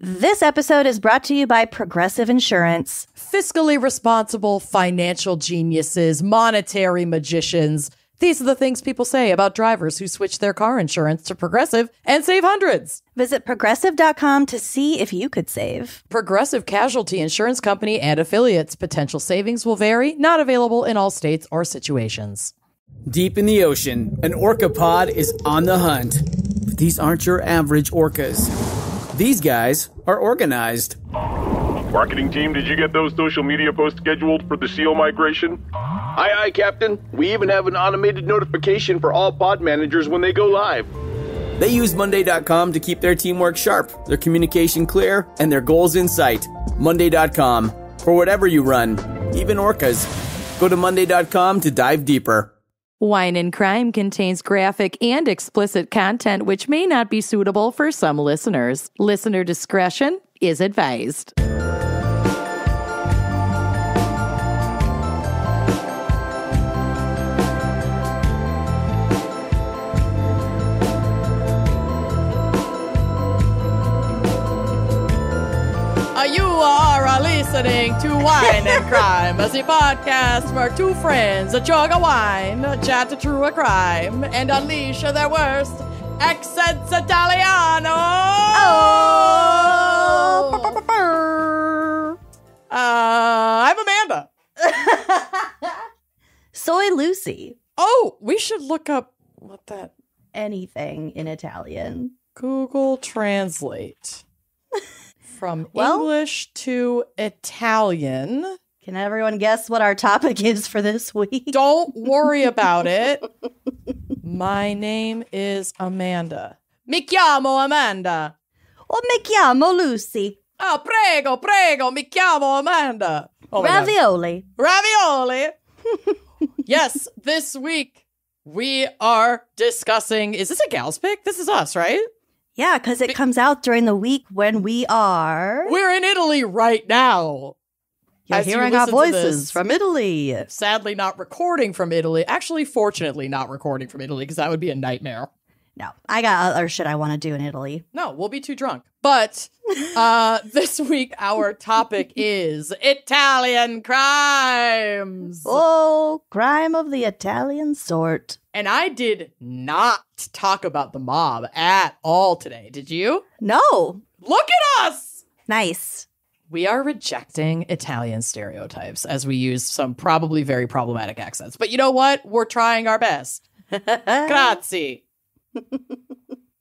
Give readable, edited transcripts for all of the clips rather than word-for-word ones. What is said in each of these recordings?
This episode is brought to you by Progressive Insurance. Fiscally responsible financial geniuses, monetary magicians. These are the things people say about drivers who switch their car insurance to Progressive and save hundreds. Visit progressive.com to see if you could save. Progressive Casualty Insurance Company and affiliates. Potential savings will vary. Not available in all states or situations. Deep in the ocean, an orca pod is on the hunt. But these aren't your average orcas. These guys are organized. Marketing team, did you get those social media posts scheduled for the SEAL migration? Aye, Captain. We even have an automated notification for all pod managers when they go live. They use Monday.com to keep their teamwork sharp, their communication clear, and their goals in sight. Monday.com. For whatever you run, even orcas. Go to Monday.com to dive deeper. Wine and Crime contains graphic and explicit content which may not be suitable for some listeners. Listener discretion is advised. You are listening to Wine and Crime, a podcast where two friends chug a wine, chat through a crime, and unleash their worst accents Italiano. I'm Amanda. Soy Lucy. Oh, we should look up what that... Anything in Italian. Google Translate. From English to Italian. Can everyone guess what our topic is for this week? Don't worry about it. My name is Amanda. Mi chiamo Amanda. Oh, mi chiamo Lucy. Oh, prego, mi chiamo Amanda. Oh Ravioli. Ravioli. Yes, this week we are discussing... Is this a gal's pick? This is us, right? Yeah, because it comes out during the week when we are... We're in Italy right now. You're hearing our voices from Italy. Sadly not recording from Italy. Actually, fortunately not recording from Italy, because that would be a nightmare. No, I got other shit I want to do in Italy. No, we'll be too drunk. But this week, our topic is Italian crimes. Oh, crime of the Italian sort. And I did not talk about the mob at all today. Did you? No. Look at us! Nice. We are rejecting Italian stereotypes as we use some probably very problematic accents. But you know what? We're trying our best. Grazie.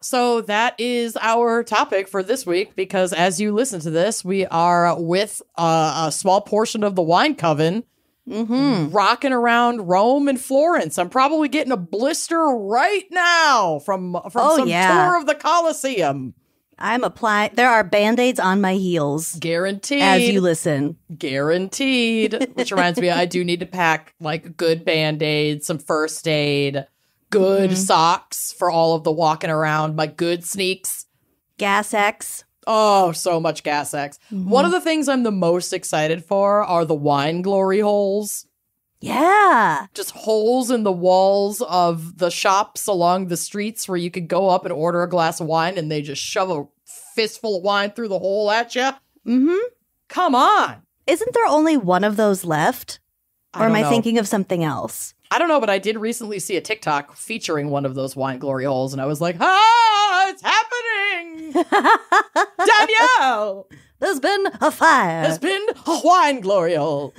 So that is our topic for this week, because as you listen to this, we are with a small portion of the wine coven rocking around Rome and Florence. I'm probably getting a blister right now from some tour of the Colosseum. I'm applying. There are Band-Aids on my heels. Guaranteed. As you listen. Guaranteed. Which reminds me, I do need to pack like good Band-Aids, some first aid, good socks for all of the walking around, my good sneaks. Gas X. Oh, so much Gas X. One of the things I'm the most excited for are the wine glory holes. Yeah. Just holes in the walls of the shops along the streets where you could go up and order a glass of wine and they just shove a fistful of wine through the hole at you. Come on. Isn't there only one of those left? Or am I know. thinking of something else? I don't know, but I did recently see a TikTok featuring one of those wine glory holes, and I was like, ah, it's happening! Danielle! There's been a fire. There's been a wine glory hole.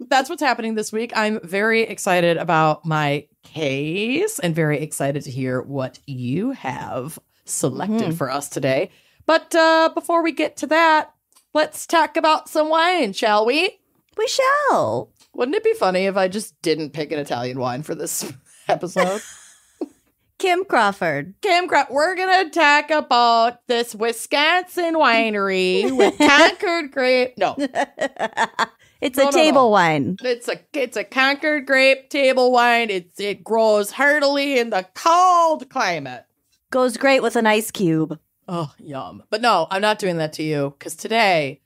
That's what's happening this week. I'm very excited about my case and very excited to hear what you have selected for us today. But before we get to that, let's talk about some wine, shall we? We shall. Wouldn't it be funny if I just didn't pick an Italian wine for this episode? Kim Crawford. We're going to talk about this Wisconsin winery with Concord grape. No. It's a table wine. It's a Concord grape table wine. It grows heartily in the cold climate. Goes great with an ice cube. Oh, yum. But no, I'm not doing that to you, because today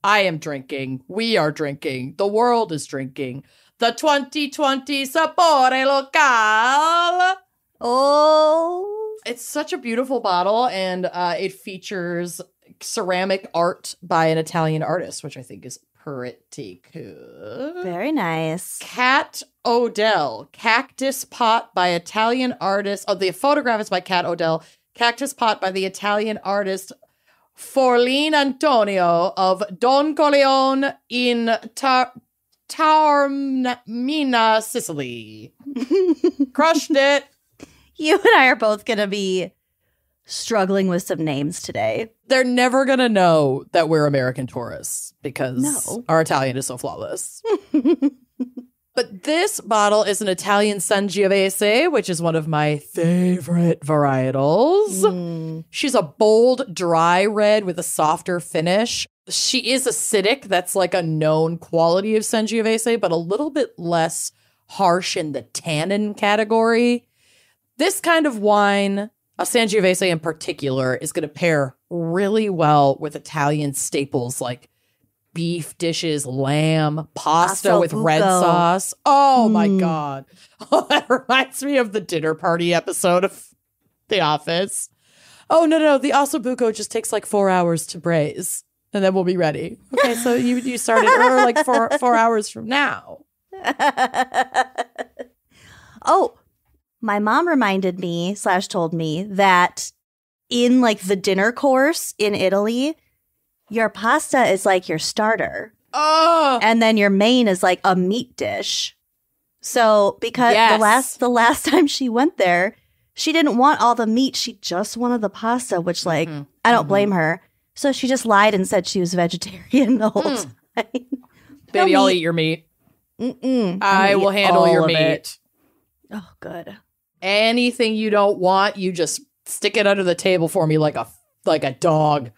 I am drinking, we are drinking, the world is drinking the 2020 Sapore Locale. Oh, It's such a beautiful bottle, and it features ceramic art by an Italian artist, which I think is pretty cool. Very nice. Cat Odell, cactus pot by Italian artist. Oh, the photograph is by Cat Odell. Cactus pot by the Italian artist Forlín Antonio of Don Corleone in Taormina, Sicily. Crushed it. You and I are both going to be struggling with some names today. They're never going to know that we're American tourists because our Italian is so flawless. But this bottle is an Italian Sangiovese, which is one of my favorite varietals. She's a bold, dry red with a softer finish. She is acidic. That's like a known quality of Sangiovese, but a little bit less harsh in the tannin category. This kind of wine, a Sangiovese in particular, is going to pair really well with Italian staples like beef dishes, lamb, pasta with red sauce. Oh my God. Oh, that reminds me of the dinner party episode of The Office. Oh, no. The ossobuco just takes like 4 hours to braise and then we'll be ready. Okay, so you started like 4 hours from now. Oh, my mom reminded me / told me that in like the dinner course in Italy, your pasta is like your starter. Oh. And then your main is like a meat dish. So because the last time she went there, she didn't want all the meat. She just wanted the pasta, which like, I don't blame her. So she just lied and said she was vegetarian the whole time. Baby, I'll eat your meat. I will handle your meat. Oh, good. Anything you don't want, you just stick it under the table for me like a dog.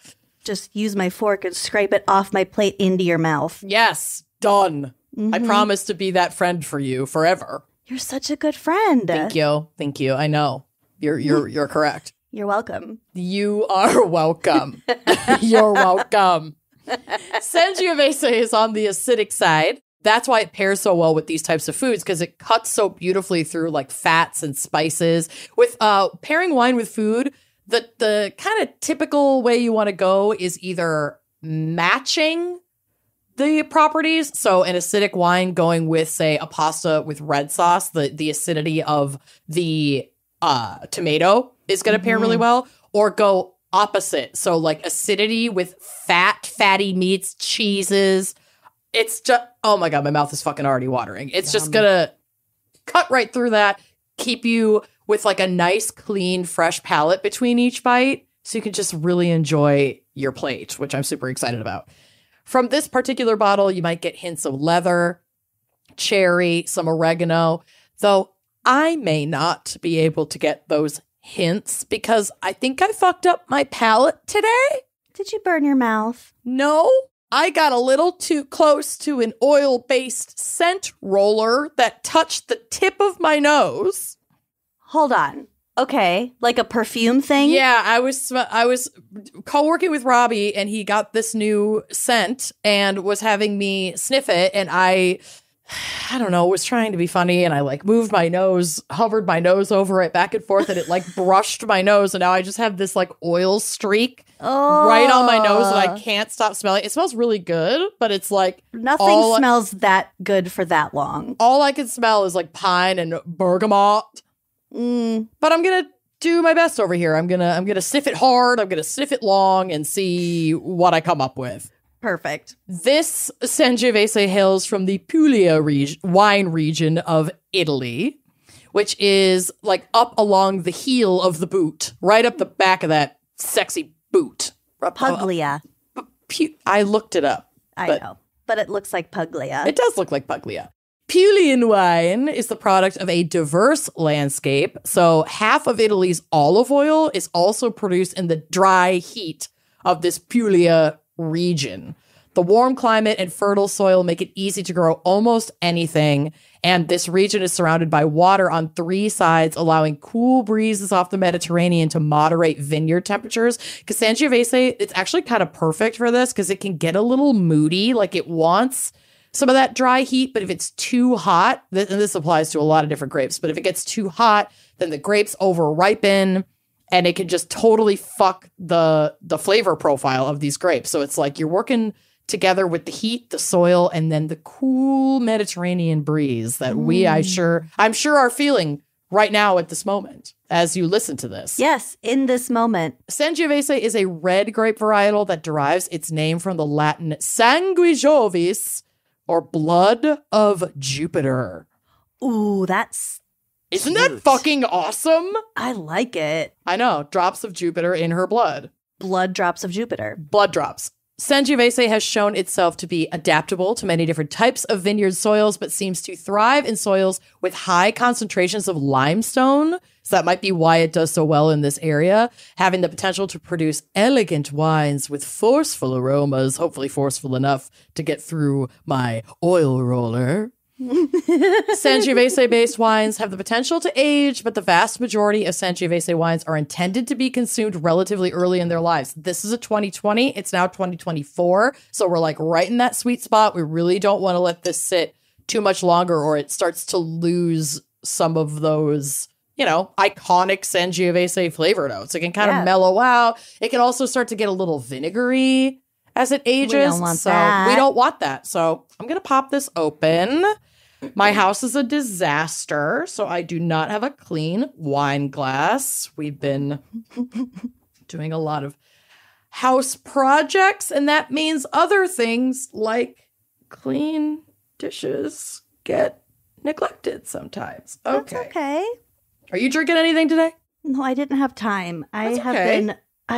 Just use my fork and scrape it off my plate into your mouth. Yes, done. I promise to be that friend for you forever. You're such a good friend. Thank you. I know. You're correct. You're welcome. You are welcome. You're welcome. Sangiovese is on the acidic side. That's why it pairs so well with these types of foods, because it cuts so beautifully through like fats and spices. With pairing wine with food, the kind of typical way you want to go is either matching the properties. So an acidic wine going with, say, a pasta with red sauce, the acidity of the tomato is going to pair really well, or go opposite. So like acidity with fatty meats, cheeses. It's just, oh my God, my mouth is fucking already watering. It's just going to cut right through that, keep you with like a nice, clean, fresh palate between each bite, so you can just really enjoy your plate, which I'm super excited about. From this particular bottle, you might get hints of leather, cherry, some oregano, though I may not be able to get those hints because I think I fucked up my palate today. Did you burn your mouth? No, I got a little too close to an oil-based scent roller that touched the tip of my nose. Hold on. Okay, like a perfume thing? Yeah, I was co-working with Robbie, and he got this new scent and was having me sniff it, and I don't know, was trying to be funny, and I like moved my nose, hovered my nose over it back and forth, and it like brushed my nose, and now I just have this like oil streak right on my nose, and I can't stop smelling. It smells really good, but it's like nothing smells that good for that long. All I can smell is like pine and bergamot. But I'm gonna do my best over here. I'm gonna sniff it hard. I'm gonna sniff it long and see what I come up with. Perfect. This Sangiovese hails from the Puglia wine region of Italy, which is like up along the heel of the boot, right up the back of that sexy boot. Puglia. I looked it up. I know, but it looks like Puglia. It does look like Puglia. Puglian wine is the product of a diverse landscape. So half of Italy's olive oil is also produced in the dry heat of this Puglia region. The warm climate and fertile soil make it easy to grow almost anything. And this region is surrounded by water on 3 sides, allowing cool breezes off the Mediterranean to moderate vineyard temperatures. Because Sangiovese, it's actually kind of perfect for this because it can get a little moody, like it wants some of that dry heat, but if it's too hot, and this applies to a lot of different grapes, but if it gets too hot, then the grapes over ripen and it can just totally fuck the flavor profile of these grapes. So it's like you're working together with the heat, the soil, and then the cool Mediterranean breeze that I'm sure are feeling right now at this moment as you listen to this. Yes, in this moment. Sangiovese is a red grape varietal that derives its name from the Latin sanguijovis, or blood of Jupiter. Ooh, that's Isn't that fucking awesome? I like it. I know. Drops of Jupiter in her blood. Blood drops of Jupiter. Blood drops. Sangiovese has shown itself to be adaptable to many different types of vineyard soils, but seems to thrive in soils with high concentrations of limestone. So that might be why it does so well in this area, having the potential to produce elegant wines with forceful aromas, hopefully forceful enough to get through my oil roller. Sangiovese-based wines have the potential to age, but the vast majority of Sangiovese wines are intended to be consumed relatively early in their lives. This is a 2020. It's now 2024. So we're like right in that sweet spot. We really don't want to let this sit too much longer or it starts to lose some of those, iconic Sangiovese flavor notes. It can kind of mellow out. It can also start to get a little vinegary as it ages. We don't want that. We don't want that. So I'm going to pop this open. My house is a disaster, so I do not have a clean wine glass. We've been doing a lot of house projects, and that means other things like clean dishes get neglected sometimes. Okay. That's okay. Are you drinking anything today? No, I didn't have time. I've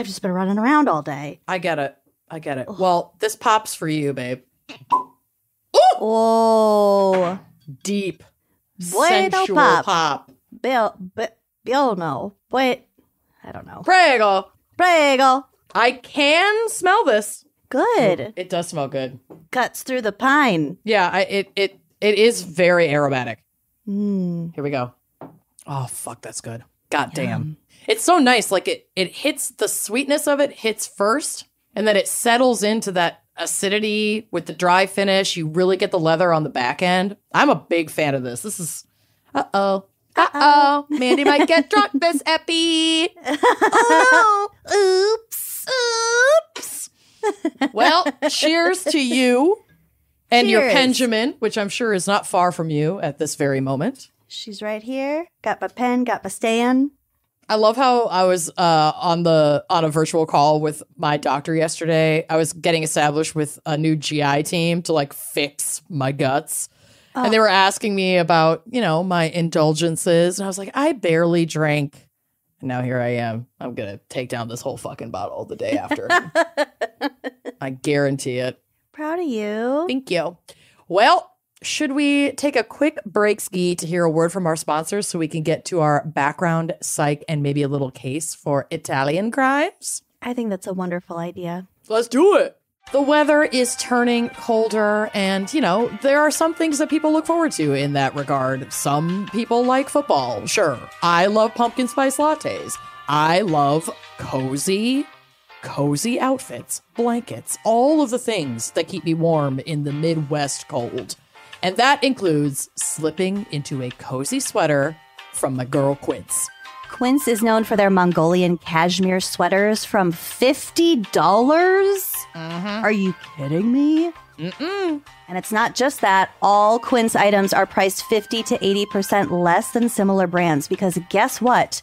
just been running around all day. I get it. Well, this pops for you, babe. Oh. Deep, Bueno sensual pop. Bill, no. Wait, I don't know. Prego. I can smell this. Good. It does smell good. Cuts through the pine. Yeah, it is very aromatic. Here we go. Oh, fuck, that's good. God damn. It's so nice. Like it hits, the sweetness of it hits first, and then it settles into that acidity with the dry finish. You really get the leather on the back end. I'm a big fan of this. This is Mandy might get drunk this epi. Oh no. Oops. Well, cheers to you and your Cheers. Benjamin, which I'm sure is not far from you at this very moment. She's right here. Got my pen, got my stand. I love how I was on a virtual call with my doctor yesterday. I was getting established with a new GI team to like fix my guts. Oh. And they were asking me about, my indulgences. And I was like, I barely drank. And now here I am. I'm going to take down this whole fucking bottle the day after. I guarantee it. Proud of you. Thank you. Well, should we take a quick break ski to hear a word from our sponsors so we can get to our background, psych, and maybe a little case for Italian crimes? I think that's a wonderful idea. Let's do it. The weather is turning colder, and, there are some things that people look forward to in that regard. Some people like football, sure. I love pumpkin spice lattes. I love cozy outfits, blankets, all of the things that keep me warm in the Midwest cold. And that includes slipping into a cozy sweater from my girl Quince. Quince is known for their Mongolian cashmere sweaters from $50. Mm-hmm. Are you kidding me? Mm-mm. And it's not just that. All Quince items are priced 50 to 80% less than similar brands because guess what?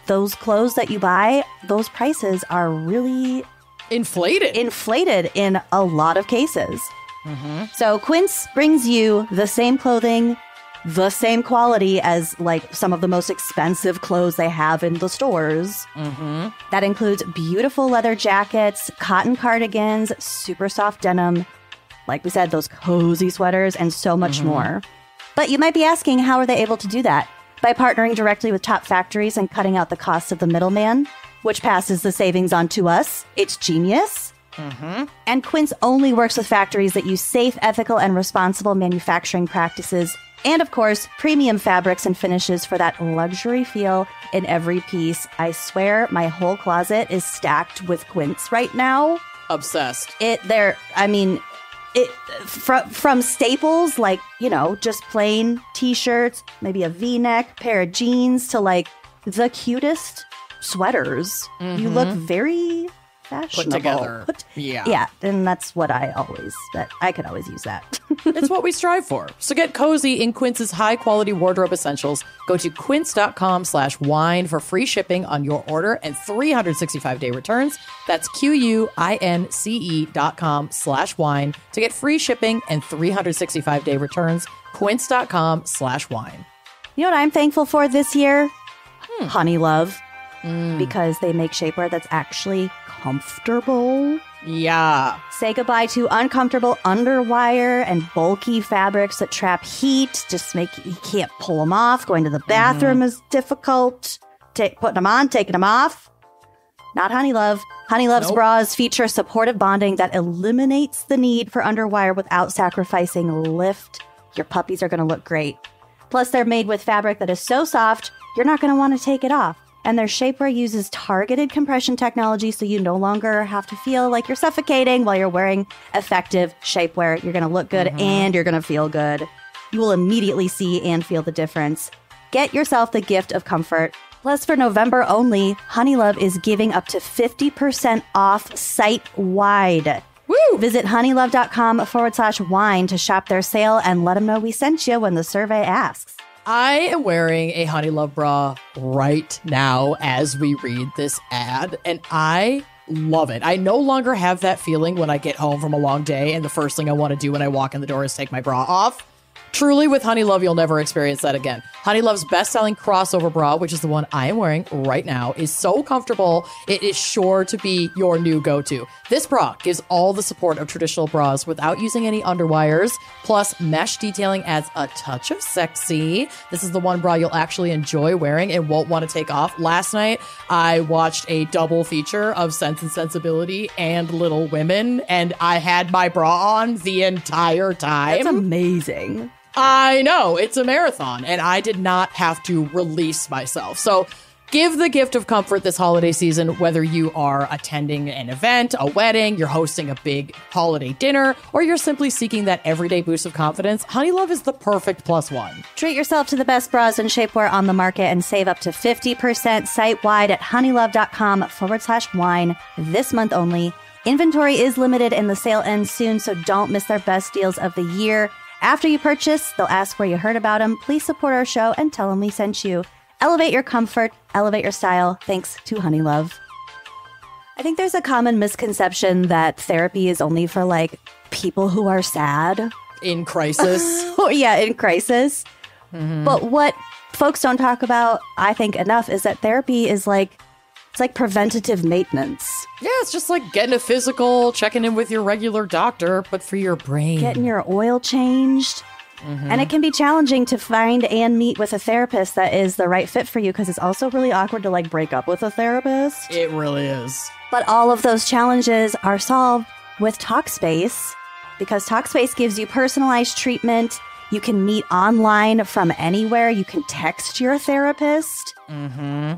Those clothes that you buy, those prices are really inflated in a lot of cases. Mm-hmm. So Quince brings you the same clothing, the same quality as like some of the most expensive clothes they have in the stores. Mm-hmm. That includes beautiful leather jackets, cotton cardigans, super soft denim, like we said, those cozy sweaters, and so much more. But you might be asking, how are they able to do that? By partnering directly with top factories and cutting out the costs of the middleman, which passes the savings on to us. It's genius. Mm-hmm. And Quince only works with factories that use safe, ethical, and responsible manufacturing practices. And of course, premium fabrics and finishes for that luxury feel in every piece. I swear my whole closet is stacked with Quince right now. Obsessed. From staples like, just plain t-shirts, maybe a V-neck, pair of jeans, to like the cutest sweaters. You look very fashionable. Put together. Yeah, and that's what I could always use that. It's what we strive for. So get cozy in Quince's high-quality wardrobe essentials. Go to quince.com/wine for free shipping on your order and 365-day returns. That's QUINCE.com/wine to get free shipping and 365-day returns. Quince.com/wine. You know what I'm thankful for this year? Honey Love. Because they make shapewear that's actually comfortable. Yeah. Say goodbye to uncomfortable underwire and bulky fabrics that trap heat. Just you can't pull them off. Going to the bathroom is difficult. Putting them on, taking them off. Not Honey Love. Honey Love's bras feature supportive bonding that eliminates the need for underwire without sacrificing lift. Your puppies are going to look great. Plus, they're made with fabric that is so soft, you're not going to want to take it off. And their shapewear uses targeted compression technology, so you no longer have to feel like you're suffocating while you're wearing effective shapewear. You're going to look good and you're going to feel good. You will immediately see and feel the difference. Get yourself the gift of comfort. Plus, for November only, Honey Love is giving up to 50% off site-wide. Woo! Visit honeylove.com/wine to shop their sale and let them know we sent you when the survey asks. I am wearing a Honey Love bra right now as we read this ad, and I love it. I no longer have that feeling when I get home from a long day and the first thing I want to do when I walk in the door is take my bra off. Truly, with Honey Love, you'll never experience that again. Honey Love's best-selling crossover bra, which is the one I am wearing right now, is so comfortable, it is sure to be your new go-to. This bra gives all the support of traditional bras without using any underwires, plus mesh detailing adds a touch of sexy. This is the one bra you'll actually enjoy wearing and won't want to take off. Last night, I watched a double feature of Sense and Sensibility and Little Women, and I had my bra on the entire time. That's amazing. I know, it's a marathon, and I did not have to release myself. So give the gift of comfort this holiday season, whether you are attending an event, a wedding, you're hosting a big holiday dinner, or you're simply seeking that everyday boost of confidence. Honey Love is the perfect +1. Treat yourself to the best bras and shapewear on the market and save up to 50% site-wide at honeylove.com/wine this month only. Inventory is limited and the sale ends soon, so don't miss their best deals of the year. After you purchase, they'll ask where you heard about them. Please support our show and tell them we sent you. Elevate your comfort, elevate your style, thanks to Honey Love. I think there's a common misconception that therapy is only for, like, people who are sad. In crisis. Oh, yeah, in crisis. But what folks don't talk about, I think, enough is that therapy is like, it's like preventative maintenance. Yeah, it's just like getting a physical, checking in with your regular doctor, but for your brain. Getting your oil changed. And it can be challenging to find and meet with a therapist that is the right fit for you, because it's also really awkward to, like, break up with a therapist. It really is. But all of those challenges are solved with Talkspace, because Talkspace gives you personalized treatment. You can meet online from anywhere. You can text your therapist. And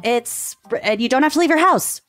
you don't have to leave your house.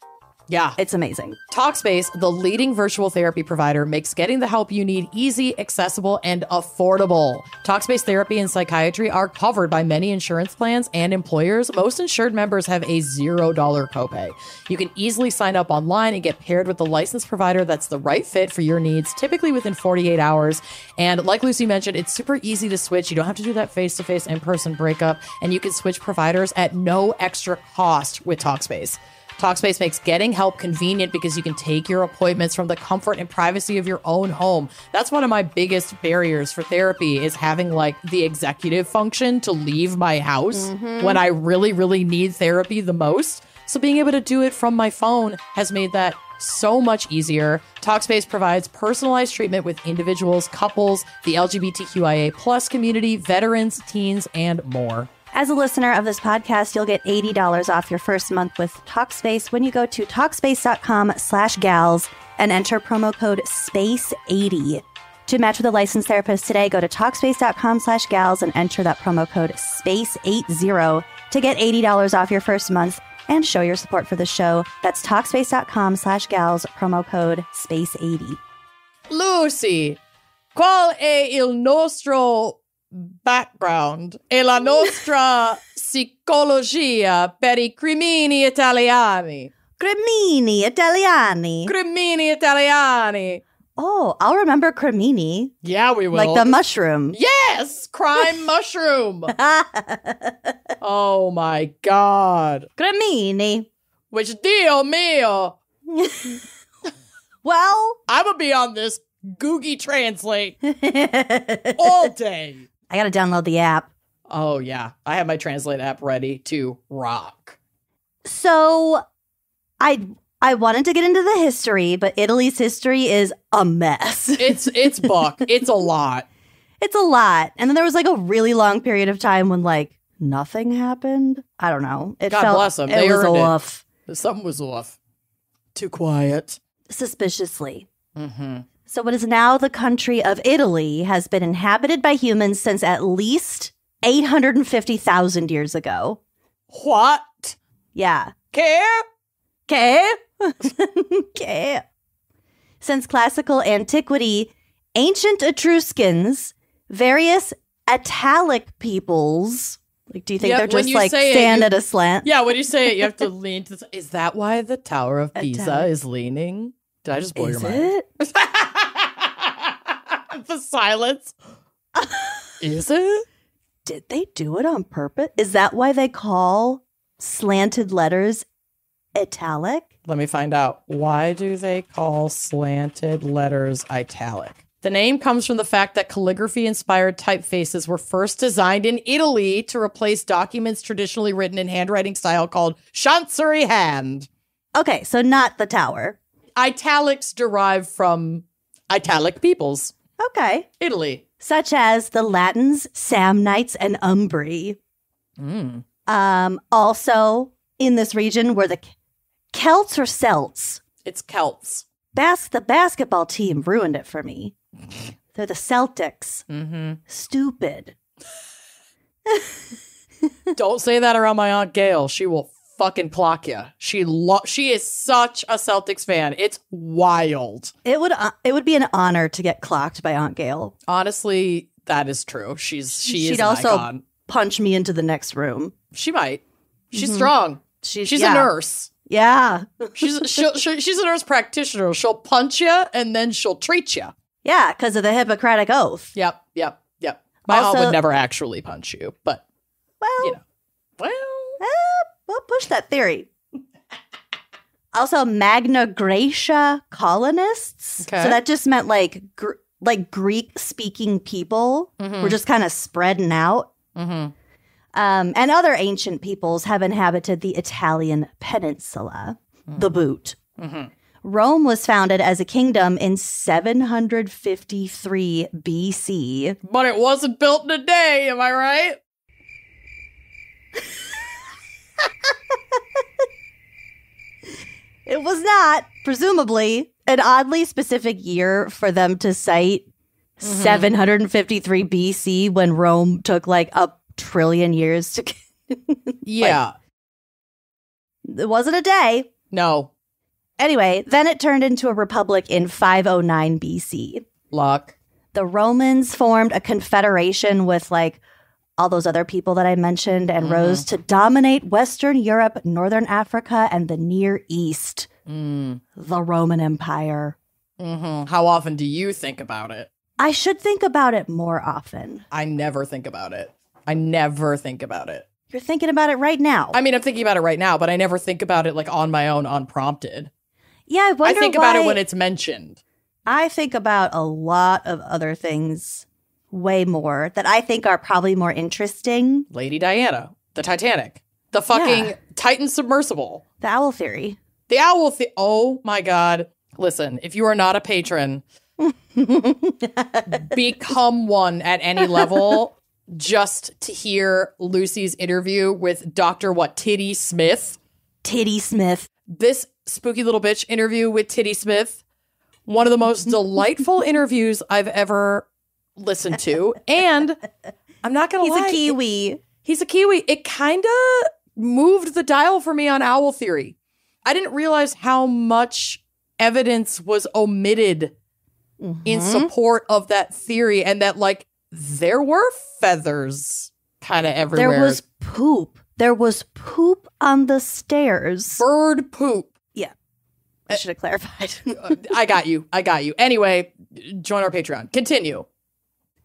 Yeah. It's amazing. Talkspace, the leading virtual therapy provider, makes getting the help you need easy, accessible, and affordable. Talkspace therapy and psychiatry are covered by many insurance plans and employers. Most insured members have a $0 copay. You can easily sign up online and get paired with the licensed provider that's the right fit for your needs, typically within 48 hours. And like Lucy mentioned, it's super easy to switch. You don't have to do that face-to-face in-person breakup, and you can switch providers at no extra cost with Talkspace. Talkspace makes getting help convenient because you can take your appointments from the comfort and privacy of your own home. That's one of my biggest barriers for therapy, is having, like, the executive function to leave my house when I really, really need therapy the most. So being able to do it from my phone has made that so much easier. Talkspace provides personalized treatment with individuals, couples, the LGBTQIA+ community, veterans, teens, and more. As a listener of this podcast, you'll get $80 off your first month with Talkspace when you go to Talkspace.com/gals and enter promo code SPACE80. To match with a licensed therapist today, go to Talkspace.com/gals and enter that promo code SPACE80 to get $80 off your first month and show your support for the show. That's Talkspace.com/gals, promo code SPACE80. Lucy, qual è il nostro background e la nostra psicologia per I crimini italiani. Crimini Italiani. Crimini italiani. Oh, I'll remember cremini. Yeah, we will. Like the mushroom. Yes! Crime mushroom. Oh my God. Cremini. Which, Dio mio. Well, I'm going to be on this Googie Translate all day. I gotta download the app. Oh, yeah. I have my Translate app ready to rock. So, I wanted to get into the history, but Italy's history is a mess. It's buck. It's a lot. It's a lot. And then there was like a really long period of time when like nothing happened. I don't know. God bless them. It was off. Something was off. Too quiet. Suspiciously. Mm-hmm. So what is now the country of Italy has been inhabited by humans since at least 850,000 years ago. What? Yeah. Care? Okay. Since classical antiquity, ancient Etruscans, various Italic peoples, like, do you think they're just like stand at a slant? Yeah, when you say it, you have to lean to is that why the Tower of Pisa is leaning? Did I just blow your mind? Is it? The silence. Is it? Did they do it on purpose? Is that why they call slanted letters italic? Let me find out. Why do they call slanted letters italic? The name comes from the fact that calligraphy-inspired typefaces were first designed in Italy to replace documents traditionally written in handwriting style called chancery hand. Okay, so not the tower. Italics derive from Italic peoples. Okay. Italy. Such as the Latins, Samnites, and Umbri. Also, in this region were the Celts or Celts. It's Celts. The basketball team ruined it for me. They're the Celtics. Mm-hmm. Stupid. Don't say that around my Aunt Gail. She will fucking clock you. She is such a Celtics fan. It's wild. It would be an honor to get clocked by Aunt Gail. Honestly, that is true. She'd also icon. Punch me into the next room. She might. She's strong. She's a nurse. Yeah. She's a nurse practitioner. She'll punch you and then she'll treat you. Yeah, because of the Hippocratic Oath. Yep. My aunt would never actually punch you, but we'll push that theory. Also, Magna Graecia colonists. Okay. So that just meant like Greek-speaking people were just kind of spreading out. Mm-hmm. And other ancient peoples have inhabited the Italian peninsula, the boot. Mm-hmm. Rome was founded as a kingdom in 753 BC. But it wasn't built in a day, am I right? It was not, presumably, an oddly specific year for them to cite 753 BC when Rome took like a trillion years to... Yeah. It wasn't a day. No. Anyway, then it turned into a republic in 509 BC. Luck. The Romans formed a confederation with like all those other people that I mentioned and rose to dominate Western Europe, Northern Africa, and the Near East. The Roman Empire. How often do you think about it? I should think about it more often. I never think about it. You're thinking about it right now. I mean, I'm thinking about it right now, but I never think about it like on my own, unprompted. Yeah, I wonder I think about it when it's mentioned. I think about a lot of other things way more that I think are probably more interesting. Lady Diana, the Titanic, the fucking Titan submersible. The owl theory. The owl oh my God. Listen, if you are not a patron, become one at any level just to hear Lucy's interview with Dr. Titty Smith. Titty Smith. This spooky little bitch interview with Titty Smith, one of the most delightful interviews I've ever listened to. And I'm not going to lie. He's a Kiwi. It kind of moved the dial for me on owl theory. I didn't realize how much evidence was omitted in support of that theory, and that like there were feathers kind of everywhere. There was poop. There was poop on the stairs. Bird poop. Yeah. I should have clarified. I got you. Anyway, join our Patreon. Continue.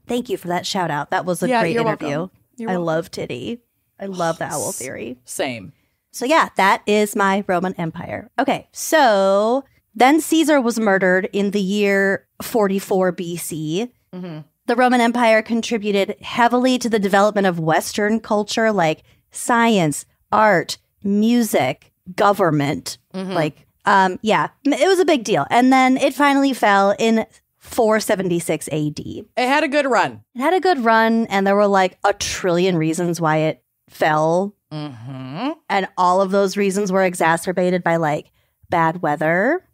Thank you for that shout out. That was a great interview. I love Titty. I love the owl theory. Same. So yeah, that is my Roman Empire. Okay, so then Caesar was murdered in the year 44 BC. Mm-hmm. The Roman Empire contributed heavily to the development of Western culture like science, art, music, government. Mm-hmm. Yeah, it was a big deal. And then it finally fell in 476 AD. It had a good run. And there were like a trillion reasons why it fell. Mm-hmm. And all of those reasons were exacerbated by like bad weather.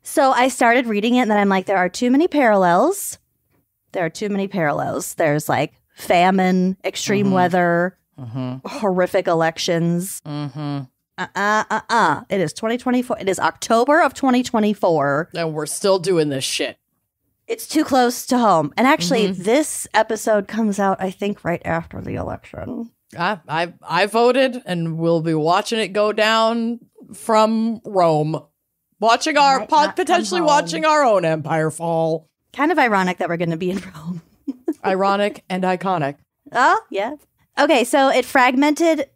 So I started reading it and then I'm like, there are too many parallels. There's like famine, extreme weather, horrific elections. It is 2024. It is October of 2024. And we're still doing this shit. It's too close to home. And actually, this episode comes out, I think, right after the election. I voted and we'll be watching it go down from Rome. Potentially watching our own empire fall. Kind of ironic that we're going to be in Rome. Ironic and iconic. Oh, yeah. Okay, so it fragmented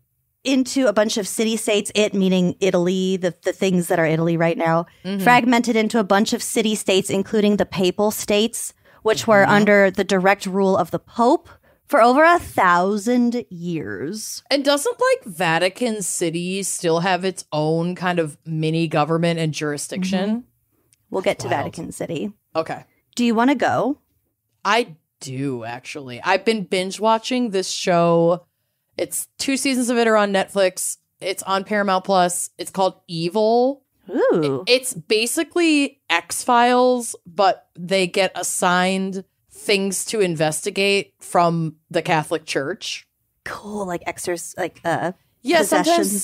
into a bunch of city-states, it meaning Italy, the things that are Italy right now, fragmented into a bunch of city-states, including the Papal States, which were under the direct rule of the Pope for over 1,000 years. And doesn't like Vatican City still have its own kind of mini government and jurisdiction? We'll get to Vatican City. Okay. Do you want to go? I do, actually. I've been binge watching this show. It's 2 seasons of it are on Netflix. It's on Paramount Plus. It's called Evil. Ooh. It's basically X-Files, but they get assigned things to investigate from the Catholic Church. Cool, like possessions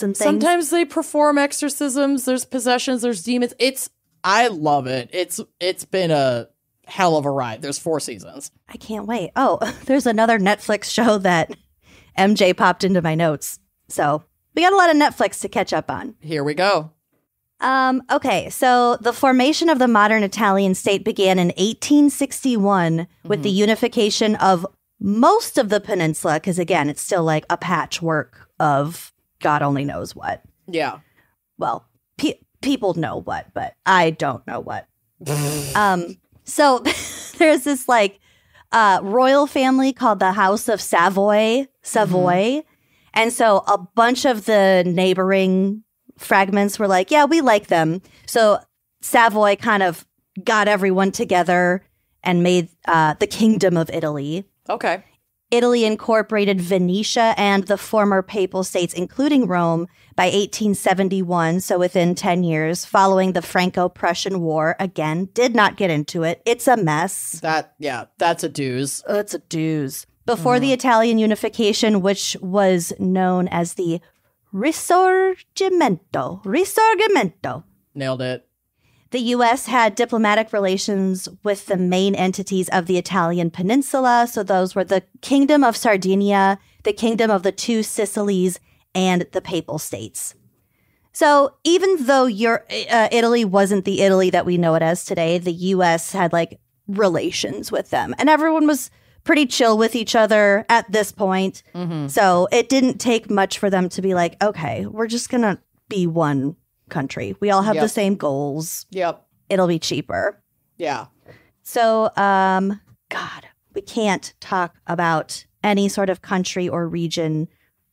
and things. Sometimes they perform exorcisms. There's possessions. There's demons. I love it. It's been a hell of a ride. There's 4 seasons. I can't wait. Oh, there's another Netflix show that MJ popped into my notes. So we got a lot of Netflix to catch up on. Here we go. Okay, so the formation of the modern Italian state began in 1861 with the unification of most of the peninsula, because again, it's still like a patchwork of God only knows what. Yeah. Well, people know what, but I don't know what. So there's this like royal family called the House of Savoy. And so a bunch of the neighboring fragments were like, yeah, we like them. So Savoy kind of got everyone together and made the Kingdom of Italy. Okay. Italy incorporated Venetia and the former papal states, including Rome, by 1871. So within 10 years, following the Franco-Prussian War, again, did not get into it. It's a mess. That's a dooz. It's a dooz. Before the Italian unification, which was known as the Risorgimento. Nailed it. The U.S. had diplomatic relations with the main entities of the Italian peninsula. So those were the Kingdom of Sardinia, the Kingdom of the Two Sicilies, and the Papal States. So even though Italy wasn't the Italy that we know it as today, the U.S. had like relations with them. And everyone was pretty chill with each other at this point. So it didn't take much for them to be like, okay, we're just going to be one country. We all have the same goals. Yep. It'll be cheaper. Yeah. So, God, we can't talk about any sort of country or region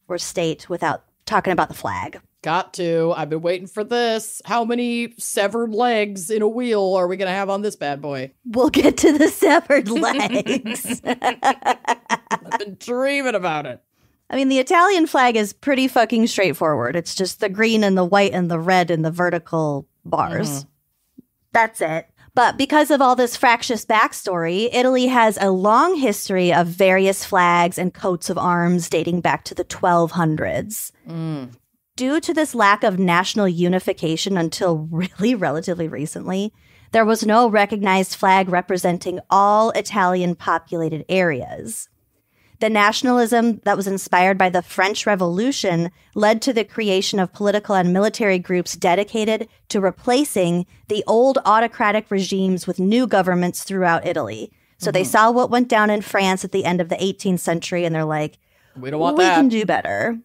or state without talking about the flag. Got to. I've been waiting for this. How many severed legs in a wheel are we going to have on this bad boy? We'll get to the severed legs. I've been dreaming about it. I mean, the Italian flag is pretty fucking straightforward. It's just the green and the white and the red and the vertical bars. That's it. But because of all this fractious backstory, Italy has a long history of various flags and coats of arms dating back to the 1200s. due to this lack of national unification until really relatively recently, there was no recognized flag representing all Italian populated areas. The nationalism that was inspired by the French Revolution led to the creation of political and military groups dedicated to replacing the old autocratic regimes with new governments throughout Italy. So they saw what went down in France at the end of the 18th century, and they're like, we don't want that. We can do better.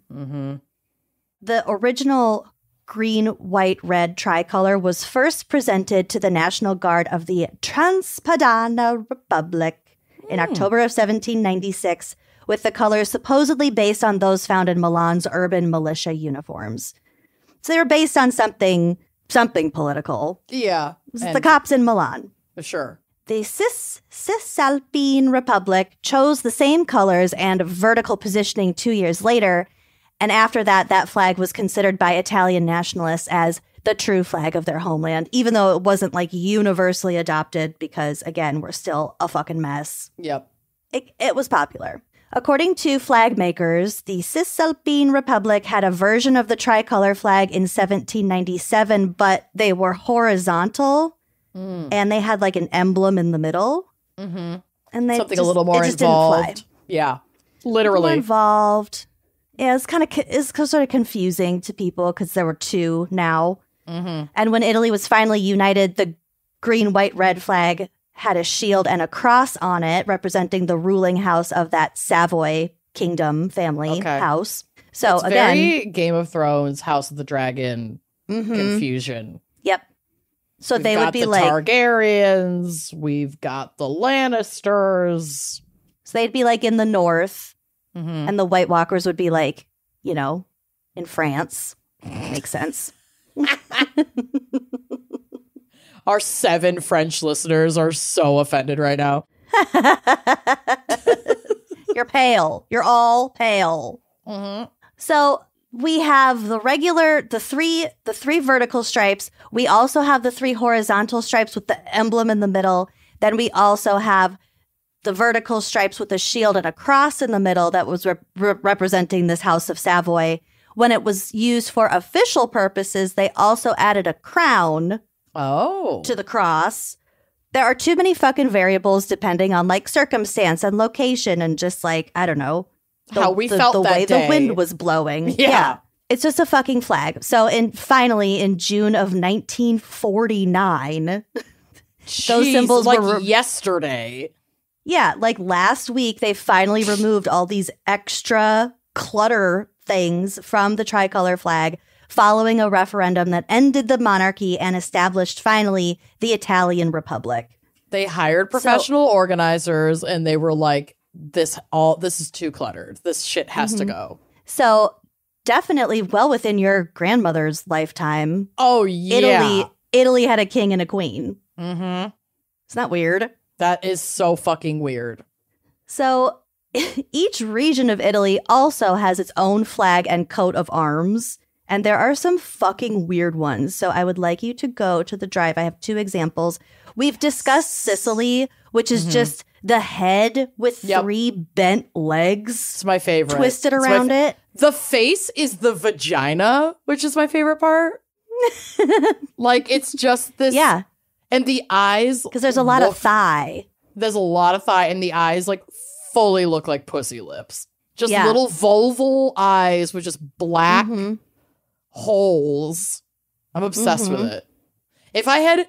The original green, white, red tricolor was first presented to the National Guard of the Transpadana Republic in October of 1796, with the colors supposedly based on those found in Milan's urban militia uniforms. So they were based on something political. Yeah. The cops in Milan. Sure. The Cisalpine Republic chose the same colors and vertical positioning 2 years later, and after that, that flag was considered by Italian nationalists as the true flag of their homeland, even though it wasn't like universally adopted because, again, we're still a fucking mess. Yep. It was popular. According to flag makers, the Cisalpine Republic had a version of the tricolor flag in 1797, but they were horizontal and they had like an emblem in the middle. And they something a little more involved. Yeah, literally more involved. Yeah, it's sort of confusing to people because there were two now. And when Italy was finally united, the green, white, red flag had a shield and a cross on it representing the ruling house of that Savoy kingdom family house. So it's again, very Game of Thrones, House of the Dragon confusion. Yep. So they would be like Targaryens. We've got the Lannisters. So they'd be like in the north, and the White Walkers would be like, you know, in France. Makes sense. Our 7 French listeners are so offended right now. You're pale. You're all pale. So we have the three vertical stripes. We also have the 3 horizontal stripes with the emblem in the middle. Then we also have the vertical stripes with a shield and a cross in the middle that was representing this House of Savoy. When it was used for official purposes, they also added a crown to the cross. There are too many fucking variables depending on like circumstance and location and just like, I don't know, how we felt the that way day. The wind was blowing. Yeah. It's just a fucking flag. So finally in June of 1949, those symbols like yesterday. Yeah, like last week, they finally removed all these extra clutter things from the tricolor flag following a referendum that ended the monarchy and established finally the Italian Republic. They hired professional organizers and they were like, this is too cluttered. This shit has to go. So definitely well within your grandmother's lifetime. Oh, yeah. Italy had a king and a queen. Mm-hmm. It's not weird. That is so fucking weird. So each region of Italy also has its own flag and coat of arms. And there are some fucking weird ones. So I would like you to go to the drive. I have 2 examples. We've discussed Sicily, which is just the head with 3 bent legs. It's my favorite. Twisted around it. The face is the vagina, which is my favorite part. Like, it's just this. Yeah. And the eyes. Because there's a lot of thigh. There's a lot of thigh. And the eyes, like, fully look like pussy lips. Just little vulval eyes with just black holes. I'm obsessed with it. If I had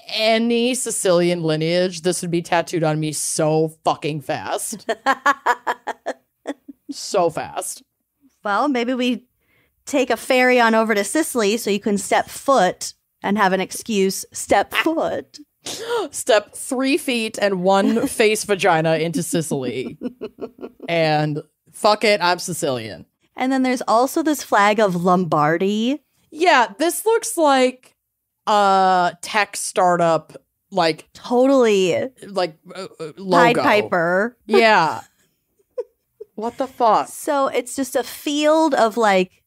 any Sicilian lineage, this would be tattooed on me so fucking fast. So fast. Well, maybe we take a ferry on over to Sicily so you can step foot and have an excuse. Step foot. Step 3 feet and 1 face vagina into Sicily. And fuck it, I'm Sicilian. And then there's also this flag of Lombardy. Yeah, this looks like a tech startup, like totally, like logo. Pied Piper. Yeah. What the fuck? So it's just a field of like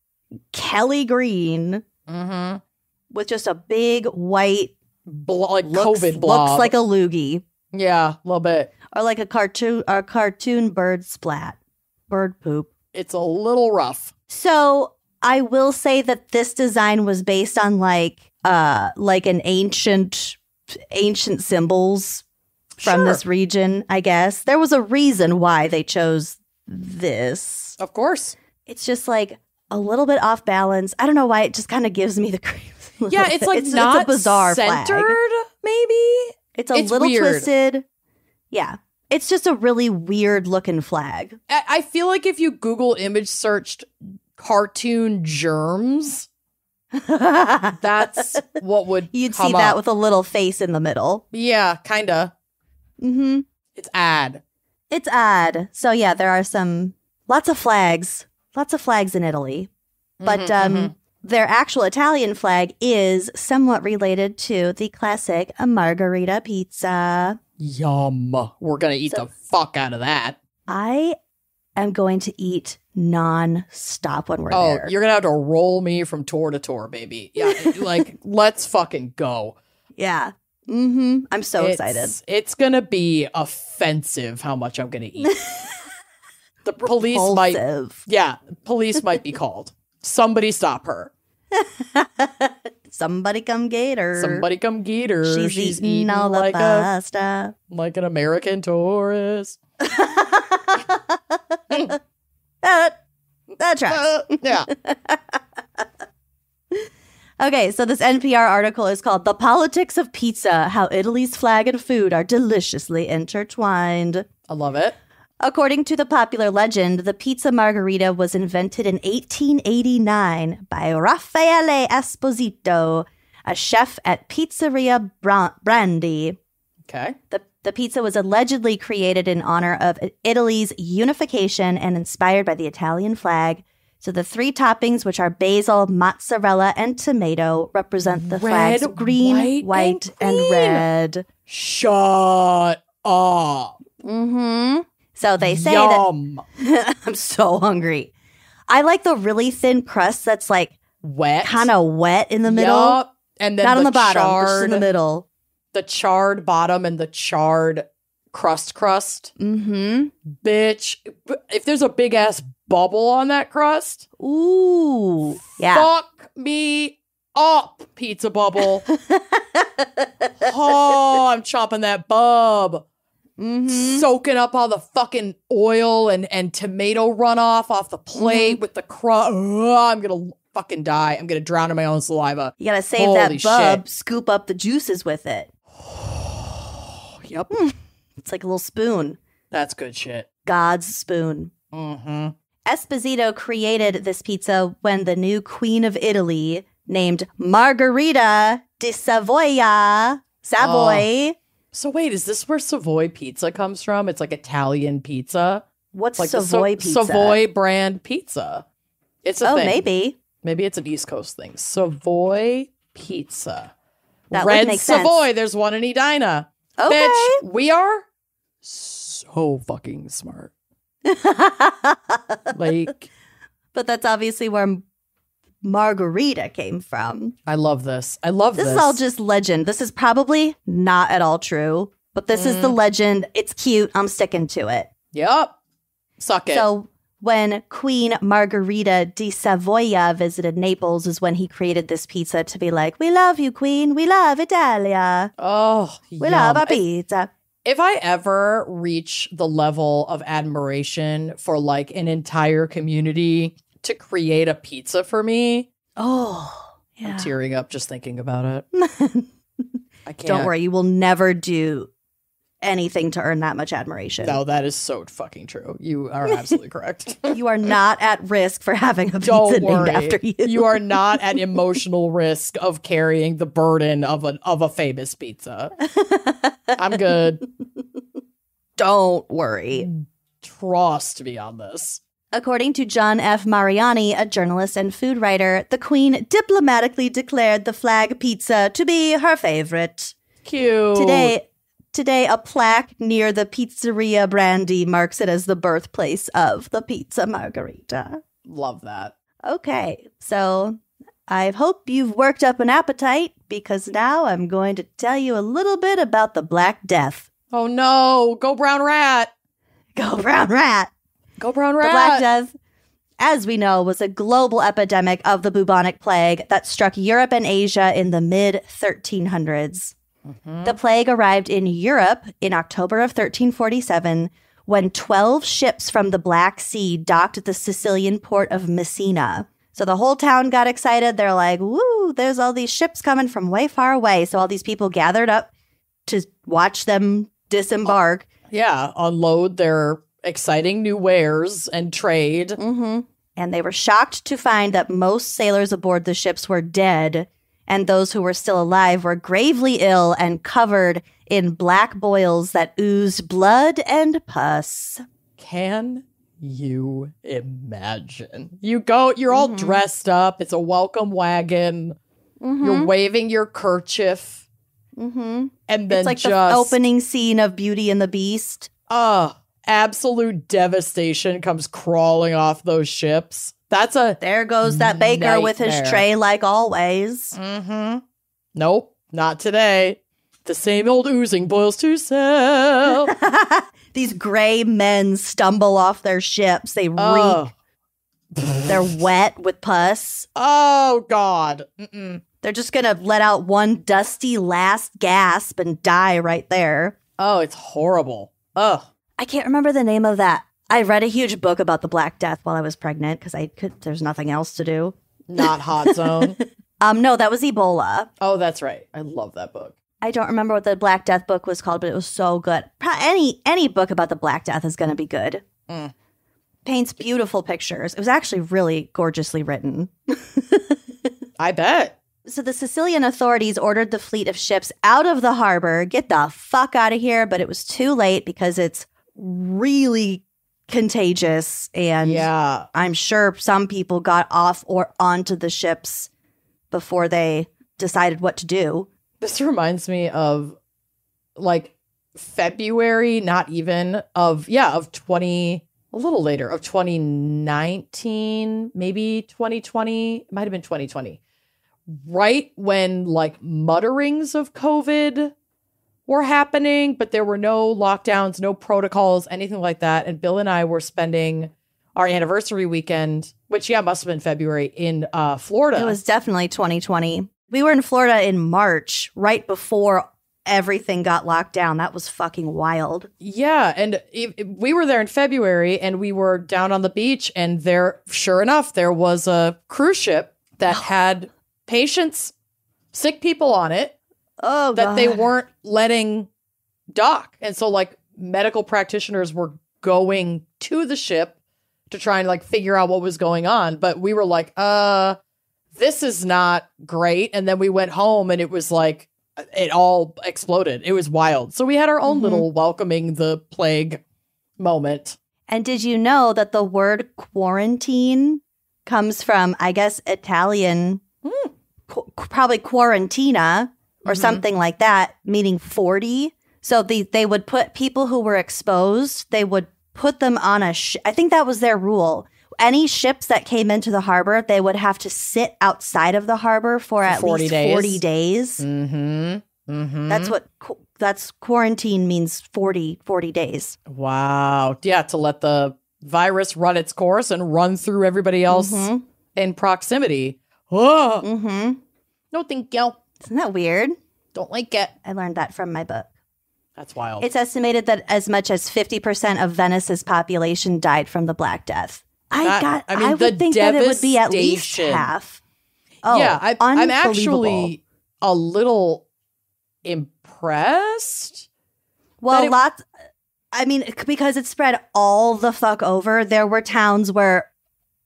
Kelly green with just a big white like COVID blob. Looks like a loogie. Yeah, a little bit. Or like a cartoon bird splat. Bird poop. It's a little rough. So I will say that this design was based on like an ancient symbols from this region, I guess. There was a reason why they chose this. Of course. It's just like a little bit off balance. I don't know why it just kind of gives me the creeps. Yeah, it's like it's a bizarre centered, flag. Maybe. It's little weird. Twisted. Yeah. It's just a really weird looking flag. I feel like if you Google image searched cartoon germs, that's what would You'd see that up. With a little face in the middle. Yeah, kind of. Mm-hmm. It's odd. It's odd. So yeah, there are lots of flags in Italy. But their actual Italian flag is somewhat related to the classic margherita pizza. Yum. We're going to eat the fuck out of that. I am going to eat non-stop when we're there. Oh, you're going to have to roll me from tour to tour, baby. Yeah, like, let's fucking go. Yeah. Mm-hmm. I'm so excited. It's going to be offensive how much I'm going to eat. The police police might be called. Somebody stop her. Somebody come get her. Somebody come get her. She's eating all the pasta. Like an American tourist. That tracks. Yeah. Okay, so this NPR article is called The Politics of Pizza, How Italy's Flag and Food Are Deliciously Intertwined. I love it. According to the popular legend, the pizza margherita was invented in 1889 by Raffaele Esposito, a chef at Pizzeria Brandi. Okay. The pizza was allegedly created in honor of Italy's unification and inspired by the Italian flag. So the three toppings, which are basil, mozzarella, and tomato, represent the flag's green, white, and red. Shut up. Mm-hmm. So they say that I'm so hungry. I like the really thin crust that's like wet, kind of wet in the middle. Yep. And then not on the bottom, just in the middle. The charred bottom and the charred crust. Mm-hmm. Bitch, if there's a big ass bubble on that crust, ooh, yeah, fuck me up, pizza bubble. Oh, I'm chomping that bub. Mm-hmm. Soaking up all the fucking oil and tomato runoff off the plate with the crust. I'm gonna fucking die. I'm gonna drown in my own saliva. You gotta save that bub, scoop up the juices with it. Yep. It's like a little spoon. That's good shit. God's spoon. Mm-hmm. Esposito created this pizza when the new queen of Italy, named Margherita di Savoy. So wait, is this where Savoy pizza comes from? It's like Italian pizza? What's like Savoy pizza? Savoy brand pizza. It's a thing. Maybe. Maybe it's an East Coast thing. Savoy pizza. That Red would make Savoy. sense. There's one in Edina. Okay. Bitch, we are so fucking smart. Like. But that's obviously where margarita came from. I love this. This is all just legend. This is probably not at all true, but this is the legend. It's cute. I'm sticking to it. Yep. Suck it. So when Queen Margherita di Savoia visited Naples is when he created this pizza to be like, we love you, Queen. We love Italia. Oh, we love our pizza. If I ever reach the level of admiration for like an entire community to create a pizza for me, yeah. I'm tearing up just thinking about it. I can't. Don't worry, you will never do anything to earn that much admiration. No, that is so fucking true. You are absolutely correct. You are not at risk for having a pizza named after you. You are not at emotional risk of carrying the burden of a famous pizza. I'm good. Don't worry. Trust me on this. According to John F. Mariani, a journalist and food writer, the Queen diplomatically declared the flag pizza to be her favorite. Cute. Today, a plaque near the Pizzeria Brandi marks it as the birthplace of the pizza margherita. Love that. Okay, so I hope you've worked up an appetite because now I'm going to tell you a little bit about the Black Death. Oh no, go brown rat. Go brown rat. Go brown rat. The Black Death as we know, was a global epidemic of the bubonic plague that struck Europe and Asia in the mid-1300s. The plague arrived in Europe in October of 1347 when 12 ships from the Black Sea docked at the Sicilian port of Messina. So the whole town got excited. They're like, woo, there's all these ships coming from way far away. So all these people gathered up to watch them disembark. Yeah, unload their exciting new wares and trade. And they were shocked to find that most sailors aboard the ships were dead, and those who were still alive were gravely ill and covered in black boils that oozed blood and pus. Can you imagine? You go, you're all dressed up. It's a welcome wagon. You're waving your kerchief. And then it's like just the opening scene of Beauty and the Beast. Absolute devastation comes crawling off those ships. There goes that baker nightmare. with his tray like always. Nope, not today. The same old oozing boils to sell. These gray men stumble off their ships. They reek. They're wet with pus. Oh, God. They're just going to let out one dusty last gasp and die right there. Oh, it's horrible. Ugh. I can't remember the name of that. I read a huge book about the Black Death while I was pregnant because there's nothing else to do. Not Hot Zone. No, that was Ebola. Oh, that's right. I love that book. I don't remember what the Black Death book was called, but it was so good. Any book about the Black Death is going to be good. Paints beautiful pictures. It was actually really gorgeously written. I bet. So the Sicilian authorities ordered the fleet of ships out of the harbor, get the fuck out of here, but it was too late because it's really contagious, and I'm sure some people got off or onto the ships before they decided what to do. This reminds me of like February, not even of 2019, maybe 2020, it might have been 2020. Right when like mutterings of COVID were happening, but there were no lockdowns, no protocols, anything like that. And Bill and I were spending our anniversary weekend, which must have been February, in Florida. It was definitely 2020. We were in Florida in March, right before everything got locked down. That was fucking wild. Yeah, and we were there in February, and we were down on the beach, and there, sure enough, there was a cruise ship that had patients, sick people on it, that they weren't letting dock. And so like medical practitioners were going to the ship to try and like figure out what was going on. But we were like, this is not great. And then we went home and it was like, it all exploded. It was wild. So we had our own little welcoming the plague moment. And did you know that the word quarantine comes from, I guess, Italian, probably quarantina, or something like that, meaning 40. So they would put people who were exposed, they would put them on I think that was their rule. Any ships that came into the harbor, they would have to sit outside of the harbor for at least 40 days. That's quarantine means 40 days. Wow. Yeah, to let the virus run its course and run through everybody else in proximity. Oh. No, thank you. Isn't that weird? Don't like it. I learned that from my book. That's wild. It's estimated that as much as 50% of Venice's population died from the Black Death. I would think that it would be at least half. Oh, yeah, I'm actually a little impressed. Well, because it spread all the fuck over, there were towns where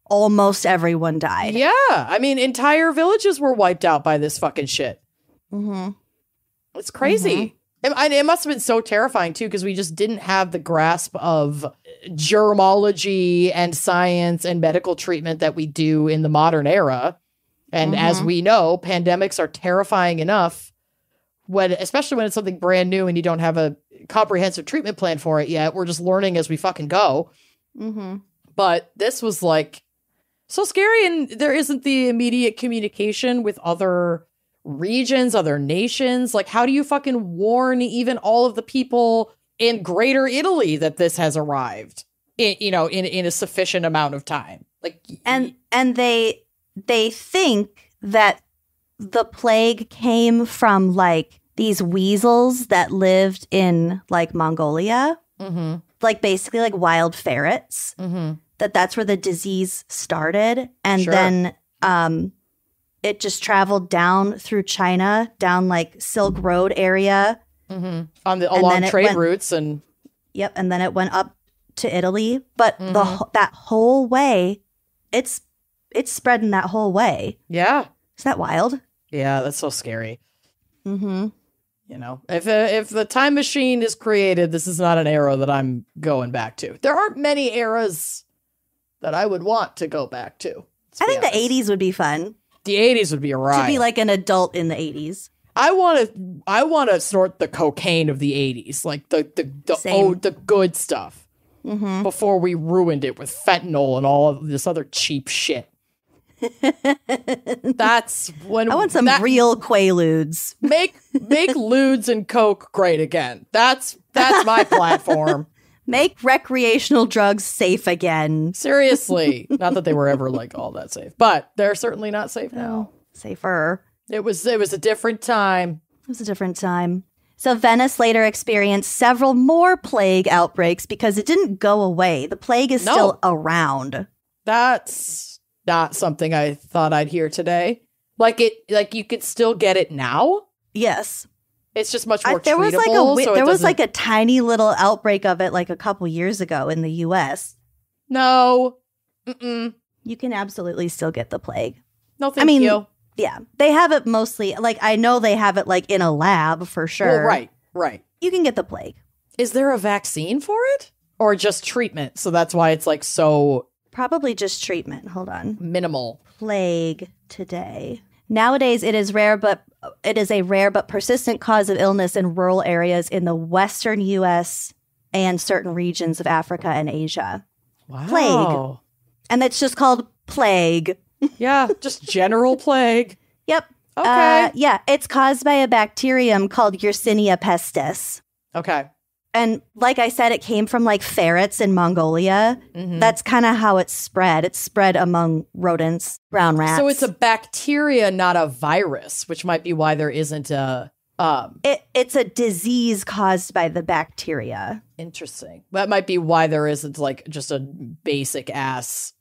almost everyone died. Yeah, I mean, entire villages were wiped out by this fucking shit. It's crazy. It must have been so terrifying, too, because we just didn't have the grasp of germology and science and medical treatment that we do in the modern era. And as we know, pandemics are terrifying enough, especially when it's something brand new and you don't have a comprehensive treatment plan for it yet. We're just learning as we fucking go. But this was like so scary, and there isn't the immediate communication with other regions, other nations. Like, how do you fucking warn even all of the people in Greater Italy that this has arrived in a sufficient amount of time. Like, and they think that the plague came from like these weasels that lived in like Mongolia, like basically like wild ferrets. That's where the disease started, and then it just traveled down through China, down like Silk Road area, along trade routes, and and then it went up to Italy. But that whole way, it's spreading that whole way. Yeah, is that wild? Yeah, that's so scary. If the time machine is created, this is not an era that I'm going back to. There aren't many eras that I would want to go back to. I think the 80s would be fun. The 80s would be a ride. To be like an adult in the 80s. I want to snort the cocaine of the 80s, like the good stuff, before we ruined it with fentanyl and all of this other cheap shit. That's when I want some real Quaaludes. Make ludes and coke great again. That's my platform. Make recreational drugs safe again. Seriously. Not that they were ever like all that safe, but they're certainly not safe now. Safer. It was a different time. It was a different time. So Venice later experienced several more plague outbreaks because it didn't go away. The plague is still around. That's not something I thought I'd hear today. Like you could still get it now? Yes. It's just much more there treatable. Was like a tiny little outbreak of it like a couple years ago in the U.S. No. Mm-mm. You can absolutely still get the plague. No, thank you. Yeah. They have it mostly, like, I know they have it like in a lab for sure. Well, right. You can get the plague. Is there a vaccine for it? Or just treatment? So that's why it's like so... Probably just treatment. Hold on. Minimal. Plague today. Nowadays, it is a rare but persistent cause of illness in rural areas in the western U.S. and certain regions of Africa and Asia. Wow. Plague. And it's just called plague. Yeah, just general plague. Yep. Okay. Yeah, it's caused by a bacterium called Yersinia pestis. Okay. And like I said, it came from like ferrets in Mongolia. That's kind of how it's spread. It's spread among rodents, brown rats. So it's a bacteria, not a virus, which might be why there isn't a... It's a disease caused by the bacteria. Interesting. That might be why there isn't like just a basic ass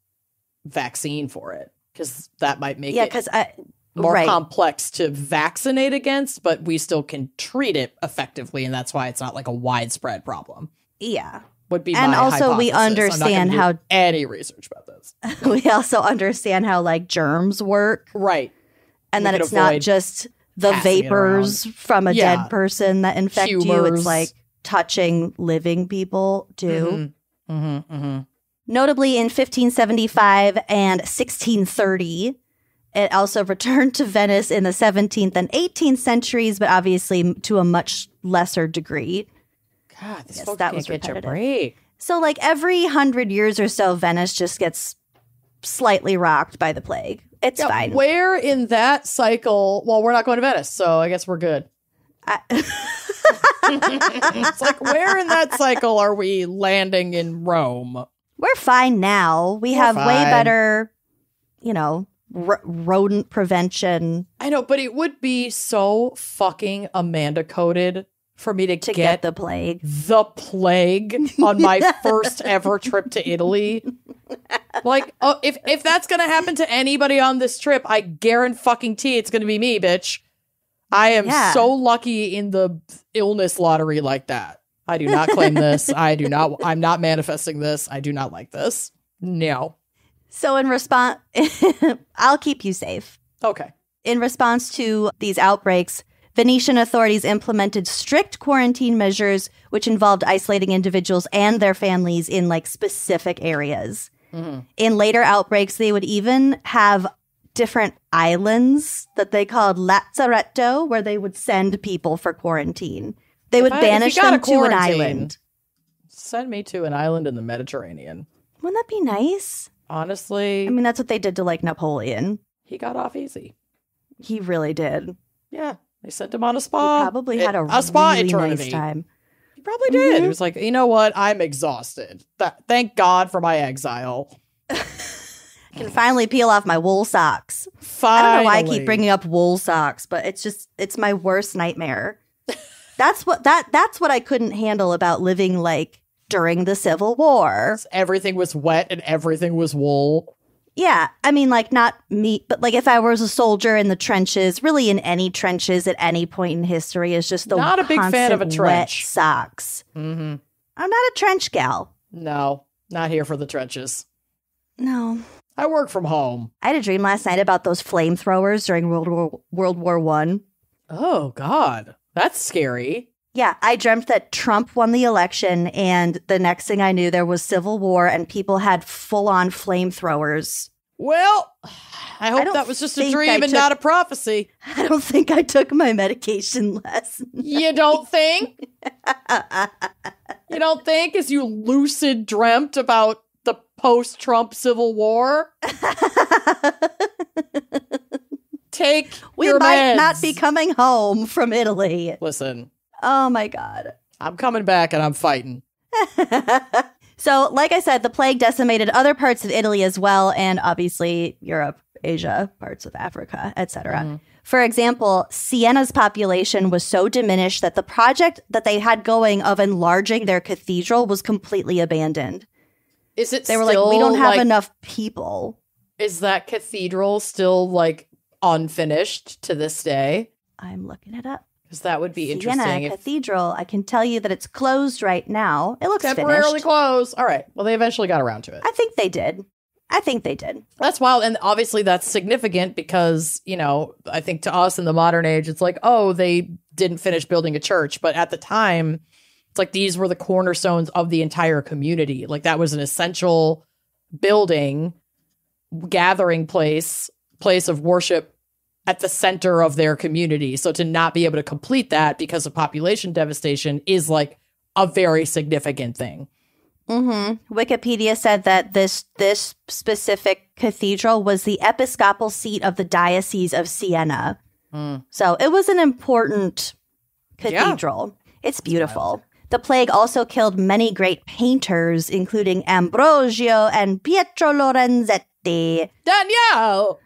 vaccine for it. Because that might make it more complex to vaccinate against, but we still can treat it effectively, and that's why it's not like a widespread problem. Yeah. Would be and my also hypothesis. We understand how any research about this. We also understand how like germs work. Right. And that it's not just the vapors from a dead person that infect you. It's like touching living people too. Notably in 1575 and 1630, it also returned to Venice in the 17th and 18th centuries, but obviously to a much lesser degree. God, this folks can't get your break. So like every 100 years or so, Venice just gets slightly rocked by the plague. It's fine. Where in that cycle? Well, we're not going to Venice, so I guess we're good. It's like, where in that cycle are we landing in Rome? We're fine now. We're have way better, rodent prevention. I know, but it would be so fucking Amanda coded for me to get the plague. The plague on my first ever trip to Italy. Like, if that's gonna happen to anybody on this trip, I guarantee it's gonna be me, bitch. I am so lucky in the illness lottery like that. I do not claim this. I'm not manifesting this. I do not like this. No. So in response, I'll keep you safe. Okay. In response to these outbreaks, Venetian authorities implemented strict quarantine measures, which involved isolating individuals and their families in like specific areas. In later outbreaks, they would even have different islands that they called lazzaretto, where they would send people for quarantine. They would banish them to an island. Send me to an island in the Mediterranean. Wouldn't that be nice? Honestly. I mean, that's what they did to like Napoleon. He got off easy. He really did. Yeah. They sent him on a spa. He probably had a spa really eternity. nice time. He probably did. He was like, you know what? I'm exhausted. Thank God for my exile. I can finally peel off my wool socks. Finally. I don't know why I keep bringing up wool socks, but it's my worst nightmare. That's what I couldn't handle about living like during the Civil War. Everything was wet and everything was wool. Yeah, I mean, like, not me, but like if I was a soldier in the trenches, really in any trenches at any point in history, is just the not a big fan of a trench. Wet socks. Mm-hmm. I'm not a trench gal. No, not here for the trenches. No. I work from home. I had a dream last night about those flamethrowers during World War I. Oh, God. That's scary. Yeah, I dreamt that Trump won the election, and the next thing I knew, there was civil war, and people had full-on flamethrowers. Well, I hope that was just a dream and not a prophecy. I don't think I took my medication last night. You don't think? You don't think as you lucid dreamt about the post-Trump Civil War? Take we might not be coming home from Italy. Listen. Oh my God. I'm coming back and I'm fighting. So, like I said, the plague decimated other parts of Italy as well, and obviously Europe, Asia, parts of Africa, etc. Mm-hmm. For example, Siena's population was so diminished that the project that they had going of enlarging their cathedral was completely abandoned. Is it They were like, we don't have enough people. Is that cathedral still like unfinished to this day? I'm looking it up. Because that would be interesting. Siena Cathedral, I can tell you that it's closed right now. It looks temporarily finished. Closed. All right. Well, they eventually got around to it. I think they did. That's wild. And obviously that's significant because, you know, I think to us in the modern age, it's like, oh, they didn't finish building a church. But at the time, it's like these were the cornerstones of the entire community. Like that was an essential building, gathering place of worship at the center of their community. So to not be able to complete that because of population devastation is like a very significant thing. Mm-hmm. Wikipedia said that this specific cathedral was the episcopal seat of the Diocese of Siena. So it was an important cathedral. Yeah. It's beautiful. The plague also killed many great painters, including Ambrogio and Pietro Lorenzetti. Danielle!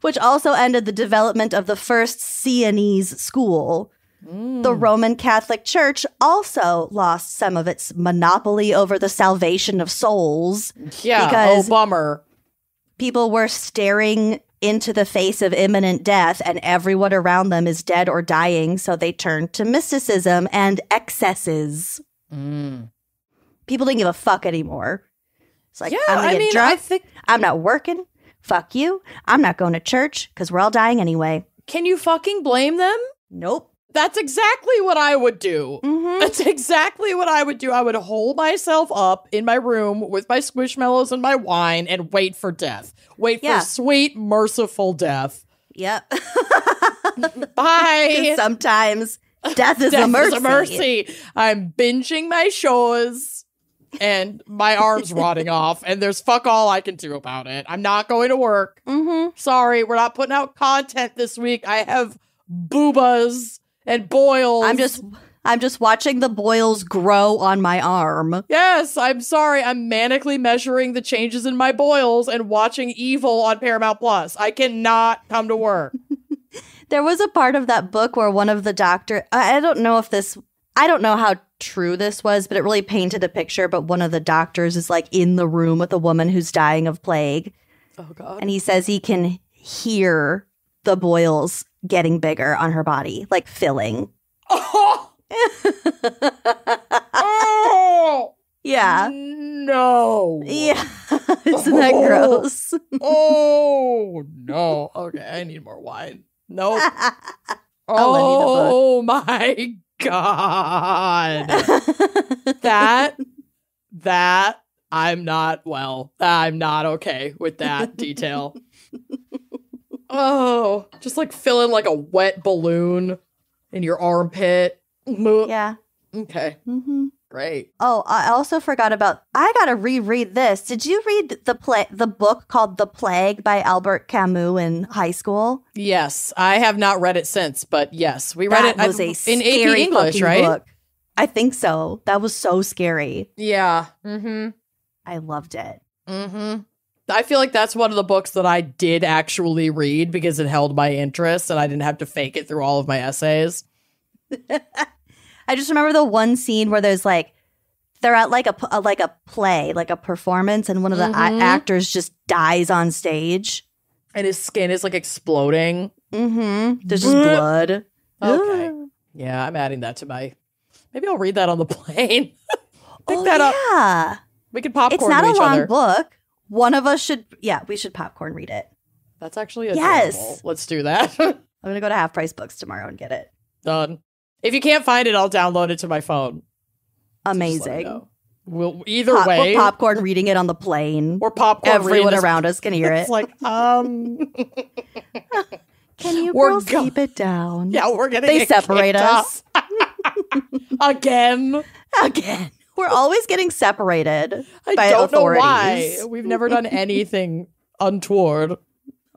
Which also ended the development of the first Sienese school. The Roman Catholic Church also lost some of its monopoly over the salvation of souls. Yeah, because bummer. People were staring into the face of imminent death, and everyone around them is dead or dying, so they turned to mysticism and excesses. People didn't give a fuck anymore. It's like, I'm going to get drunk. I'm not working. Fuck you. I'm not going to church because we're all dying anyway. Can you fucking blame them? Nope. That's exactly what I would do. Mm-hmm. That's exactly what I would do. I would hole myself up in my room with my Squishmallows and my wine and wait for death. Wait for sweet, merciful death. Yep. Bye. Sometimes death is a mercy. Is a mercy. I'm binging my shows. And my arm's rotting off, and there's fuck all I can do about it. I'm not going to work. Mm-hmm. Sorry, we're not putting out content this week. I have boobas and boils. I'm just watching the boils grow on my arm. Yes, I'm sorry. I'm manically measuring the changes in my boils and watching Evil on Paramount Plus. I cannot come to work. There was a part of that book where one of the I don't know how true this was, but it really painted a picture. But one of the doctors is like in the room with a woman who's dying of plague. Oh, God. And he says he can hear the boils getting bigger on her body, like filling. Oh! Oh! Yeah. No. Yeah. Isn't that gross? Oh, no. Okay, I need more wine. Nope. Oh my God. That I'm not okay with that detail. Oh, just like filling like a wet balloon in your armpit. Yeah. Okay. Mm-hmm. Great. Oh, I also forgot I gotta reread this. Did you read the book called The Plague by Albert Camus in high school? Yes, I have not read it since, but yes, we read it. That was a scary AP English, right? Book. I think so. That was so scary. Yeah. Mm-hmm. I loved it. Mm-hmm. I feel like that's one of the books that I did actually read because it held my interest and I didn't have to fake it through all of my essays. I just remember the one scene where there's like, they're at like a play, like a performance, and one of the actors just dies on stage. And his skin is like exploding. Mm-hmm. There's just blood. Okay. Yeah, I'm adding that to my... Maybe I'll read that on the plane. Pick that up. Yeah. We can popcorn It's not to a each long other. book. One of us should... Yeah, we should popcorn read it. That's actually adorable. Yes. Let's do that. I'm going to go to Half Price Books tomorrow and get it. Done. If you can't find it, I'll download it to my phone. Amazing. We'll either way. We'll popcorn reading it on the plane. Or popcorn Everyone around us can hear it. It's like, Can you girls keep it down? Yeah, we're gonna They get separate us. Again. We're always getting separated by I don't authorities. know why. We've never done anything untoward.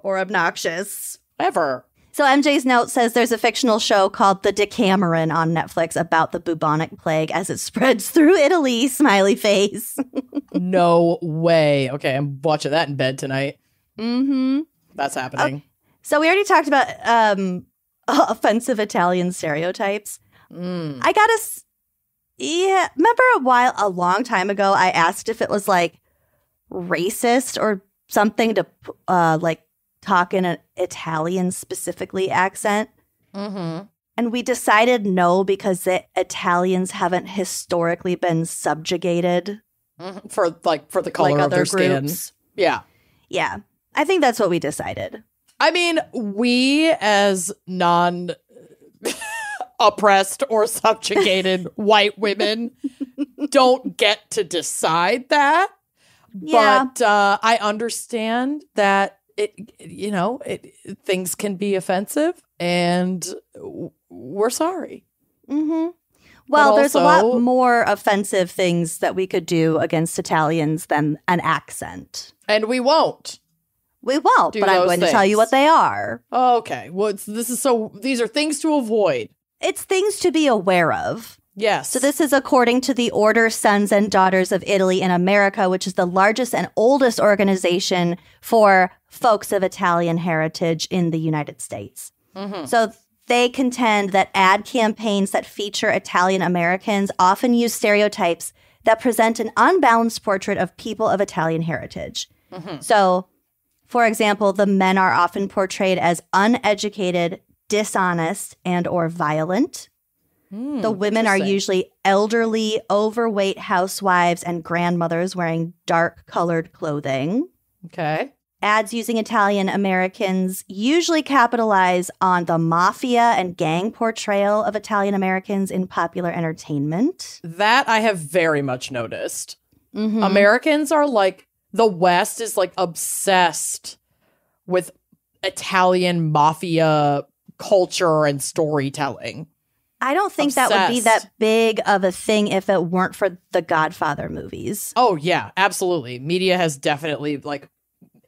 Or obnoxious. Ever. So MJ's note says there's a fictional show called The Decameron on Netflix about the bubonic plague as it spreads through Italy. Smiley face. No way. Okay, I'm watching that in bed tonight. Mm-hmm. That's happening. Okay. So we already talked about offensive Italian stereotypes. I gotta... remember a long time ago, I asked if it was like racist or something to like talk in an Italian specifically accent. Mm-hmm. And we decided no, because the Italians haven't historically been subjugated for the color like of their other skin. groups. Yeah. Yeah. I think that's what we decided. I mean, we as non-oppressed or subjugated white women don't get to decide that. Yeah. But I understand that things can be offensive, and we're sorry. Mm-hmm. Well, there's a lot more offensive things that we could do against Italians than an accent. And we won't. We won't, but I'm going to tell you what they are. Okay. Well, these are things to avoid. It's things to be aware of. Yes. So this is according to the Order Sons and Daughters of Italy in America, which is the largest and oldest organization for folks of Italian heritage in the United States. Mm-hmm. So they contend that ad campaigns that feature Italian Americans often use stereotypes that present an unbalanced portrait of people of Italian heritage. Mm-hmm. So, for example, the men are often portrayed as uneducated, dishonest, and or violent. The women are usually elderly, overweight housewives and grandmothers wearing dark-colored clothing. Okay. Ads using Italian Americans usually capitalize on the mafia and gang portrayal of Italian Americans in popular entertainment. That I have very much noticed. Mm-hmm. Americans are like, the West is like obsessed with Italian mafia culture and storytelling. I don't think that would be that big of a thing if it weren't for the Godfather movies. Oh, yeah, absolutely. Media has definitely like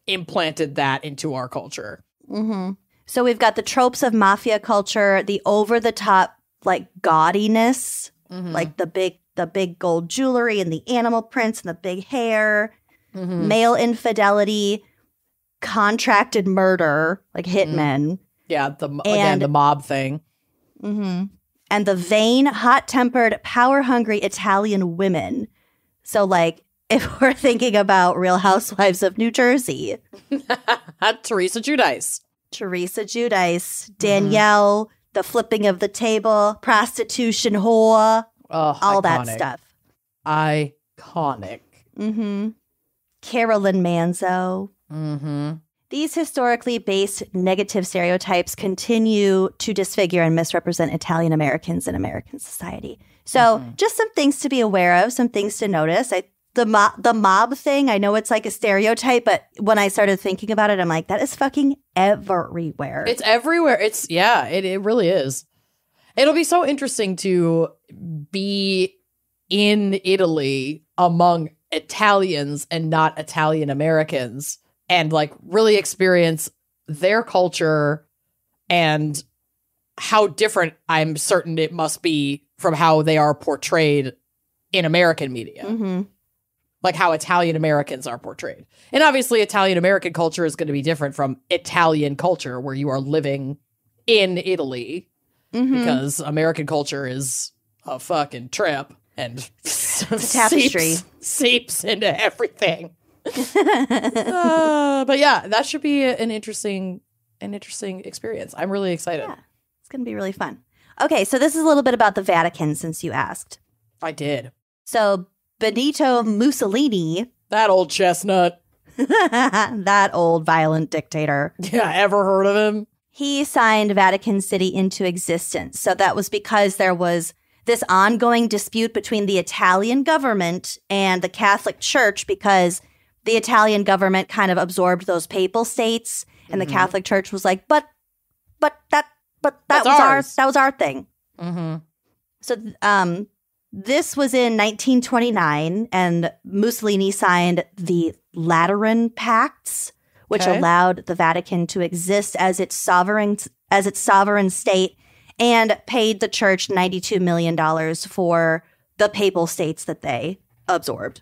implanted that into our culture. Mm-hmm. So we've got the tropes of mafia culture, the over-the-top like gaudiness, like the big gold jewelry and the animal prints and the big hair, male infidelity, contracted murder, like hitmen. Yeah, the mob thing. Mm-hmm. And the vain, hot-tempered, power-hungry Italian women. So, like, if we're thinking about Real Housewives of New Jersey. Teresa Giudice. Danielle, the flipping of the table, prostitution whore, all that stuff. Iconic. Mm-hmm. Carolyn Manzo. Mm-hmm. These historically based negative stereotypes continue to disfigure and misrepresent Italian Americans in American society. So just some things to be aware of, some things to notice. The mob thing, I know it's like a stereotype, but when I started thinking about it, I'm like, that is fucking everywhere. It's everywhere. It really is. It'll be so interesting to be in Italy among Italians and not Italian Americans, and like really experience their culture and how different I'm certain it must be from how they are portrayed in American media. Mm-hmm. Like how Italian Americans are portrayed. And obviously Italian American culture is going to be different from Italian culture where you are living in Italy, because American culture is a fucking trip and tapestry seeps into everything. But yeah, that should be an interesting experience. I'm really excited. Yeah, it's going to be really fun. Okay, so this is a little bit about the Vatican since you asked. I did. So Benito Mussolini, that old chestnut, that old violent dictator. Yeah, ever heard of him? He signed Vatican City into existence. So that was because there was this ongoing dispute between the Italian government and the Catholic Church, because the Italian government kind of absorbed those papal states, and the Catholic Church was like, but that was our thing. Mm-hmm. So this was in 1929, and Mussolini signed the Lateran Pacts, which allowed the Vatican to exist as its sovereign state, and paid the church $92 million for the papal states that they absorbed.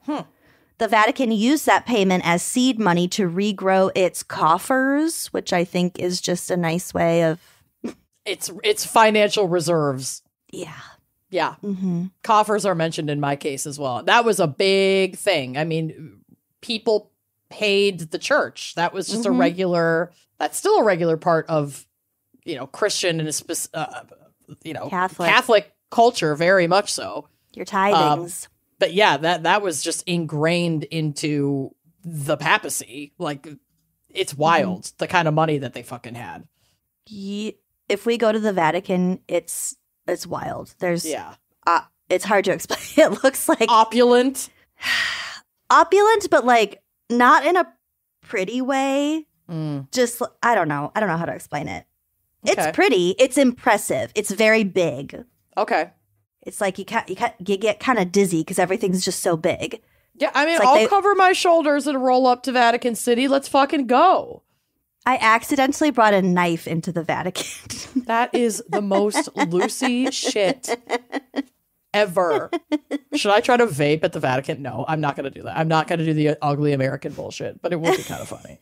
The Vatican used that payment as seed money to regrow its coffers, which I think is just a nice way of... It's financial reserves. Yeah. Yeah. Mm-hmm. Coffers are mentioned in my case as well. That was a big thing. I mean, people paid the church. That was just that's still a regular part of, Christian and Catholic culture, very much so. Your tithings. But yeah, that was just ingrained into the papacy. Like, it's wild, the kind of money that they fucking had. If we go to the Vatican, it's wild. There's it's hard to explain. It looks like opulent, but like not in a pretty way. Just I don't know how to explain it. Okay. It's pretty. It's impressive. It's very big. Okay. It's like you get kind of dizzy because everything's just so big. Yeah, I mean, I'll cover my shoulders and roll up to Vatican City. Let's fucking go. I accidentally brought a knife into the Vatican. That is the most Lucy shit ever. Should I try to vape at the Vatican? No, I'm not going to do that. I'm not going to do the ugly American bullshit, but it would be kind of funny.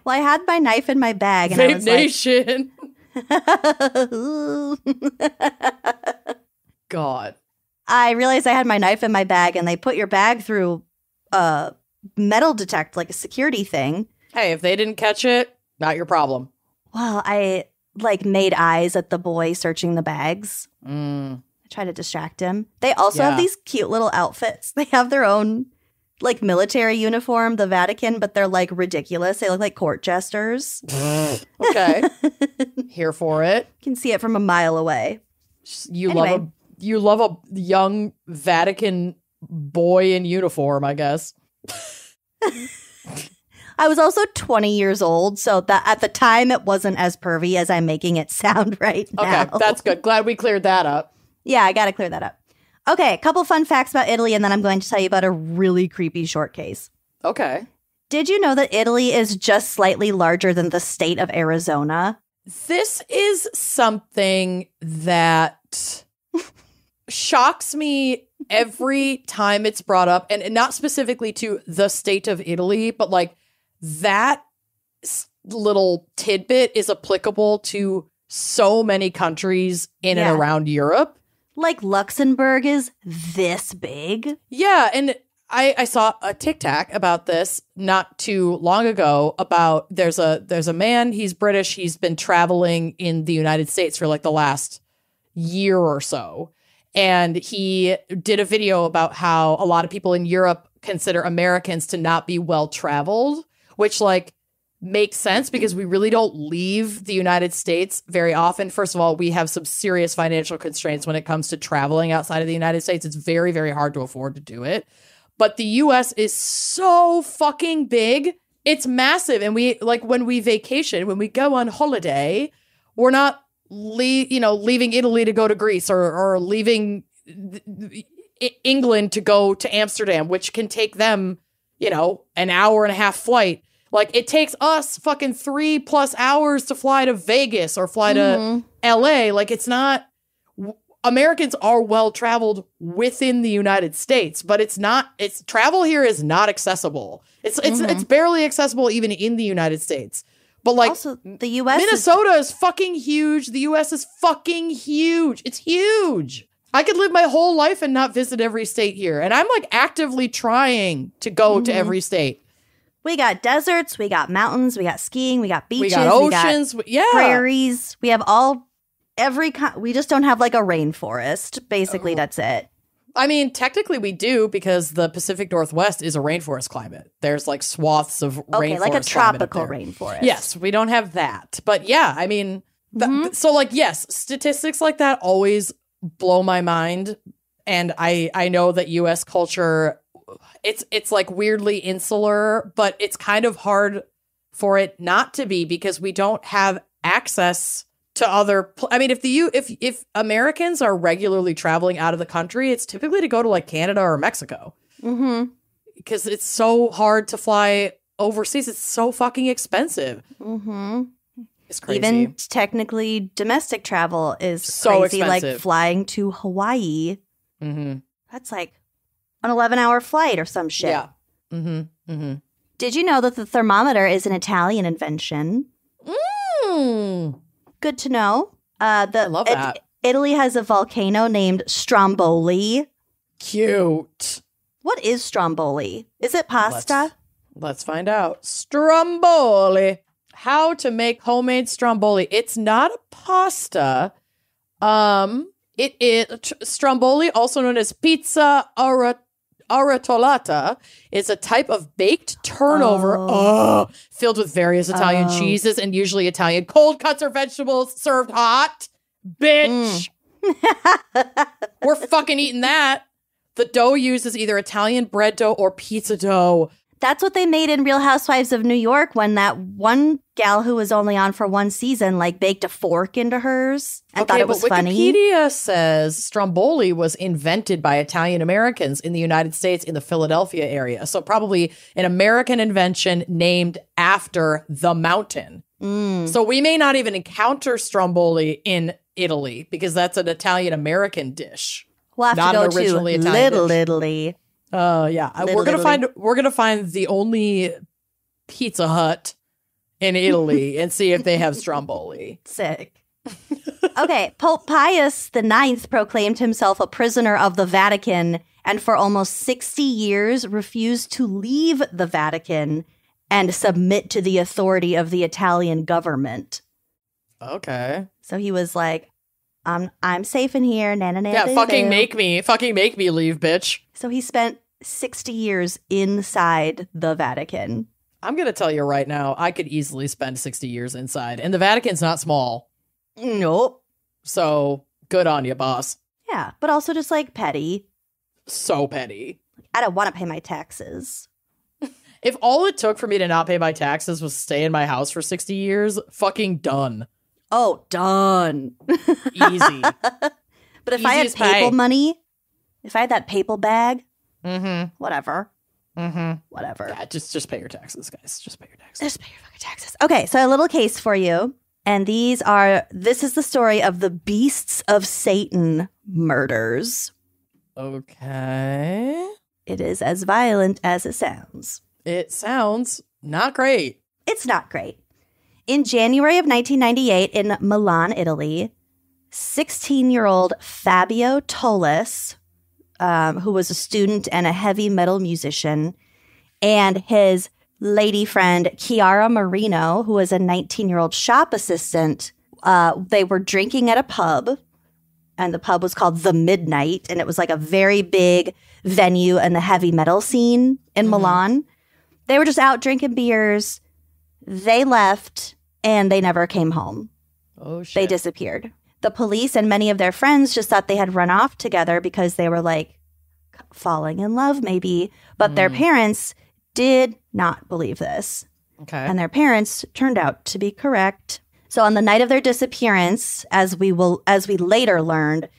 Well, I had my knife in my bag. And Vape I was Nation. Like, God. I realized I had my knife in my bag, and they put your bag through a metal detect, like a security thing. Hey, if they didn't catch it, not your problem. Well, I made eyes at the boy searching the bags. I tried to distract him. They also have these cute little outfits. They have their own military uniform, the Vatican, but they're ridiculous. They look like court jesters. Okay. Here for it. You can see it from a mile away. You love a young Vatican boy in uniform, I guess. I was also 20 years old, so that at the time it wasn't as pervy as I'm making it sound right now. Okay, that's good. Glad we cleared that up. Yeah, I got to clear that up. Okay, a couple fun facts about Italy, and then I'm going to tell you about a really creepy short case. Okay. Did you know that Italy is just slightly larger than the state of Arizona? This is something that shocks me every time it's brought up, and not specifically to the state of Italy, but that little tidbit is applicable to so many countries in and around Europe. Luxembourg is this big. Yeah, and I saw a TikTok about this not too long ago about there's a man, he's British, he's been traveling in the United States for the last year or so. And he did a video about how a lot of people in Europe consider Americans to not be well traveled, which makes sense because we really don't leave the United States very often. First of all, we have some serious financial constraints when it comes to traveling outside of the United States. It's very, very hard to afford to do it. But the US is so fucking big. It's massive. And we when we vacation, when we go on holiday, we're not leaving Italy to go to Greece or leaving England to go to Amsterdam, which can take them, an hour and a half flight. Like, it takes us fucking 3+ hours to fly to Vegas or fly to LA. Like, it's not... Americans are well-traveled within the United States, but travel here is not accessible. It's barely accessible even in the United States. But like, also, the U.S. Minnesota is fucking huge. The U.S. is fucking huge. It's huge. I could live my whole life and not visit every state here. And I'm like actively trying to go to every state. We got deserts, we got mountains, we got skiing, we got beaches, we got oceans, we got prairies. We have we just don't have like a rainforest. Basically, that's it. I mean, technically we do, because the Pacific Northwest is a rainforest climate. There's like swaths of rainforest. Okay, like a tropical rainforest. Yes, we don't have that. But yeah, I mean, so like, yes, statistics like that always blow my mind. And I know that U.S. culture, it's like weirdly insular, but it's kind of hard for it not to be, because we don't have access to other. I mean, if Americans are regularly traveling out of the country, it's typically to go to like Canada or Mexico, because it's so hard to fly overseas. It's so fucking expensive. It's crazy. Even technically, domestic travel is so crazy. Expensive. Like flying to Hawaii. That's like an 11-hour flight or some shit. Yeah. Did you know that the thermometer is an Italian invention? Good to know. I love that. Italy has a volcano named Stromboli. Cute. What is Stromboli? Is it pasta? Let's find out. Stromboli. How to make homemade stromboli. It's not a pasta. It is stromboli, also known as pizza arrotolata, is a type of baked turnover filled with various Italian cheeses and usually Italian cold cuts or vegetables served hot. Bitch. We're fucking eating that. The dough uses either Italian bread dough or pizza dough. That's what they made in Real Housewives of New York, when that one gal who was only on for one season like baked a fork into hers and thought it was funny. Wikipedia says stromboli was invented by Italian Americans in the United States in the Philadelphia area. So probably an American invention named after the mountain. So we may not even encounter stromboli in Italy, because that's an Italian American dish. We'll have not to go an originally to Italian Little dish. Italy. We're gonna find the only Pizza Hut in Italy and see if they have stromboli. Sick. Okay, Pope Pius IX proclaimed himself a prisoner of the Vatican, and for almost 60 years refused to leave the Vatican and submit to the authority of the Italian government. Okay. So he was like, I'm safe in here. Fucking make me leave, bitch. So he spent 60 years inside the Vatican. I'm going to tell you right now, I could easily spend 60 years inside. And the Vatican's not small. Nope. So good on you, boss. Yeah, but also just like petty. So petty. I don't want to pay my taxes. If all it took for me to not pay my taxes was stay in my house for 60 years, fucking done. Oh, done. Easy. But if I had papal money, if I had that papal bag, whatever. Whatever. Yeah, just pay your taxes, guys. Just pay your taxes. Just pay your fucking taxes. Okay, so a little case for you. And this is the story of the Beasts of Satan murders. Okay. It is as violent as it sounds. It sounds not great. It's not great. In January of 1998 in Milan, Italy, 16-year-old Fabio Tollis, who was a student and a heavy metal musician, and his lady friend Chiara Marino, who was a 19-year-old shop assistant, they were drinking at a pub, and the pub was called The Midnight, and it was like a very big venue in the heavy metal scene in Milan. They were just out drinking beers. They left, and they never came home. Oh, shit. They disappeared. The police and many of their friends just thought they had run off together because they were like falling in love maybe. But their parents did not believe this. Okay. And their parents turned out to be correct. So on the night of their disappearance, as we later learned,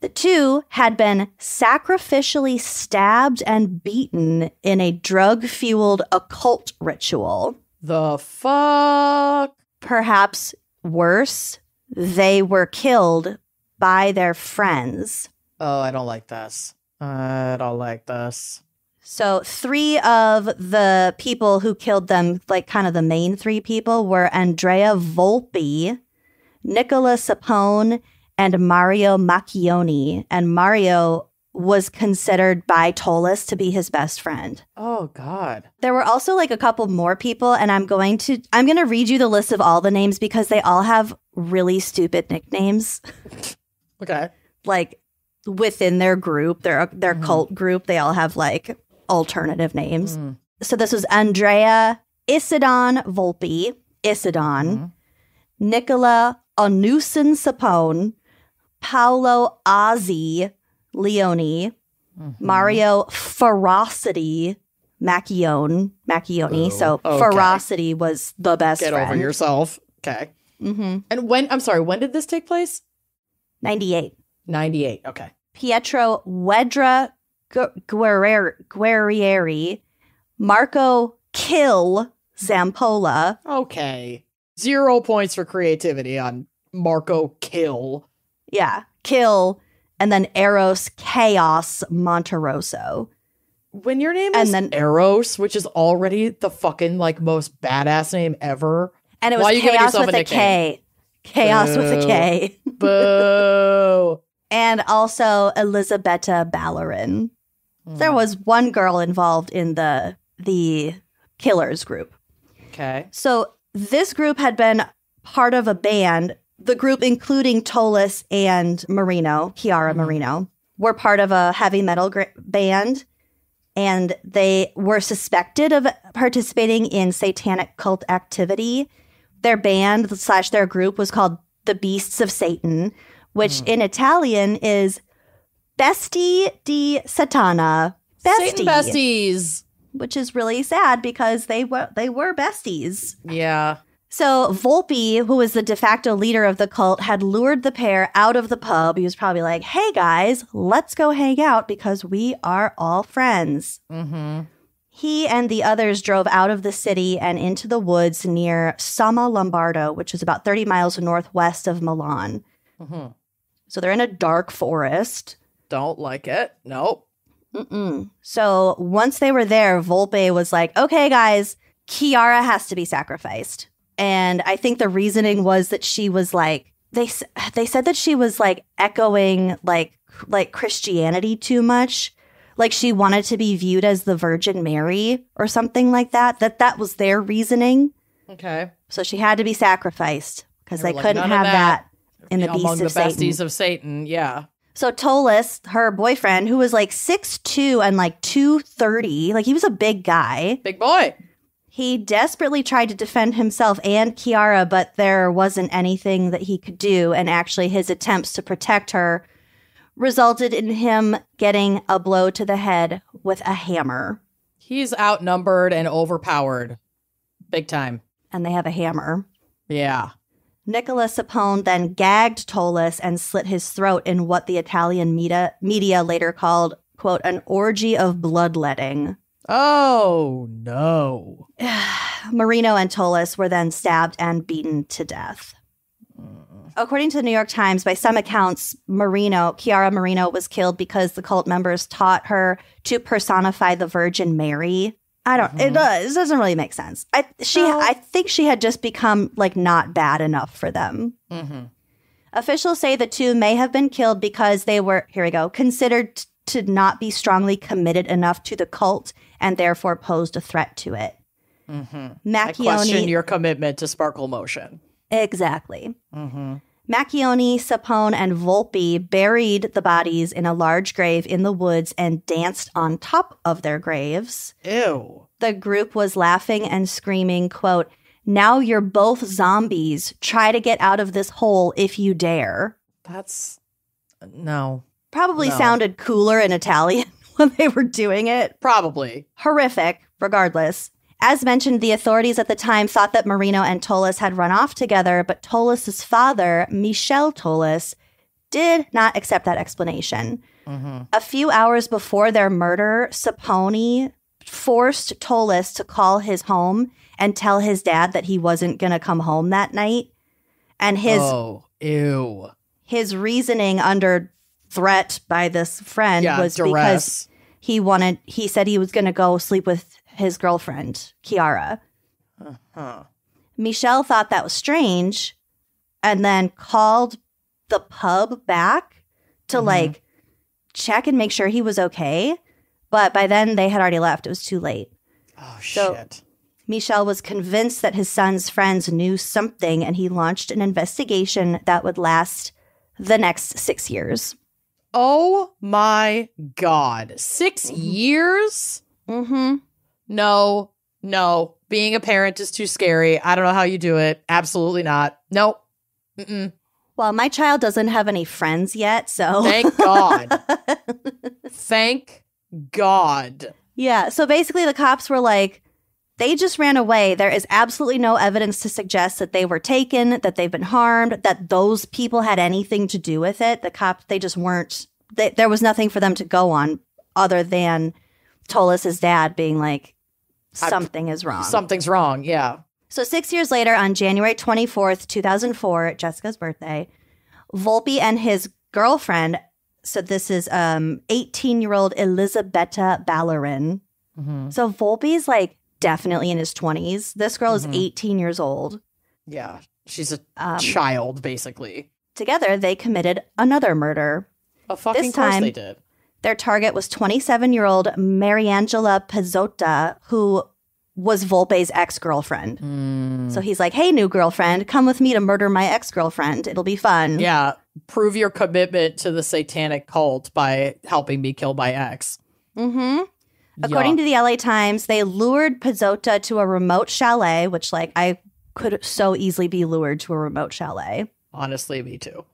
the two had been sacrificially stabbed and beaten in a drug-fueled occult ritual. The fuck? Perhaps worse, they were killed by their friends. Oh, I don't like this. I don't like this. So 3 of the people who killed them, like kind of the main 3 people, were Andrea Volpi, Nicola Sapone, and Mario Macchioni. And Mario was considered by Tolis to be his best friend. Oh, God. There were also like a couple more people, and I'm going to read you the list of all the names because they all have really stupid nicknames. Okay. Like within their group, their cult group, they all have like alternative names. So this was Andrea Isidon Volpi, Nicola Onusin Sapone, Paolo Ozzy Leone, Mario Ferocity Macchioni. So Ferocity was the best friend. Get over yourself. Okay. And when did this take place? 98. 98. Okay. Pietro Wedra Guerrieri, Marco Kill Zampola. Okay. 0 points for creativity on Marco Kill. Yeah, Kill. And then Eros Chaos Monteroso. When your name is Eros, which is already the fucking like most badass name ever. And it was Chaos with a K. Chaos with a K. Boo. And also Elisabetta Ballerin. There was one girl involved in the killers group. Okay. So this group had been part of a band. The group, including Tolis and Marino, Chiara Marino, were part of a heavy metal band. And they were suspected of participating in satanic cult activity. Their band / their group was called the Beasts of Satan, which in Italian is Bestie di Satana. Satan besties. Which is really sad because they were besties. Yeah. So Volpi, who was the de facto leader of the cult, had lured the pair out of the pub. He was probably like, hey guys, let's go hang out because we are all friends. He and the others drove out of the city and into the woods near Somma Lombardo, which is about 30 miles northwest of Milan. So they're in a dark forest. Don't like it. Nope. So once they were there, Volpe was like, okay, guys, Chiara has to be sacrificed. And I think the reasoning was that she was like, they said that she was like echoing like Christianity too much. Like she wanted to be viewed as the Virgin Mary or something like that. That was their reasoning. Okay. So she had to be sacrificed because they couldn't have that in the Beasts of Satan. Besties of Satan, yeah. So Tolis, her boyfriend, who was like 6'2" and like 230, like he was a big guy. Big boy. He desperately tried to defend himself and Chiara, but there wasn't anything that he could do. And actually his attempts to protect her resulted in him getting a blow to the head with a hammer. He's outnumbered and overpowered. Big time. And they have a hammer. Yeah. Nicola Sapone then gagged Tolis and slit his throat in what the Italian media later called, quote, an orgy of bloodletting. Oh, no. Marino and Tolis were then stabbed and beaten to death. According to the New York Times, by some accounts, Chiara Marino was killed because the cult members taught her to personify the Virgin Mary. It doesn't really make sense. I think she had just become like not bad enough for them. Officials say the two may have been killed because they were, considered to not be strongly committed enough to the cult and therefore posed a threat to it. I question your commitment to sparkle motion. Exactly. Macchioni, Sapone, and Volpi buried the bodies in a large grave in the woods and danced on top of their graves. Ew. The group was laughing and screaming, quote, now you're both zombies. Try to get out of this hole if you dare. That's... no. Probably sounded cooler in Italian when they were doing it. Probably. Horrific, regardless. As mentioned, the authorities at the time thought that Marino and Tolis had run off together, but Tolis' father, Michel Tolis, did not accept that explanation. A few hours before their murder, Sapone, forced Tolis to call his home and tell his dad that he wasn't going to come home that night. And his reasoning under threat by this friend was duress. Because he said he was going to go sleep with his girlfriend, Kiara. Michelle thought that was strange and then called the pub back to like check and make sure he was okay. But by then they had already left. It was too late. Oh, shit. Michelle was convinced that his son's friends knew something, and he launched an investigation that would last the next 6 years. Oh, my God. 6 years? Mm-hmm. No. Being a parent is too scary. I don't know how you do it. Absolutely not. Nope. Mm-mm. Well, my child doesn't have any friends yet, so... Thank God. Thank God. Yeah, so basically the cops were like, they just ran away. There is absolutely no evidence to suggest that they were taken, that they've been harmed, that those people had anything to do with it. The cops, they just weren't... there was nothing for them to go on other than Tolis's dad being like, something is wrong. Something's wrong, yeah. So 6 years later, on January 24th, 2004, Jessica's birthday, Volpe and his girlfriend, so this is 18-year-old Elisabetta Ballerin. Mm-hmm. So Volpe's like definitely in his 20s. This girl is 18 years old. Yeah, she's a child, basically. Together, they committed another murder. Oh, fucking this time, course they did. Their target was 27-year-old Mariangela Pizzotta, who was Volpe's ex-girlfriend. So he's like, hey, new girlfriend, come with me to murder my ex-girlfriend. It'll be fun. Yeah, prove your commitment to the satanic cult by helping me kill my ex. Mm-hmm. According to the LA Times, they lured Pizzotta to a remote chalet, which, like, I could so easily be lured to a remote chalet. Honestly, me too.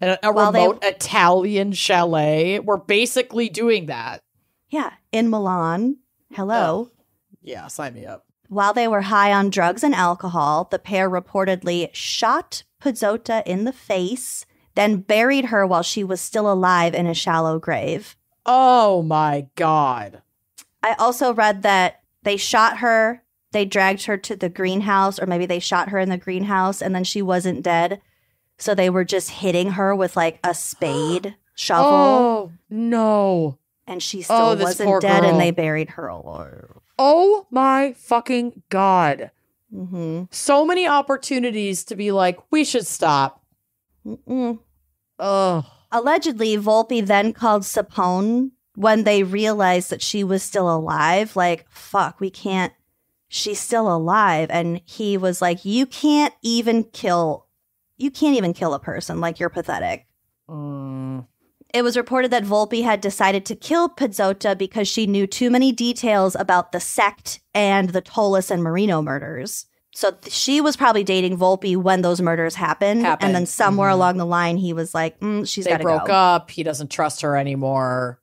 And a remote Italian chalet. We're basically doing that. Yeah, in Milan. Hello. Yeah, sign me up. While they were high on drugs and alcohol, the pair reportedly shot Pizzotta in the face, then buried her while she was still alive in a shallow grave. Oh my God. I also read that they shot her, they dragged her to the greenhouse, or maybe they shot her in the greenhouse and then she wasn't dead. So they were just hitting her with like a spade shovel. Oh, no. And she still wasn't dead, and they buried her alive. Oh my fucking God. Mm-hmm. So many opportunities to be like, we should stop. Ugh. Allegedly, Volpe then called Sapone when they realized that she was still alive. Like, fuck, we can't. She's still alive. And he was like, you can't even kill a person. Like, you're pathetic. It was reported that Volpe had decided to kill Pizzotta because she knew too many details about the sect and the Tolis and Marino murders. So she was probably dating Volpe when those murders happened. And then somewhere along the line, he was like, she's got to go. They broke up. He doesn't trust her anymore.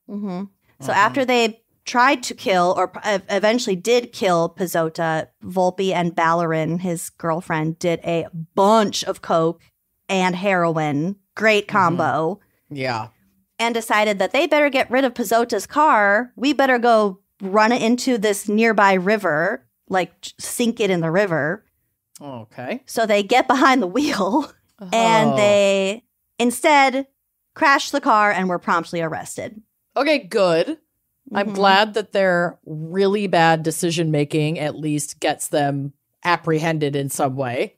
So after they tried to kill, or eventually did kill Pizzotta, Volpe and Ballerin, his girlfriend, did a bunch of coke and heroin. Great combo. Yeah. And decided that they better get rid of Pizzotta's car. We better go run it into this nearby river, like sink it in the river. Okay. So they get behind the wheel and they instead crashed the car and were promptly arrested. Okay, good. I'm glad that their really bad decision making at least gets them apprehended in some way.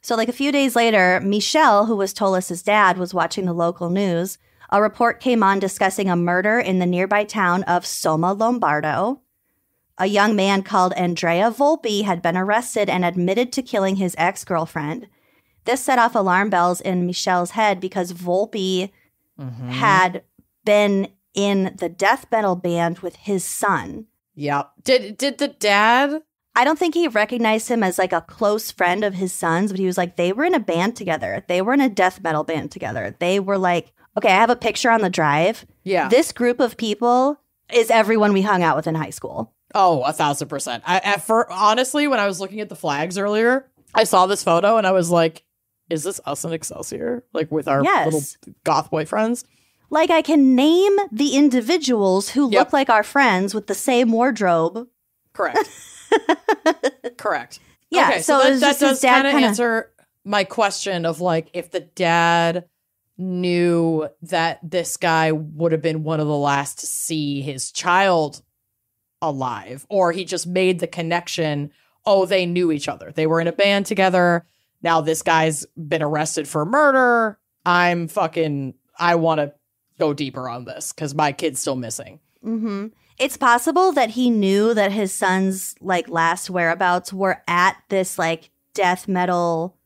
So like a few days later, Michelle, who was Tolis's dad, was watching the local news. A report came on discussing a murder in the nearby town of Somma Lombardo. A young man called Andrea Volpe had been arrested and admitted to killing his ex-girlfriend. This set off alarm bells in Michelle's head because Volpe had been in the death metal band with his son. Yeah. Did the dad... I don't think he recognized him as like a close friend of his son's, but he was like, they were in a band together. They were in a death metal band together. They were like, okay, I have a picture on the drive. Yeah. This group of people is everyone we hung out with in high school. Oh, 1,000%. Honestly, when I was looking at the flags earlier, I saw this photo and I was like, is this us in Excelsior? Like with our little goth boyfriends? Like, I can name the individuals who look like our friends with the same wardrobe. Correct. Correct. Yeah, okay, so that does kind of answer my question of, like, if the dad knew that this guy would have been one of the last to see his child alive, or he just made the connection, oh, they knew each other. They were in a band together. Now this guy's been arrested for murder. I want to go deeper on this because my kid's still missing. Mm-hmm. It's possible that he knew that his son's, like, last whereabouts were at this, like, death metal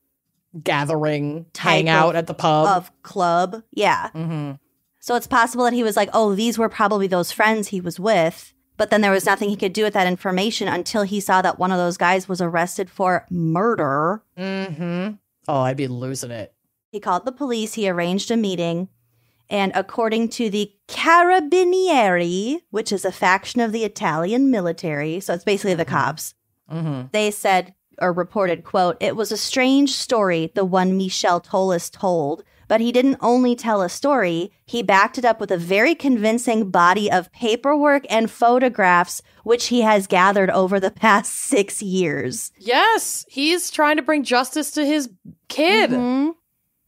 gathering, hangout at the pub. Club. Yeah. Mm-hmm. So it's possible that he was like, oh, these were probably those friends he was with. But then there was nothing he could do with that information until he saw that one of those guys was arrested for murder. Mm-hmm. Oh, I'd be losing it. He called the police. He arranged a meeting. And according to the Carabinieri, which is a faction of the Italian military, so it's basically the cops, they said or reported, quote, "It was a strange story, the one Michel Tolis told, but he didn't only tell a story, he backed it up with a very convincing body of paperwork and photographs, which he has gathered over the past 6 years." Yes, he's trying to bring justice to his kid. Mm-hmm.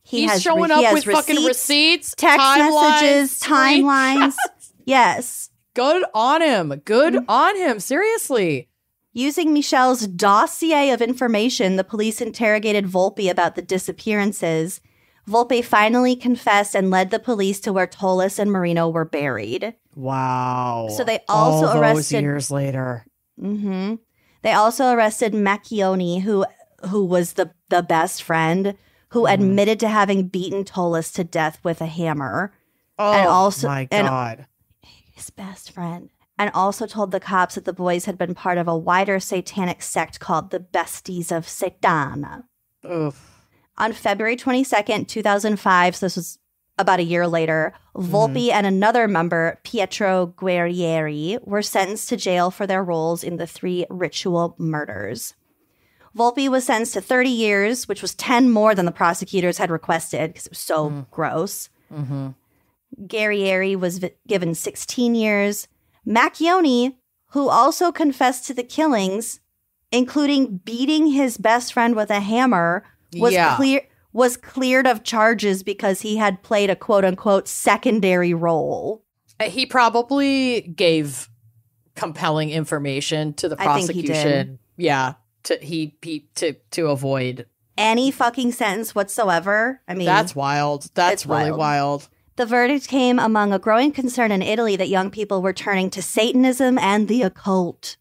He's showing up with fucking receipts, text messages, timelines. Yes. Good on him. Good on him. Seriously. Using Michel's dossier of information, the police interrogated Volpe about the disappearances. Volpe finally confessed and led the police to where Tolis and Marino were buried. Wow. So they also all arrested... those years later. Mm-hmm. They also arrested Macchioni, who was the best friend, who admitted to having beaten Tolis to death with a hammer. Oh, and also, my God. His best friend. And also told the cops that the boys had been part of a wider satanic sect called the Besties of Satana. Oof. On February 22nd, 2005, so this was about a year later, Volpe and another member, Pietro Guerrieri, were sentenced to jail for their roles in the 3 ritual murders. Volpe was sentenced to 30 years, which was 10 more than the prosecutors had requested because it was so gross. Mm-hmm. Guerrieri was given 16 years. Macchioni, who also confessed to the killings, including beating his best friend with a hammer, was cleared of charges because he had played a quote-unquote secondary role. He probably gave compelling information to the prosecution. I think he did. To avoid any fucking sentence whatsoever. I mean, that's wild. That's really wild. The verdict came among a growing concern in Italy that young people were turning to Satanism and the occult.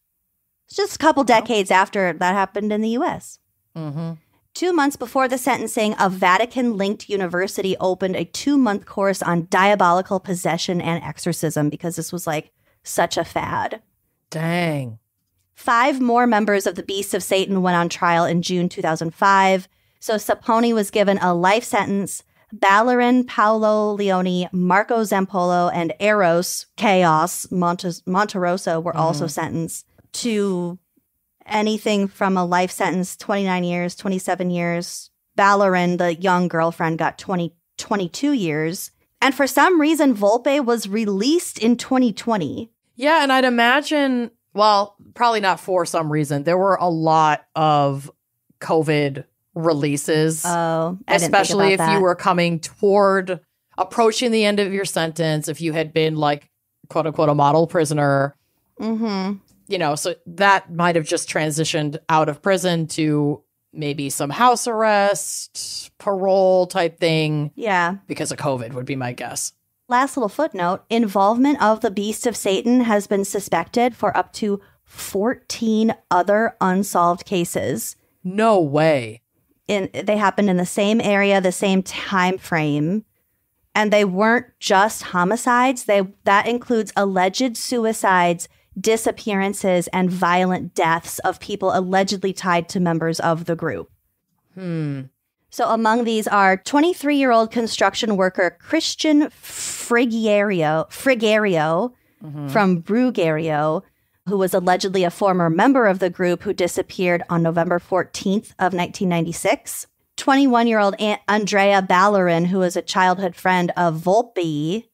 It's just a couple decades after that happened in the U.S. Mm-hmm. 2 months before the sentencing, a Vatican-linked university opened a 2-month course on diabolical possession and exorcism because this was like such a fad. Dang. 5 more members of the Beasts of Satan went on trial in June 2005. So Sapone was given a life sentence. Ballerin, Paolo Leone, Marco Zampolo, and Eros Chaos Monterosso were also sentenced to anything from a life sentence, 29 years, 27 years. Ballerin, the young girlfriend, got 22 years. And for some reason, Volpe was released in 2020. Yeah, and I'd imagine, well, probably not for some reason. There were a lot of COVID releases. Oh, especially if you were approaching the end of your sentence, if you had been like, quote unquote, a model prisoner. Mm-hmm. You know, so that might have just transitioned out of prison to maybe some house arrest, parole type thing. Yeah. Because of COVID would be my guess. Last little footnote, involvement of the Beast of Satan has been suspected for up to 14 other unsolved cases. No way. They happened in the same area, the same time frame. And they weren't just homicides. That includes alleged suicides, disappearances, and violent deaths of people allegedly tied to members of the group. So among these are 23-year-old construction worker Christian Frigerio from Brugherio, who was allegedly a former member of the group who disappeared on November 14th of 1996. 21-year-old Andrea Ballerin, who was a childhood friend of Volpe,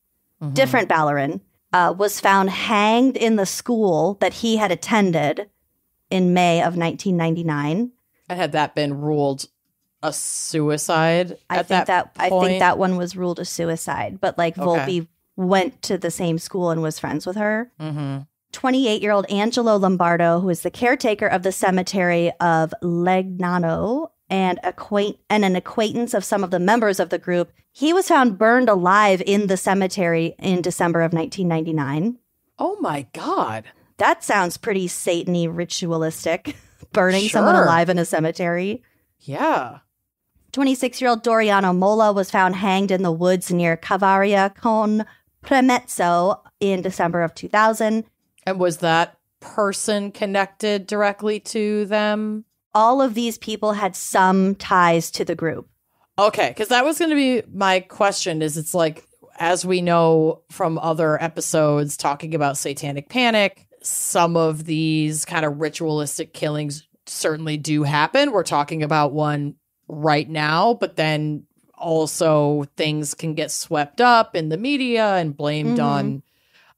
different ballerin, was found hanged in the school that he had attended in May of 1999. And had that been ruled a suicide I think that one was ruled a suicide, but like Volpe went to the same school and was friends with her. 28-year-old Angelo Lombardo, who is the caretaker of the cemetery of Legnano and an acquaintance of some of the members of the group, he was found burned alive in the cemetery in December of 1999. Oh my God. That sounds pretty Satan-y, ritualistic, burning someone alive in a cemetery. Yeah. 26-year-old Doriano Mola was found hanged in the woods near Cavaria con Premezzo in December of 2000. And was that person connected directly to them? All of these people had some ties to the group. Okay, because that was going to be my question, is it's like, as we know from other episodes talking about satanic panic, some of these kind of ritualistic killings certainly do happen. We're talking about one right now, but then also things can get swept up in the media and blamed on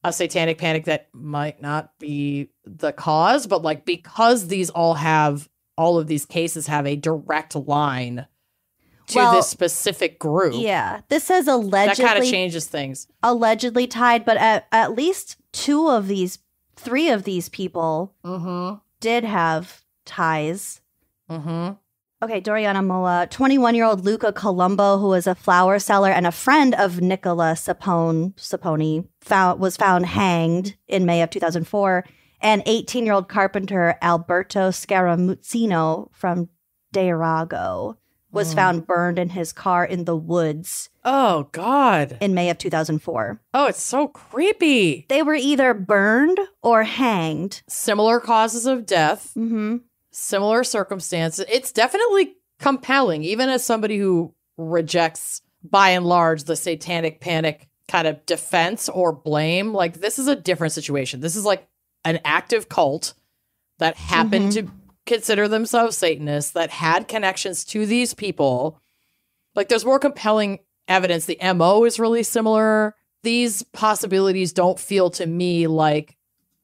a satanic panic that might not be the cause, but like because all of these cases have a direct line to this specific group. Yeah. This says allegedly. That kind of changes things. Allegedly tied, but at least three of these people did have ties. Okay, Doriana Mola. 21-year-old Luca Colombo, who was a flower seller and a friend of Nicola Sapone, was found hanged in May of 2004. And 18-year-old carpenter Alberto Scaramuzzino from Deirago was found burned in his car in the woods. Oh, God. In May of 2004. Oh, it's so creepy. They were either burned or hanged. Similar causes of death. Similar circumstances. It's definitely compelling, even as somebody who rejects, by and large, the satanic panic kind of defense or blame. Like, this is a different situation. This is like an active cult that happened to consider themselves Satanists, that had connections to these people. Like, there's more compelling evidence. The MO is really similar. These possibilities don't feel to me like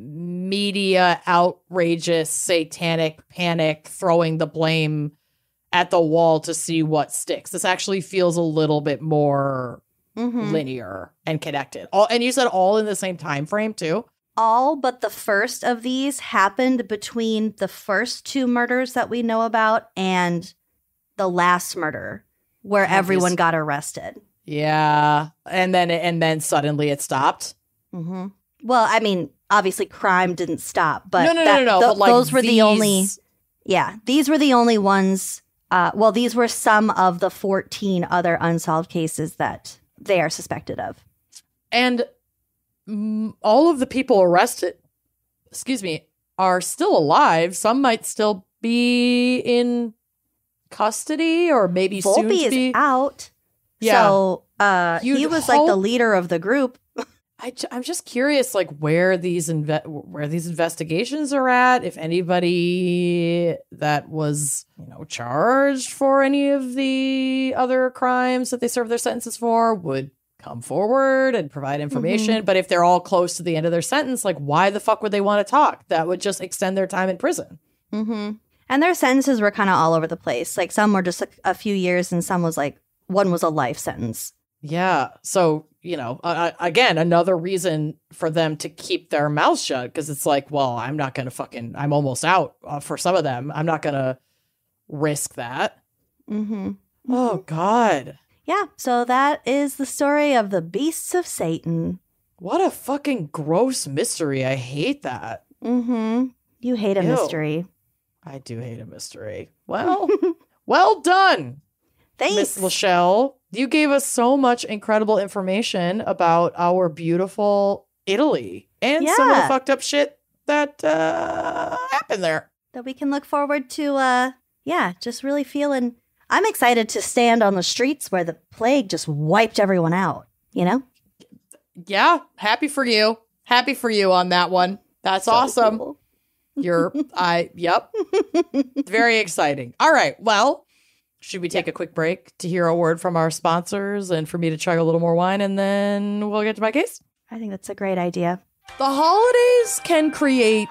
media outrageous satanic panic throwing the blame at the wall to see what sticks. This actually feels a little bit more linear and connected. And you said all in the same time frame too? All but the first of these happened between the first two murders that we know about and the last murder where everyone got arrested. Yeah. And then suddenly it stopped. Well, I mean, obviously crime didn't stop, but no. But like those were the only. Yeah, these were the only ones. Well, these were some of the 14 other unsolved cases that they are suspected of. And all of the people arrested, are still alive. Some might still be in custody or maybe Volpe soon to be. Is out. Yeah. So he was like the leader of the group. I'm just curious, like where these investigations are at. If anybody that was, charged for any of the other crimes that they served their sentences for would come forward and provide information. But if they're all close to the end of their sentence, like why the fuck would they want to talk? That would just extend their time in prison. And their sentences were kind of all over the place. Like some were just a few years, and some was like one was a life sentence. Yeah. So, again, another reason for them to keep their mouths shut, because it's like, well, I'm not going to I'm almost out for some of them. I'm not going to risk that. Oh, God. Yeah. So that is the story of the Beasts of Satan. What a fucking gross mystery. I hate that. You hate a mystery. I do hate a mystery. Well, well done. Thanks, Miss Lachelle. You gave us so much incredible information about our beautiful Italy and some of the fucked up shit that happened there. That we can look forward to, just really feeling. I'm excited to stand on the streets where the plague just wiped everyone out, Yeah, happy for you. Happy for you on that one. That's so awesome. Cool. Yep. Very exciting. All right, well. Should we take a quick break to hear a word from our sponsors and for me to chug a little more wine, and then we'll get to my case? I think that's a great idea. The holidays can create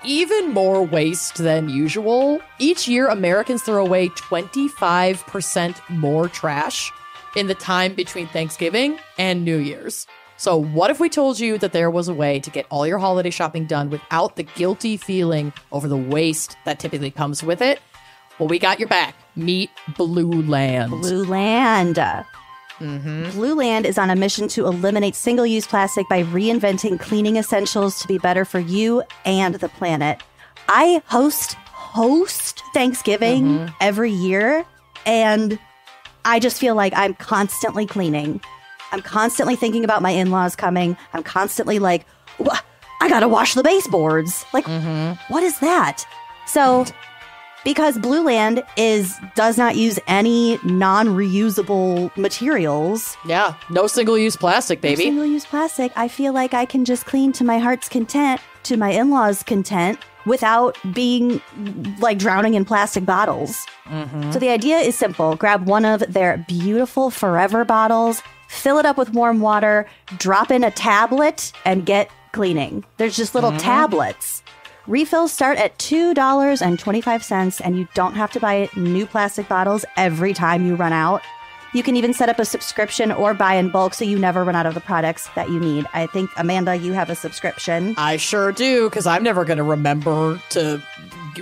even more waste than usual. Each year, Americans throw away 25% more trash in the time between Thanksgiving and New Year's. So what if we told you that there was a way to get all your holiday shopping done without the guilty feeling over the waste that typically comes with it? Well, we got your back. Meet Blue Land. Blue Land. Blue Land is on a mission to eliminate single-use plastic by reinventing cleaning essentials to be better for you and the planet. I host Thanksgiving every year, and I just feel like I'm constantly cleaning. I'm constantly thinking about my in-laws coming. I'm constantly like, I gotta wash the baseboards. Like, what is that? So, because Blue Land does not use any non-reusable materials. Yeah, no single-use plastic, baby. No single-use plastic. I feel like I can just clean to my heart's content, to my in-laws' content, without being like drowning in plastic bottles. So the idea is simple. Grab one of their beautiful Forever bottles, fill it up with warm water, drop in a tablet, and get cleaning. There's just little tablets. Refills start at $2.25, and you don't have to buy new plastic bottles every time you run out. You can even set up a subscription or buy in bulk so you never run out of the products that you need. I think, Amanda, you have a subscription. I sure do, because I'm never going to remember to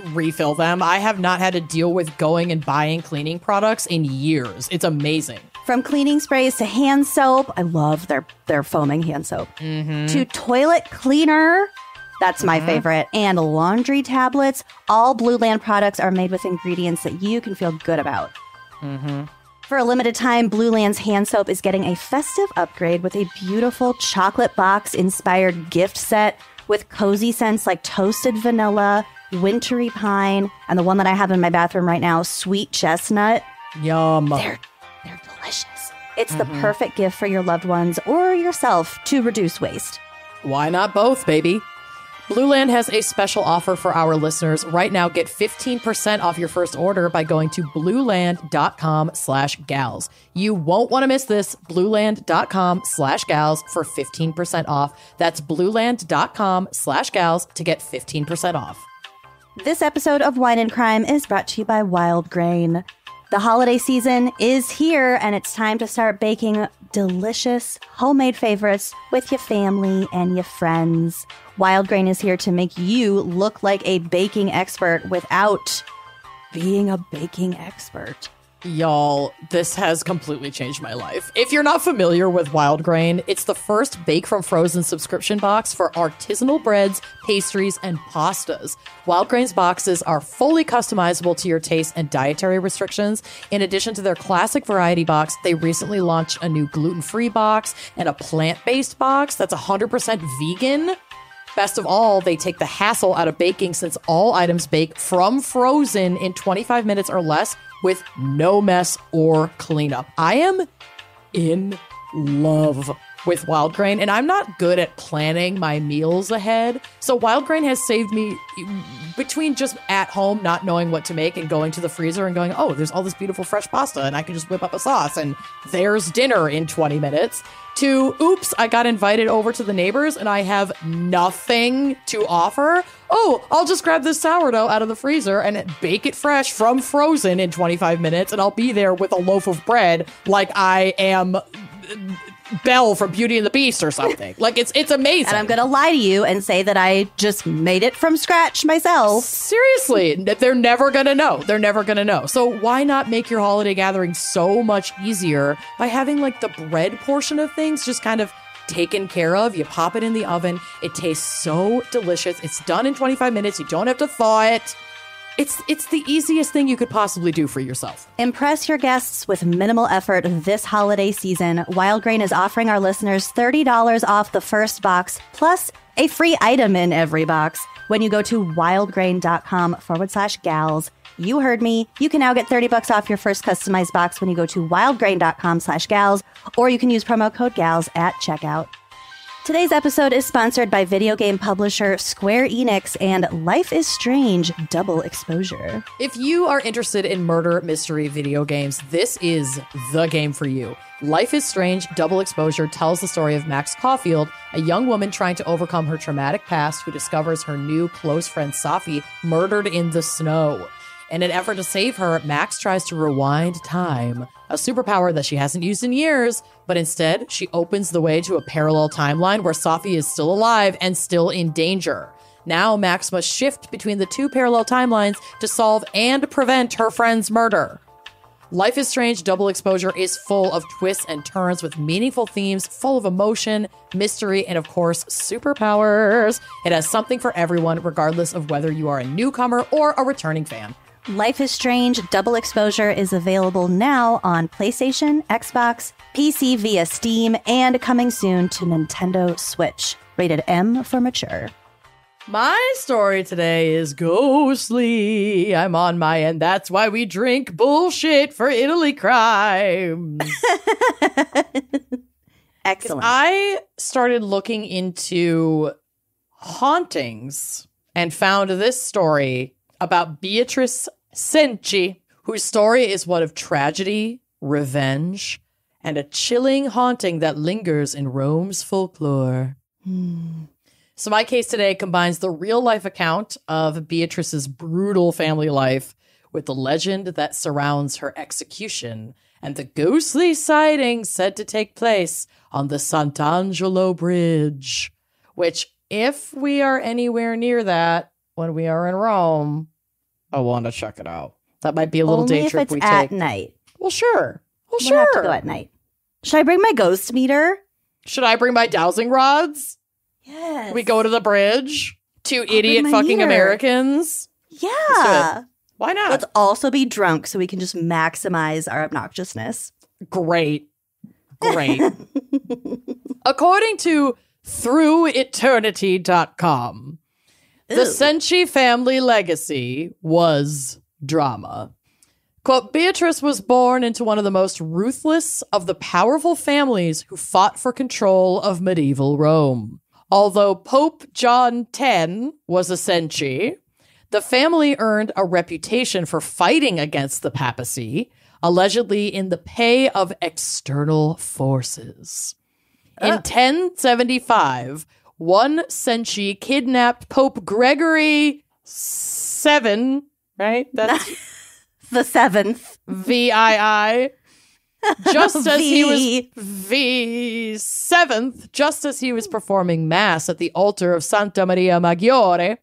refill them. I have not had to deal with going and buying cleaning products in years. It's amazing. From cleaning sprays to hand soap. I love their foaming hand soap. To toilet cleaner. That's my favorite. And laundry tablets. All Blue Land products are made with ingredients that you can feel good about. For a limited time, Blue Land's hand soap is getting a festive upgrade with a beautiful chocolate box-inspired gift set with cozy scents like toasted vanilla, wintry pine, and the one that I have in my bathroom right now, sweet chestnut. Yum. They're delicious. It's the perfect gift for your loved ones or yourself to reduce waste. Why not both, baby? Blue Land has a special offer for our listeners. Right now, get 15% off your first order by going to blueland.com/gals. You won't want to miss this. Blueland.com/gals for 15% off. That's blueland.com/gals to get 15% off. This episode of Wine and Crime is brought to you by Wild Grain. The holiday season is here, and it's time to start baking delicious homemade favorites with your family and your friends. Wild Grain is here to make you look like a baking expert without being a baking expert. Y'all, this has completely changed my life. If you're not familiar with Wild Grain, it's the first Bake from Frozen subscription box for artisanal breads, pastries, and pastas. Wild Grain's boxes are fully customizable to your taste and dietary restrictions. In addition to their classic variety box, they recently launched a new gluten-free box and a plant-based box that's 100% vegan. Best of all, they take the hassle out of baking since all items bake from frozen in 25 minutes or less with no mess or cleanup. I am in love with Wild Grain, and I'm not good at planning my meals ahead. So Wild Grain has saved me between just at home not knowing what to make and going to the freezer and going, oh, there's all this beautiful fresh pasta and I can just whip up a sauce and there's dinner in 20 minutes. To, oops, I got invited over to the neighbors and I have nothing to offer. Oh, I'll just grab this sourdough out of the freezer and bake it fresh from frozen in 25 minutes and I'll be there with a loaf of bread like I am Belle from Beauty and the Beast or something. Like, it's amazing. And I'm going to lie to you and say that I just made it from scratch myself. Seriously, they're never going to know. They're never going to know. So why not make your holiday gathering so much easier by having like the bread portion of things just kind of taken care of? You pop it in the oven. It tastes so delicious. It's done in 25 minutes. You don't have to thaw it. It's the easiest thing you could possibly do for yourself. Impress your guests with minimal effort this holiday season. Wild Grain is offering our listeners $30 off the first box, plus a free item in every box when you go to wildgrain.com/gals. You heard me. You can now get $30 off your first customized box when you go to wildgrain.com/gals, or you can use promo code GALS at checkout. Today's episode is sponsored by video game publisher Square Enix and Life is Strange Double Exposure. If you are interested in murder mystery video games, this is the game for you. Life is Strange Double Exposure tells the story of Max Caulfield, a young woman trying to overcome her traumatic past who discovers her new close friend Sophie murdered in the snow. In an effort to save her, Max tries to rewind time, a superpower that she hasn't used in years, but instead she opens the way to a parallel timeline where Sophie is still alive and still in danger. Now Max must shift between the two parallel timelines to solve and prevent her friend's murder. Life is Strange Double Exposure is full of twists and turns with meaningful themes, full of emotion, mystery, and of course, superpowers. It has something for everyone, regardless of whether you are a newcomer or a returning fan. Life is Strange Double Exposure is available now on PlayStation, Xbox, PC via Steam, and coming soon to Nintendo Switch. Rated M for mature. My story today is ghostly. I'm on my end. That's why we drink bullshit for Italy crimes. Excellent. I started looking into hauntings and found this story about Beatrice Cenci, whose story is one of tragedy, revenge, and a chilling haunting that lingers in Rome's folklore. So my case today combines the real-life account of Beatrice's brutal family life with the legend that surrounds her execution and the ghostly sightings said to take place on the Sant'Angelo Bridge, which, if we are anywhere near that when we are in Rome, I want to check it out. That might be a little Only day if trip it's we at take. night. Well, sure. We'll have to go at night. Should I bring my ghost meter? Should I bring my dowsing rods? Yes. We go to the bridge? Two idiot fucking meter. Americans? Yeah. Why not? Let's also be drunk so we can just maximize our obnoxiousness. Great. According to througheternity.com, the Cenci family legacy was drama. Quote, Beatrice was born into one of the most ruthless of the powerful families who fought for control of medieval Rome. Although Pope John X was a Cenci, the family earned a reputation for fighting against the papacy, allegedly in the pay of external forces. In 1075, one Cenci kidnapped Pope Gregory VII, right? That's the seventh. VII. Just as he was V7th, just as he was performing mass at the altar of Santa Maria Maggiore.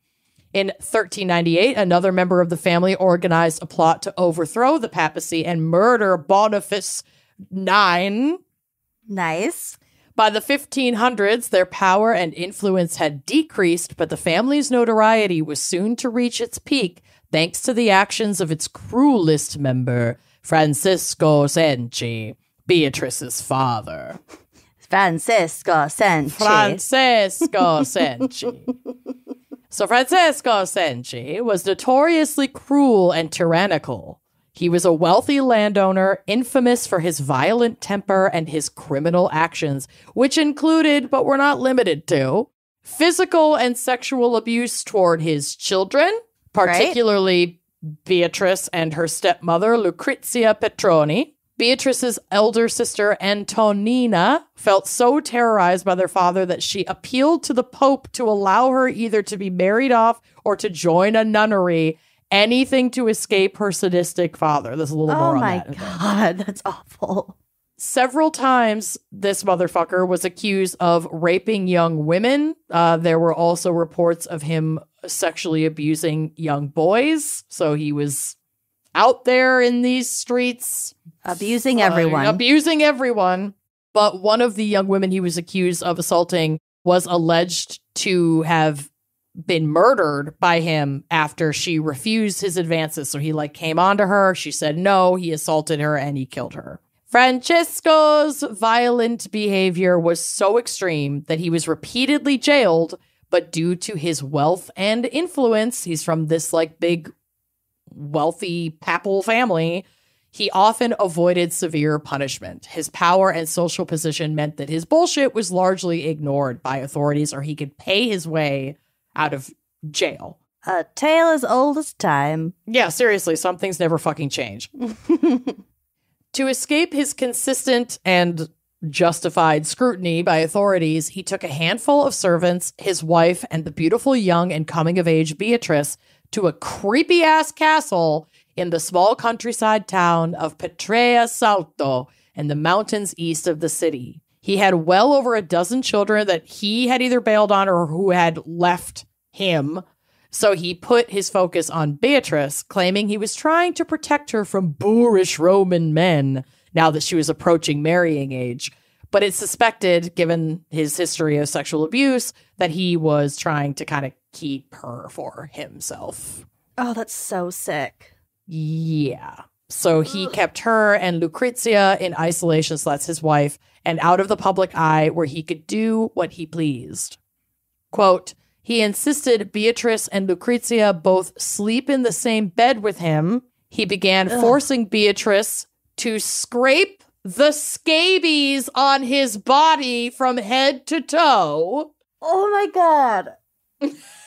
In 1398, another member of the family organized a plot to overthrow the papacy and murder Boniface IX. Nice. By the 1500s, their power and influence had decreased, but the family's notoriety was soon to reach its peak thanks to the actions of its cruelest member, Francesco Cenci, Beatrice's father. Francesco Cenci. So Francesco Cenci was notoriously cruel and tyrannical. He was a wealthy landowner, infamous for his violent temper and his criminal actions, which included, but were not limited to, physical and sexual abuse toward his children, particularly Beatrice and her stepmother, Lucrezia Petroni. Beatrice's elder sister, Antonina, felt so terrorized by their father that she appealed to the Pope to allow her either to be married off or to join a nunnery, anything to escape her sadistic father. There's a little more on that. Oh my God, that's awful. Several times, this motherfucker was accused of raping young women. There were also reports of him sexually abusing young boys. So he was out there in these streets. Abusing everyone. But one of the young women he was accused of assaulting was alleged to have been murdered by him after she refused his advances. So he came on to her. She said no. He assaulted her and he killed her. Francesco's violent behavior was so extreme that he was repeatedly jailed, but due to his wealth and influence, he's from this big wealthy papal family, He often avoided severe punishment. His power and social position meant that his bullshit was largely ignored by authorities, or he could pay his way out of jail. A tale as old as time. Yeah, seriously, some things never fucking change. To escape his consistent and justified scrutiny by authorities, he took a handful of servants, his wife, and the beautiful young and coming-of-age Beatrice to a creepy-ass castle in the small countryside town of Petrea Salto in the mountains east of the city. He had well over a dozen children that he had either bailed on or who had left him. So he put his focus on Beatrice, claiming he was trying to protect her from boorish Roman men now that she was approaching marrying age. But it's suspected, given his history of sexual abuse, that he was trying to kind of keep her for himself. Oh, that's so sick. Yeah. So he kept her and Lucrezia in isolation, so that's his wife, and out of the public eye where he could do what he pleased. Quote, he insisted Beatrice and Lucrezia both sleep in the same bed with him. He began forcing Beatrice to scrape the scabies on his body from head to toe. Oh my God.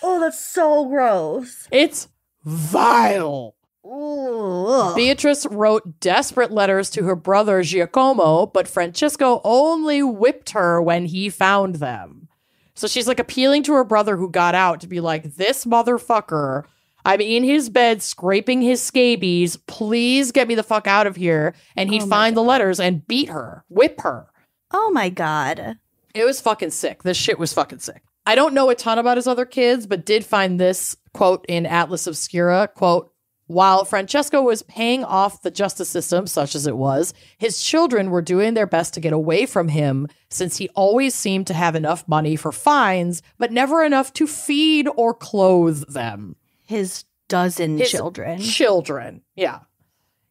Oh, that's so gross. It's vile. Ooh. Beatrice wrote desperate letters to her brother Giacomo, but Francesco only whipped her when he found them. So she's like appealing to her brother who got out to be like, this motherfucker, I'm in his bed scraping his scabies. Please get me the fuck out of here. And he'd find the letters and beat her, whip her. Oh my God. It was fucking sick. This shit was fucking sick. I don't know a ton about his other kids, but did find this quote in Atlas Obscura, quote, while Francesco was paying off the justice system, such as it was, his children were doing their best to get away from him since he always seemed to have enough money for fines, but never enough to feed or clothe them. His children. Children, yeah.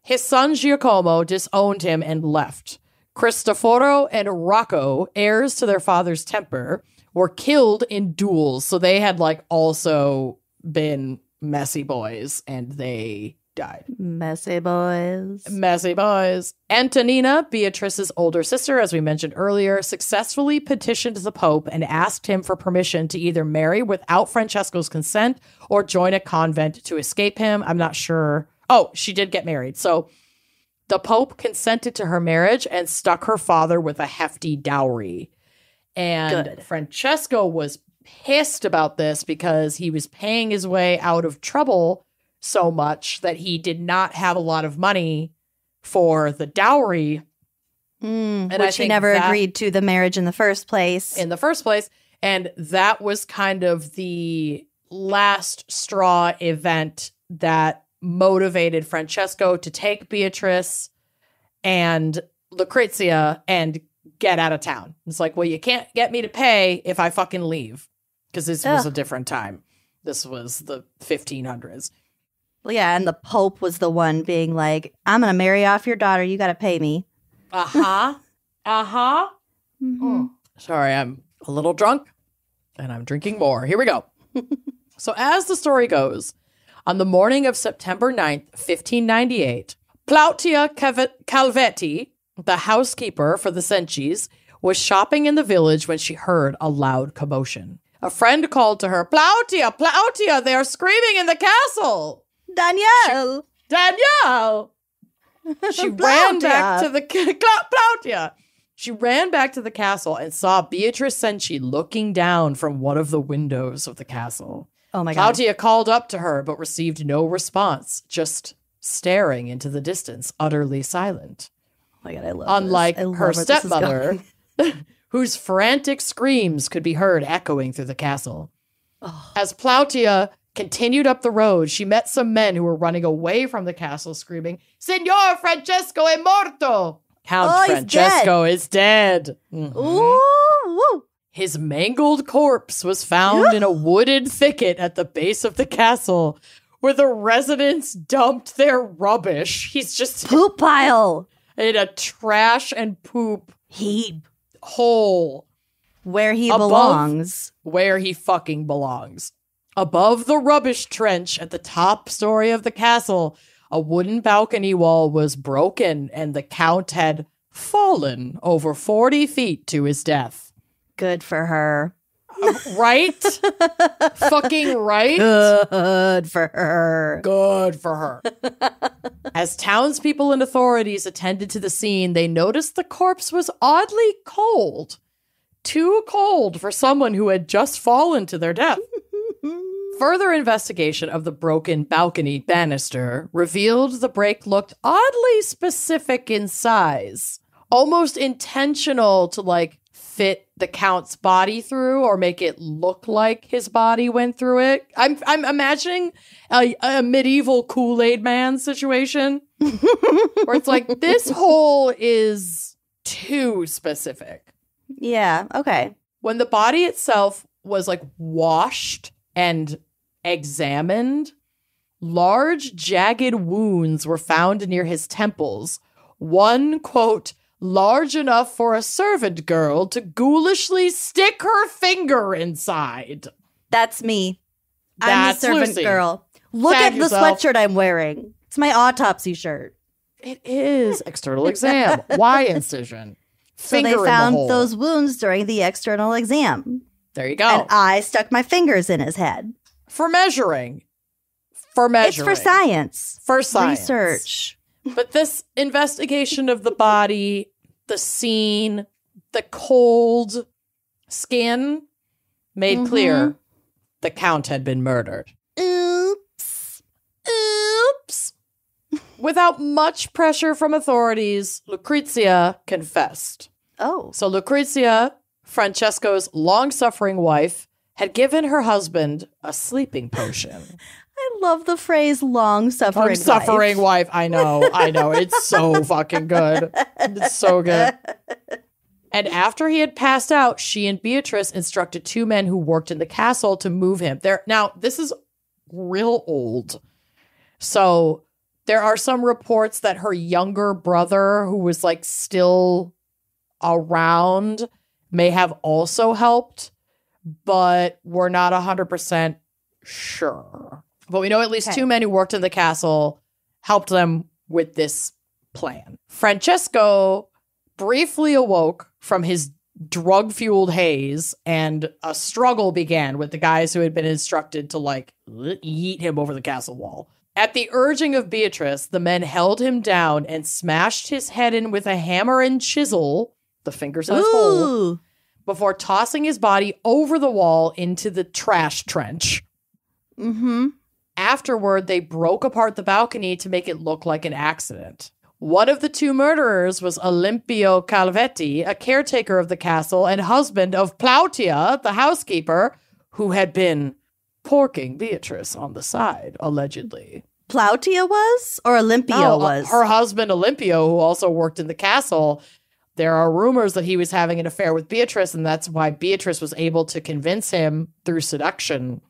His son Giacomo disowned him and left. Cristoforo and Rocco, heirs to their father's temper, were killed in duels. So they had like also been messy boys and they died. Messy boys. Messy boys. Antonina, Beatrice's older sister, as we mentioned earlier, successfully petitioned the Pope and asked him for permission to either marry without Francesco's consent or join a convent to escape him. I'm not sure. Oh, she did get married. So the Pope consented to her marriage and stuck her father with a hefty dowry. And Francesco was pissed about this because he was paying his way out of trouble so much that he did not have a lot of money for the dowry. Which he never agreed to the marriage in the first place. And that was kind of the last straw event that motivated Francesco to take Beatrice and Lucrezia and get out of town. It's like, well, you can't get me to pay if I fucking leave. Because this was a different time. This was the 1500s. Well, yeah, and the Pope was the one being like, I'm going to marry off your daughter. You got to pay me. Uh-huh. Uh-huh. Mm-hmm. Sorry, I'm a little drunk, and I'm drinking more. Here we go. So as the story goes, on the morning of September 9th, 1598, Plautia Calvetti, the housekeeper for the Cencis, was shopping in the village when she heard a loud commotion. A friend called to her, Plautia, Plautia, they are screaming in the castle. Danielle. Danielle. She ran back to the Plautia. She ran back to the castle and saw Beatrice Cenci looking down from one of the windows of the castle. Oh my God. Plautia called up to her, but received no response, just staring into the distance, utterly silent. Oh my God, I love Unlike this. her stepmother, whose frantic screams could be heard echoing through the castle. Oh. As Plautia continued up the road, she met some men who were running away from the castle, screaming, Signor Francesco è morto! Count Francesco is dead. Mm-hmm. Ooh. His mangled corpse was found in a wooded thicket at the base of the castle, where the residents dumped their rubbish. He's just poop pile in a trash and poop heap hole where he belongs. Where he fucking belongs. Above the rubbish trench at the top story of the castle, a wooden balcony wall was broken and the Count had fallen over 40 feet to his death. Good for her. Right? Fucking right? Good for her. Good for her. As townspeople and authorities attended to the scene, they noticed the corpse was oddly cold. Too cold for someone who had just fallen to their death. Further investigation of the broken balcony banister revealed the break looked oddly specific in size. Almost intentional to, like, fit the Count's body through or make it look like his body went through it. I'm imagining a medieval Kool-Aid Man situation where it's like, this hole is too specific. Yeah, okay. When the body itself was, like, washed and examined, large jagged wounds were found near his temples. One, quote, large enough for a servant girl to ghoulishly stick her finger inside. That's me. I'm the servant Lucy. Girl. Look Tag at yourself. the sweatshirt I'm wearing. It's my autopsy shirt. It is external exam. Why incision? So Finger they in the found hole. those wounds during the external exam. There you go. And I stuck my fingers in his head. For measuring. It's for science. For science. Research. But this investigation of the body, the scene, the cold skin made clear the Count had been murdered. Oops. Without much pressure from authorities, Lucrezia confessed. Oh. So Lucrezia, Francesco's long-suffering wife, had given her husband a sleeping potion. I love the phrase long-suffering Suffering wife. I know. It's so fucking good. It's so good. And after he had passed out, she and Beatrice instructed two men who worked in the castle to move him. Now, this is real old. So there are some reports that her younger brother, who was like still around, may have also helped, but we're not 100% sure. But we know at least two men who worked in the castle helped them with this plan. Francesco briefly awoke from his drug-fueled haze, and a struggle began with the guys who had been instructed to, like, yeet him over the castle wall. At the urging of Beatrice, the men held him down and smashed his head in with a hammer and chisel, the finger-sized hole, before tossing his body over the wall into the trash trench. Mm-hmm. Afterward, they broke apart the balcony to make it look like an accident. One of the two murderers was Olimpio Calvetti, a caretaker of the castle and husband of Plautia, the housekeeper, who had been porking Beatrice on the side, allegedly. Plautia was? Or Olimpio was? Her husband, Olimpio, who also worked in the castle. There are rumors that he was having an affair with Beatrice, and that's why Beatrice was able to convince him through seduction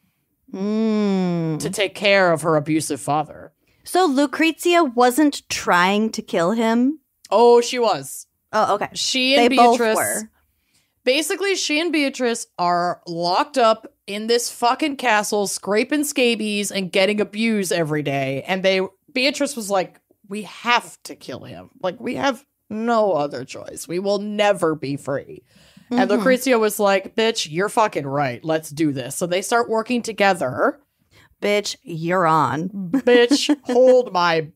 to take care of her abusive father. So Lucrezia wasn't trying to kill him? Oh, she was. Oh, okay. She and Beatrice Beatrice were. Basically, she and Beatrice are locked up in this fucking castle, scraping scabies and getting abused every day. And Beatrice was like, we have to kill him. Like, we have no other choice. We will never be free. And Lucrezia was like, bitch, you're fucking right. Let's do this. So they start working together. Bitch, you're on. Bitch, hold my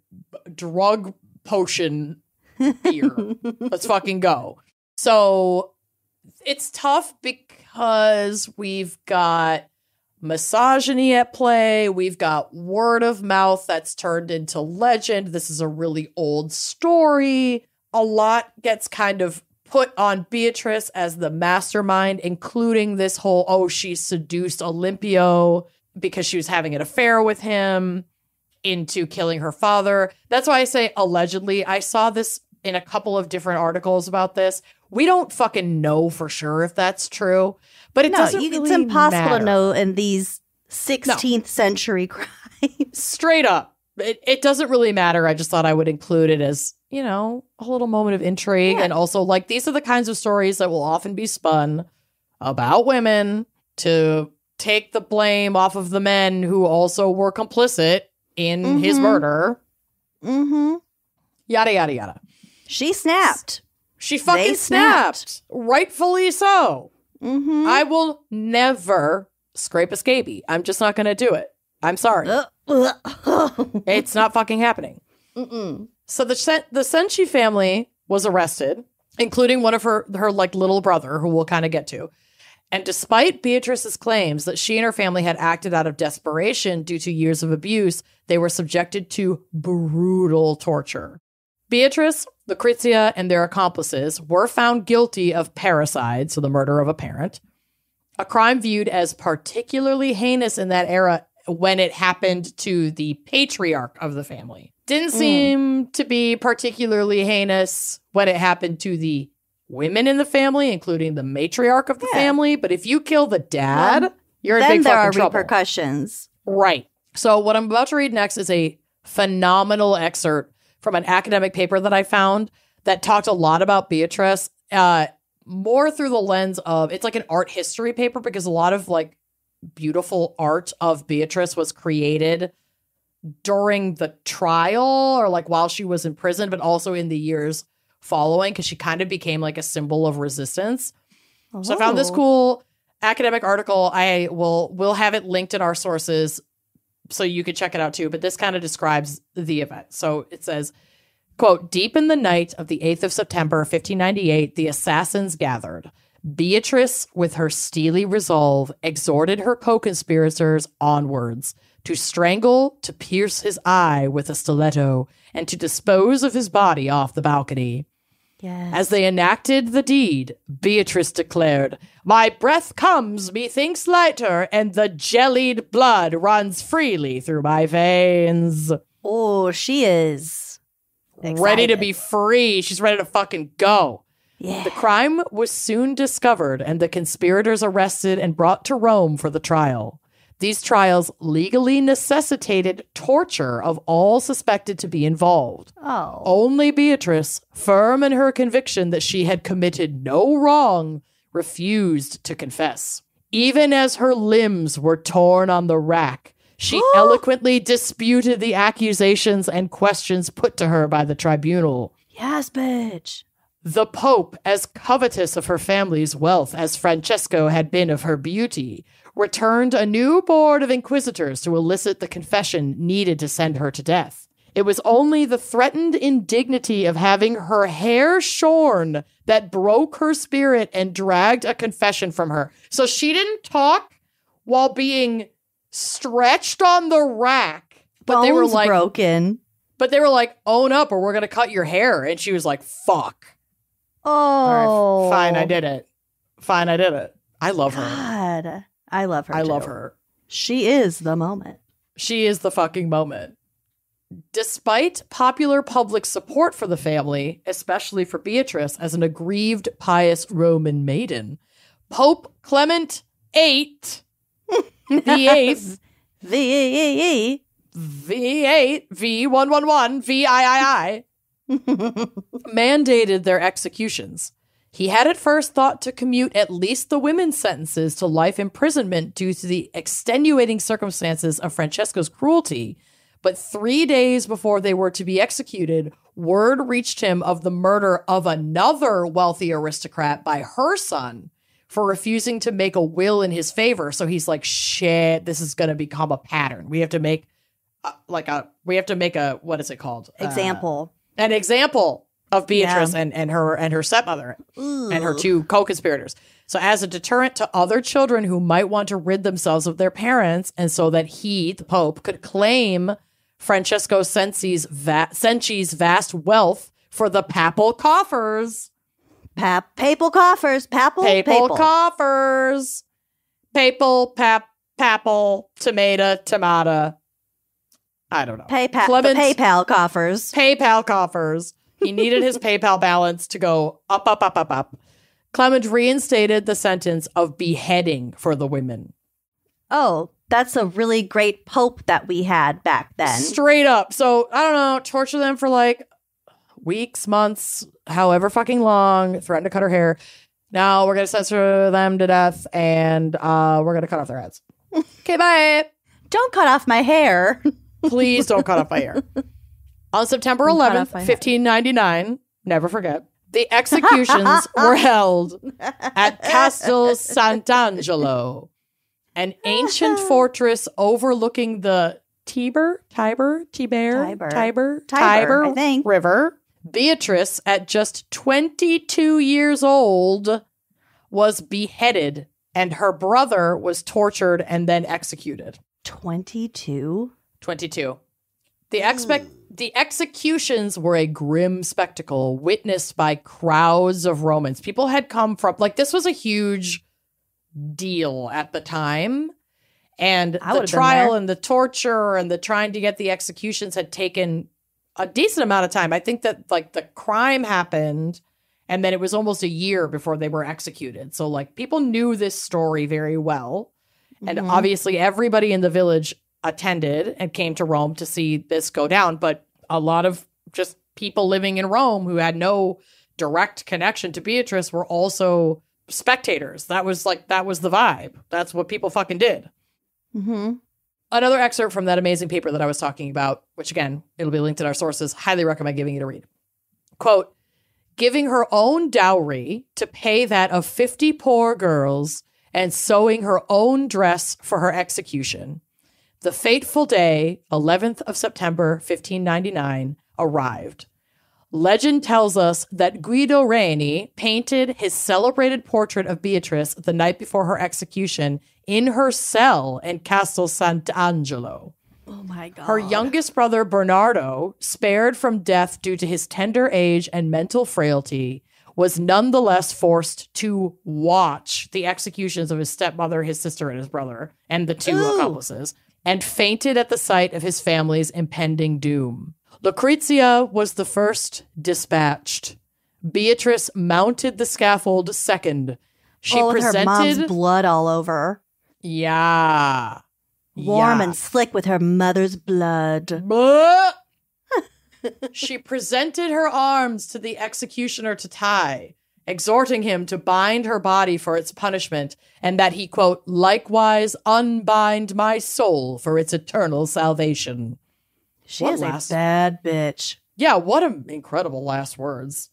drug potion beer. Let's fucking go. So it's tough because we've got misogyny at play. We've got word of mouth that's turned into legend. This is a really old story. A lot gets kind of put on Beatrice as the mastermind, including this whole, she seduced Olimpio because she was having an affair with him into killing her father. That's why I say allegedly. I saw this in a couple of different articles about this. We don't fucking know for sure if that's true, but it doesn't really it's impossible matter. to know in these 16th century crimes. Straight up. It doesn't really matter. I just thought I would include it as, a little moment of intrigue. Yeah. And also, like, these are the kinds of stories that will often be spun about women to take the blame off of the men who also were complicit in his murder. Mm-hmm. Yada, yada, yada. She snapped. She fucking snapped. Rightfully so. Mm-hmm. I will never scrape a scabies. I'm just not going to do it. I'm sorry. It's not fucking happening. Mm-mm. So the Senshi family was arrested, including one of her like little brother, who we'll kind of get to. And despite Beatrice's claims that she and her family had acted out of desperation due to years of abuse, they were subjected to brutal torture. Beatrice, Lucrezia, and their accomplices were found guilty of parricide, so the murder of a parent, a crime viewed as particularly heinous in that era when it happened to the patriarch of the family. Didn't seem to be particularly heinous when it happened to the women in the family, including the matriarch of the family. But if you kill the dad, you're in big fucking trouble. Then there are repercussions. Right. So what I'm about to read next is a phenomenal excerpt from an academic paper that I found that talked a lot about Beatrice, more through the lens of, it's like an art history paper, because a lot of like beautiful art of Beatrice was created during the trial or like while she was in prison, but also in the years following, because she kind of became like a symbol of resistance. Oh. So I found this cool academic article. I will have it linked in our sources so you can check it out too. But this kind of describes the event. So it says, quote, "Deep in the night of the 8th of September, 1598, the assassins gathered. Beatrice, with her steely resolve, exhorted her co-conspirators onwards to strangle, to pierce his eye with a stiletto, and to dispose of his body off the balcony. Yes. As they enacted the deed, Beatrice declared, 'My breath comes, methinks lighter, and the jellied blood runs freely through my veins.'" Oh, she is excited. Ready to be free. She's ready to fucking go. Yeah. The crime was soon discovered, and the conspirators arrested and brought to Rome for the trial. These trials legally necessitated torture of all suspected to be involved. Oh. Only Beatrice, firm in her conviction that she had committed no wrong, refused to confess. Even as her limbs were torn on the rack, she eloquently disputed the accusations and questions put to her by the tribunal. Yes, bitch. The Pope, as covetous of her family's wealth as Francesco had been of her beauty, returned a new board of inquisitors to elicit the confession needed to send her to death. It was only the threatened indignity of having her hair shorn that broke her spirit and dragged a confession from her. So she didn't talk while being stretched on the rack. But they were like broken. But they were like, "Own up or we're going to cut your hair." And she was like, "Fuck." Oh. All right, fine, I did it. I love her. God. I love her. I love her. She is the moment. She is the fucking moment. Despite popular public support for the family, especially for Beatrice as an aggrieved, pious Roman maiden, Pope Clement VIII, the Eighth, V8, V111, VIII, mandated their executions. He had at first thought to commute at least the women's sentences to life imprisonment due to the extenuating circumstances of Francesco's cruelty, but 3 days before they were to be executed, word reached him of the murder of another wealthy aristocrat by her son for refusing to make a will in his favor. So he's like, shit, this is going to become a pattern. We have to make what is it called? Example. An example of Beatrice and her stepmother and her two co-conspirators. So as a deterrent to other children who might want to rid themselves of their parents, and so that he, the Pope, could claim Francesco Sensi's vast wealth for the papal coffers. Papal coffers. Papal coffers. Papal, tomato. I don't know. PayPal coffers. PayPal coffers. He needed his PayPal balance to go up. Clement reinstated the sentence of beheading for the women. Oh, that's a really great pope that we had back then. Straight up. So, I don't know, torture them for like weeks, months, however fucking long, threaten to cut her hair. Now we're going to censor them to death and we're going to cut off their heads. Okay, bye. Don't cut off my hair. Please don't cut off my hair. On September 11th, 1599, never forget, the executions were held at Castel Sant'Angelo, an ancient fortress overlooking the Tiber, I think. River. Beatrice, at just 22 years old, was beheaded, and her brother was tortured and then executed. 22? 22. The executions were a grim spectacle witnessed by crowds of Romans. People had come from, like, this was a huge deal at the time. And the trial and the torture and the trying to get the executions had taken a decent amount of time. I think that, like, the crime happened and then it was almost a year before they were executed. So, like, people knew this story very well. And obviously everybody in the village attended and came to Rome to see this go down. But a lot of just people living in Rome who had no direct connection to Beatrice were also spectators. That was the vibe. That's what people fucking did. Another excerpt from that amazing paper that I was talking about, which again, it'll be linked in our sources. Highly recommend giving it a read. Quote, giving her own dowry to pay that of 50 poor girls and sewing her own dress for her execution. The fateful day, 11th of September, 1599, arrived. Legend tells us that Guido Reni painted his celebrated portrait of Beatrice the night before her execution in her cell in Castel Sant'Angelo. Oh my God. Her youngest brother, Bernardo, spared from death due to his tender age and mental frailty, was nonetheless forced to watch the executions of his stepmother, his sister, and his brother, and the two accomplices, and fainted at the sight of his family's impending doom. Lucrezia was the first dispatched. Beatrice mounted the scaffold second. She presented with her mom's blood all over. Yeah. Warm and slick with her mother's blood. She presented her arms to the executioner to tie, exhorting him to bind her body for its punishment, and that he, quote, likewise unbind my soul for its eternal salvation. She is a bad bitch. Yeah, what incredible last words.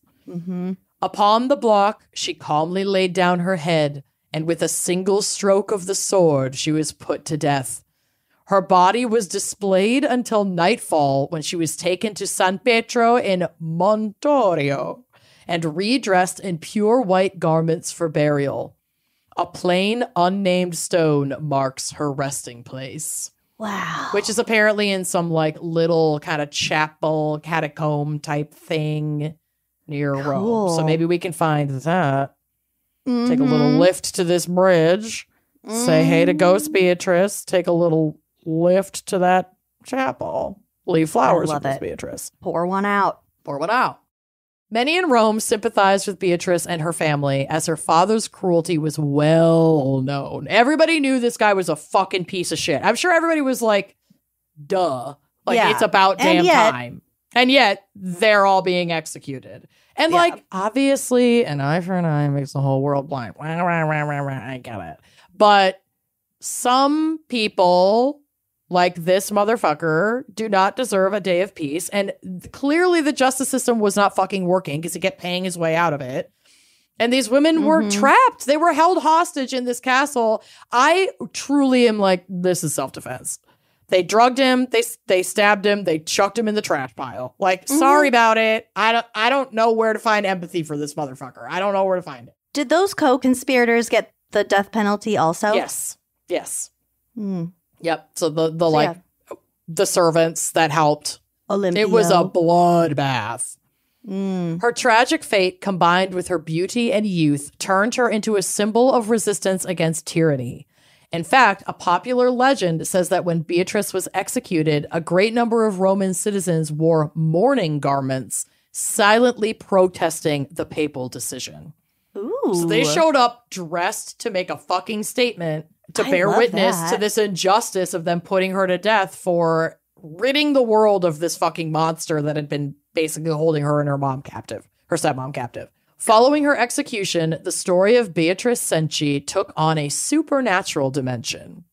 Upon the block, she calmly laid down her head, and with a single stroke of the sword, she was put to death. Her body was displayed until nightfall, when she was taken to San Pietro in Montorio and redressed in pure white garments for burial. A plain, unnamed stone marks her resting place. Wow. Which is apparently in some, like, little kind of chapel, catacomb type thing near Rome. So maybe we can find that. Take a little lift to this bridge. Say hey to Ghost Beatrice. Take a little lift to that chapel. Leave flowers for Ghost Beatrice. Pour one out. Pour one out. Many in Rome sympathized with Beatrice and her family, as her father's cruelty was well known. Everybody knew this guy was a fucking piece of shit. I'm sure everybody was like, duh. Like, it's about damn time. And yet, they're all being executed. And, like, obviously, an eye for an eye makes the whole world blind. I get it. But some people, like this motherfucker, do not deserve a day of peace. And clearly the justice system was not fucking working because he kept paying his way out of it. And these women were trapped. They were held hostage in this castle. I truly am like, this is self-defense. They drugged him. They stabbed him. They chucked him in the trash pile. Like, sorry about it. I don't know where to find empathy for this motherfucker. I don't know where to find it. Did those co-conspirators get the death penalty also? Yes. Yep. So the servants that helped. Olympio. It was a bloodbath. Her tragic fate, combined with her beauty and youth, turned her into a symbol of resistance against tyranny. In fact, a popular legend says that when Beatrice was executed, a great number of Roman citizens wore mourning garments, silently protesting the papal decision. Ooh. So they showed up dressed to make a fucking statement to bear witness to this injustice of them putting her to death for ridding the world of this fucking monster that had been basically holding her and her stepmom captive. Following her execution, the story of Beatrice Cenci took on a supernatural dimension.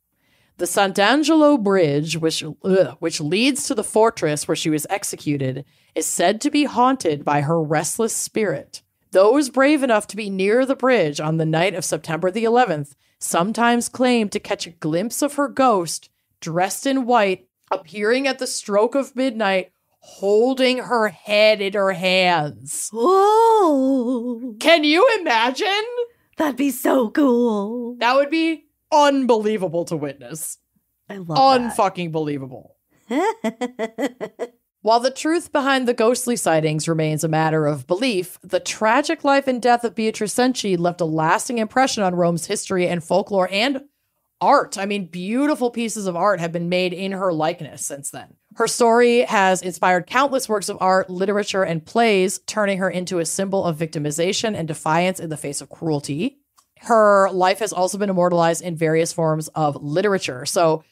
The Sant'Angelo Bridge, which leads to the fortress where she was executed, is said to be haunted by her restless spirit. Those brave enough to be near the bridge on the night of September the 11th sometimes claim to catch a glimpse of her ghost, dressed in white, appearing at the stroke of midnight, holding her head in her hands. Whoa! Can you imagine? That'd be so cool. That would be unbelievable to witness. I love Unfucking believable. While the truth behind the ghostly sightings remains a matter of belief, the tragic life and death of Beatrice Cenci left a lasting impression on Rome's history and folklore and art. I mean, beautiful pieces of art have been made in her likeness since then. Her story has inspired countless works of art, literature, and plays, turning her into a symbol of victimization and defiance in the face of cruelty. Her life has also been immortalized in various forms of literature. So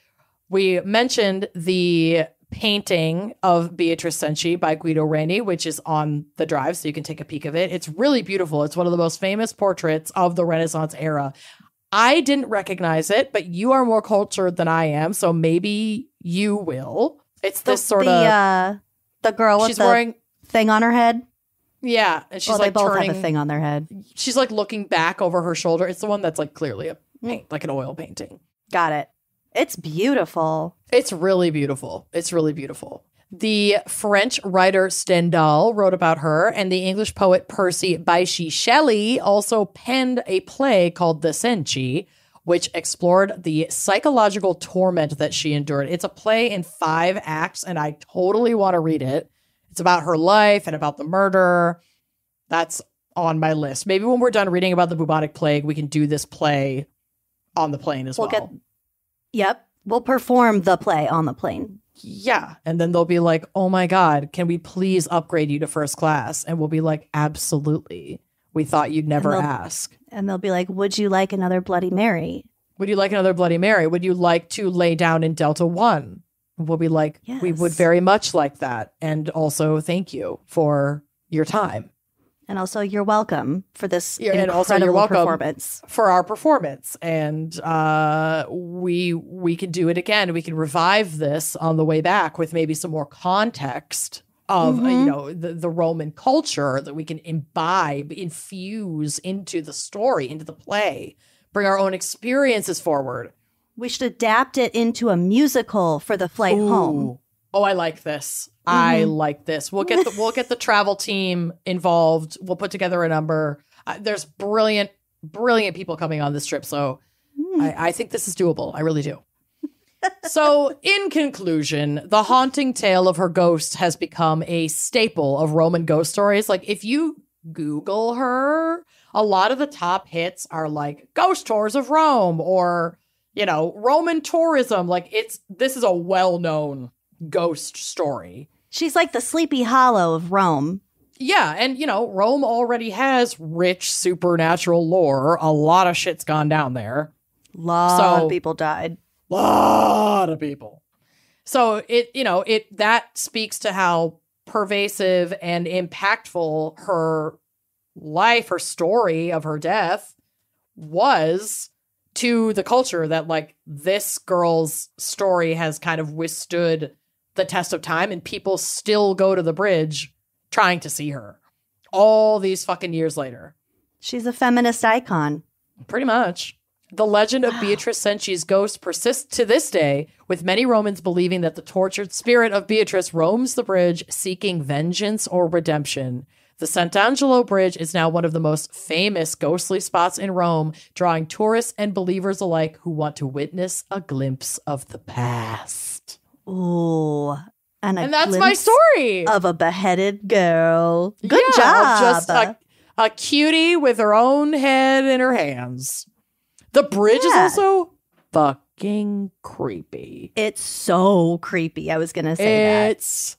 we mentioned the painting of Beatrice Cenci by Guido Reni, which is on the drive, so you can take a peek of it. It's really beautiful. It's one of the most famous portraits of the Renaissance era. I didn't recognize it, but you are more cultured than I am, so maybe you will. It's this sort of... the girl with the wearing, thing on her head? Yeah. And she's they both have a thing on their head. She's like looking back over her shoulder. It's the one that's like clearly a paint, like an oil painting. Got it. It's beautiful. It's really beautiful. It's really beautiful. The French writer Stendhal wrote about her, and the English poet Percy Bysshe Shelley also penned a play called The Cenci, which explored the psychological torment that she endured. It's a play in 5 acts, and I totally want to read it. It's about her life and about the murder. That's on my list. Maybe when we're done reading about the bubonic plague, we can do this play on the plane as well. Yep. We'll perform the play on the plane. Yeah. And then they'll be like, oh my God, can we please upgrade you to first class? And we'll be like, absolutely. We thought you'd never ask. And they'll be like, would you like another Bloody Mary? Would you like another Bloody Mary? Would you like to lay down in Delta One? We'll be like, yes. We would very much like that. And also, thank you for your time. And also, you're welcome for this incredible performance. For our performance. And we can do it again. We can revive this on the way back with maybe some more context of the Roman culture that we can infuse into the story, into the play, bring our own experiences forward. We should adapt it into a musical for the flight home. Oh, I like this. I like this. We'll get the travel team involved. We'll put together a number. There's brilliant people coming on this trip, so I think this is doable. I really do. So, in conclusion, the haunting tale of her ghost has become a staple of Roman ghost stories. Like, if you Google her, a lot of the top hits are like ghost tours of Rome or, Roman tourism. Like, this is a well-known ghost story. She's like the Sleepy Hollow of Rome. Yeah, and, Rome already has rich supernatural lore. A lot of shit's gone down there. A lot of people died. Lot of people. So that speaks to how pervasive and impactful her life, her story of her death was to the culture, that like this girl's story has kind of withstood the test of time and people still go to the bridge trying to see her all these fucking years later. She's a feminist icon. Pretty much. The legend of Beatrice Cenci's ghost persists to this day, with many Romans believing that the tortured spirit of Beatrice roams the bridge seeking vengeance or redemption. The Sant'Angelo Bridge is now one of the most famous ghostly spots in Rome, drawing tourists and believers alike who want to witness a glimpse of the past. Ooh. And that's my story. Of a beheaded girl. Good job. Just a cutie with her own head in her hands. The bridge is also fucking creepy. It's so creepy. I was going to say that. It's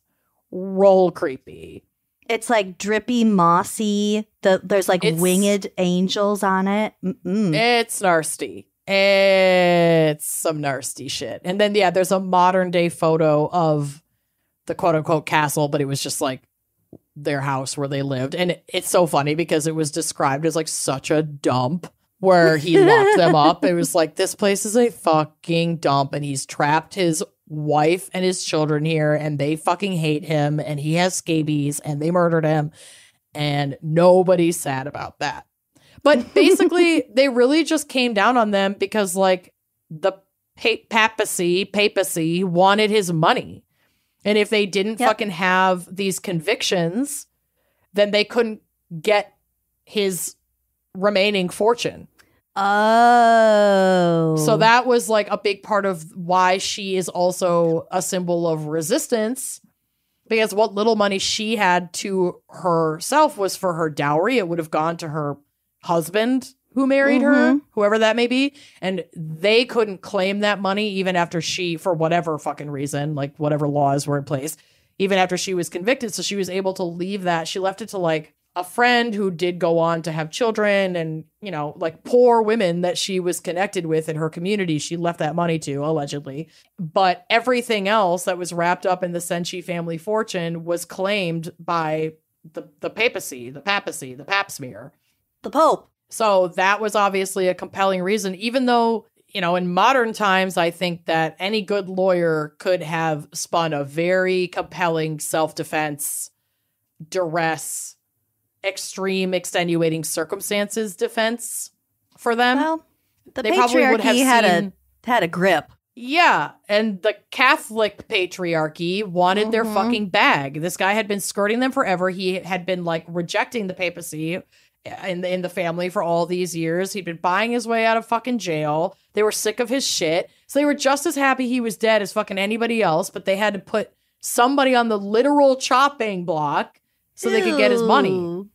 roll creepy. It's like drippy, mossy. There's like winged angels on it. It's nasty. It's some nasty shit. And then, there's a modern day photo of the quote unquote castle, but it was just like their house where they lived. And it's so funny because it was described as like such a dump. where he locked them up. It was like, this place is a fucking dump, and he's trapped his wife and his children here, and they fucking hate him, and he has scabies, and they murdered him, and nobody's sad about that. But basically, they really just came down on them because, like, the papacy wanted his money. And if they didn't fucking have these convictions, then they couldn't get his remaining fortune. Oh. So that was like a big part of why she is also a symbol of resistance, because what little money she had to herself was for her dowry. It would have gone to her husband who married her, whoever that may be. And they couldn't claim that money even after she, for whatever fucking reason, like whatever laws were in place, even after she was convicted. So she was able to leave that. She left it to like a friend who did go on to have children and, you know, like poor women that she was connected with in her community. She left that money to, allegedly. But everything else that was wrapped up in the Senchi family fortune was claimed by the papacy, the pap smear. The Pope. So that was obviously a compelling reason, even though, you know, in modern times, I think that any good lawyer could have spun a very compelling self-defense, duress, extreme extenuating circumstances defense for them. Well, the patriarchy had a grip. Yeah, and the Catholic patriarchy wanted their fucking bag. This guy had been skirting them forever. He had been like rejecting the papacy in the family for all these years. He'd been buying his way out of fucking jail. They were sick of his shit. So they were just as happy he was dead as fucking anybody else, but they had to put somebody on the literal chopping block so they could get his money.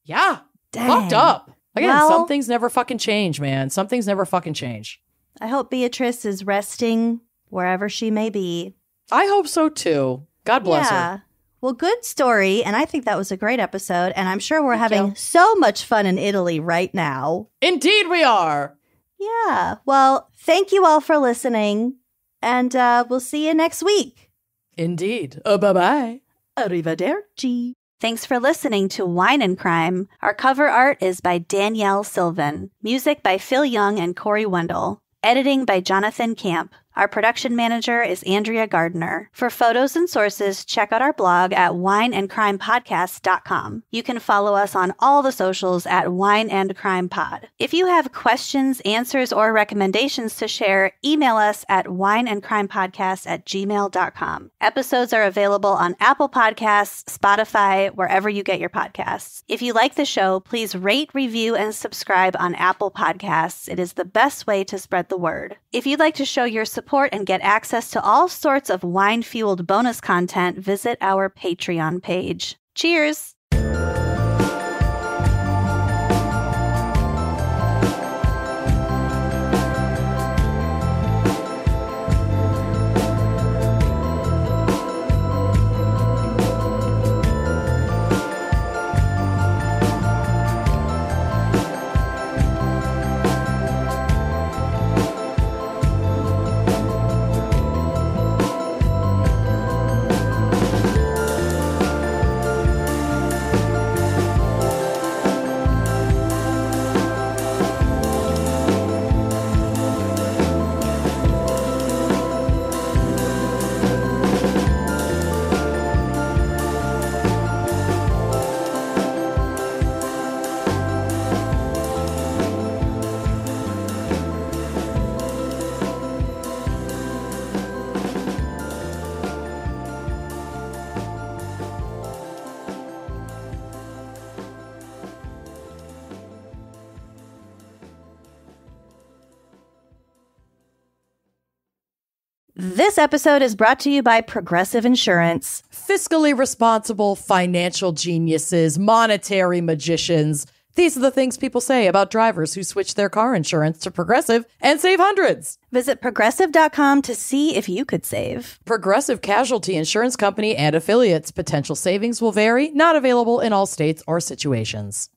Yeah. Dang. Fucked up. Again, some things never fucking change, man. Some things never fucking change. I hope Beatrice is resting wherever she may be. I hope so, too. God bless her. Well, good story, and I think that was a great episode, and I'm sure we're having so much fun in Italy right now. Indeed we are! Yeah. Well, thank you all for listening, and we'll see you next week. Indeed. Bye-bye. Arrivederci. Thanks for listening to Wine and Crime. Our cover art is by Danielle Sylvan. Music by Phil Young and Corey Wendell. Editing by Jonathan Camp. Our production manager is Andrea Gardner. For photos and sources, check out our blog at wineandcrimepodcast.com. You can follow us on all the socials at Wine and Crime Pod. If you have questions, answers, or recommendations to share, email us at wineandcrimepodcast@gmail.com. Episodes are available on Apple Podcasts, Spotify, wherever you get your podcasts. If you like the show, please rate, review, and subscribe on Apple Podcasts. It is the best way to spread the word. If you'd like to show your support and get access to all sorts of wine-fueled bonus content, visit our Patreon page. Cheers! This episode is brought to you by Progressive Insurance. Fiscally responsible financial geniuses, monetary magicians. These are the things people say about drivers who switch their car insurance to Progressive and save hundreds. Visit Progressive.com to see if you could save. Progressive Casualty Insurance Company and affiliates. Potential savings will vary. Not available in all states or situations.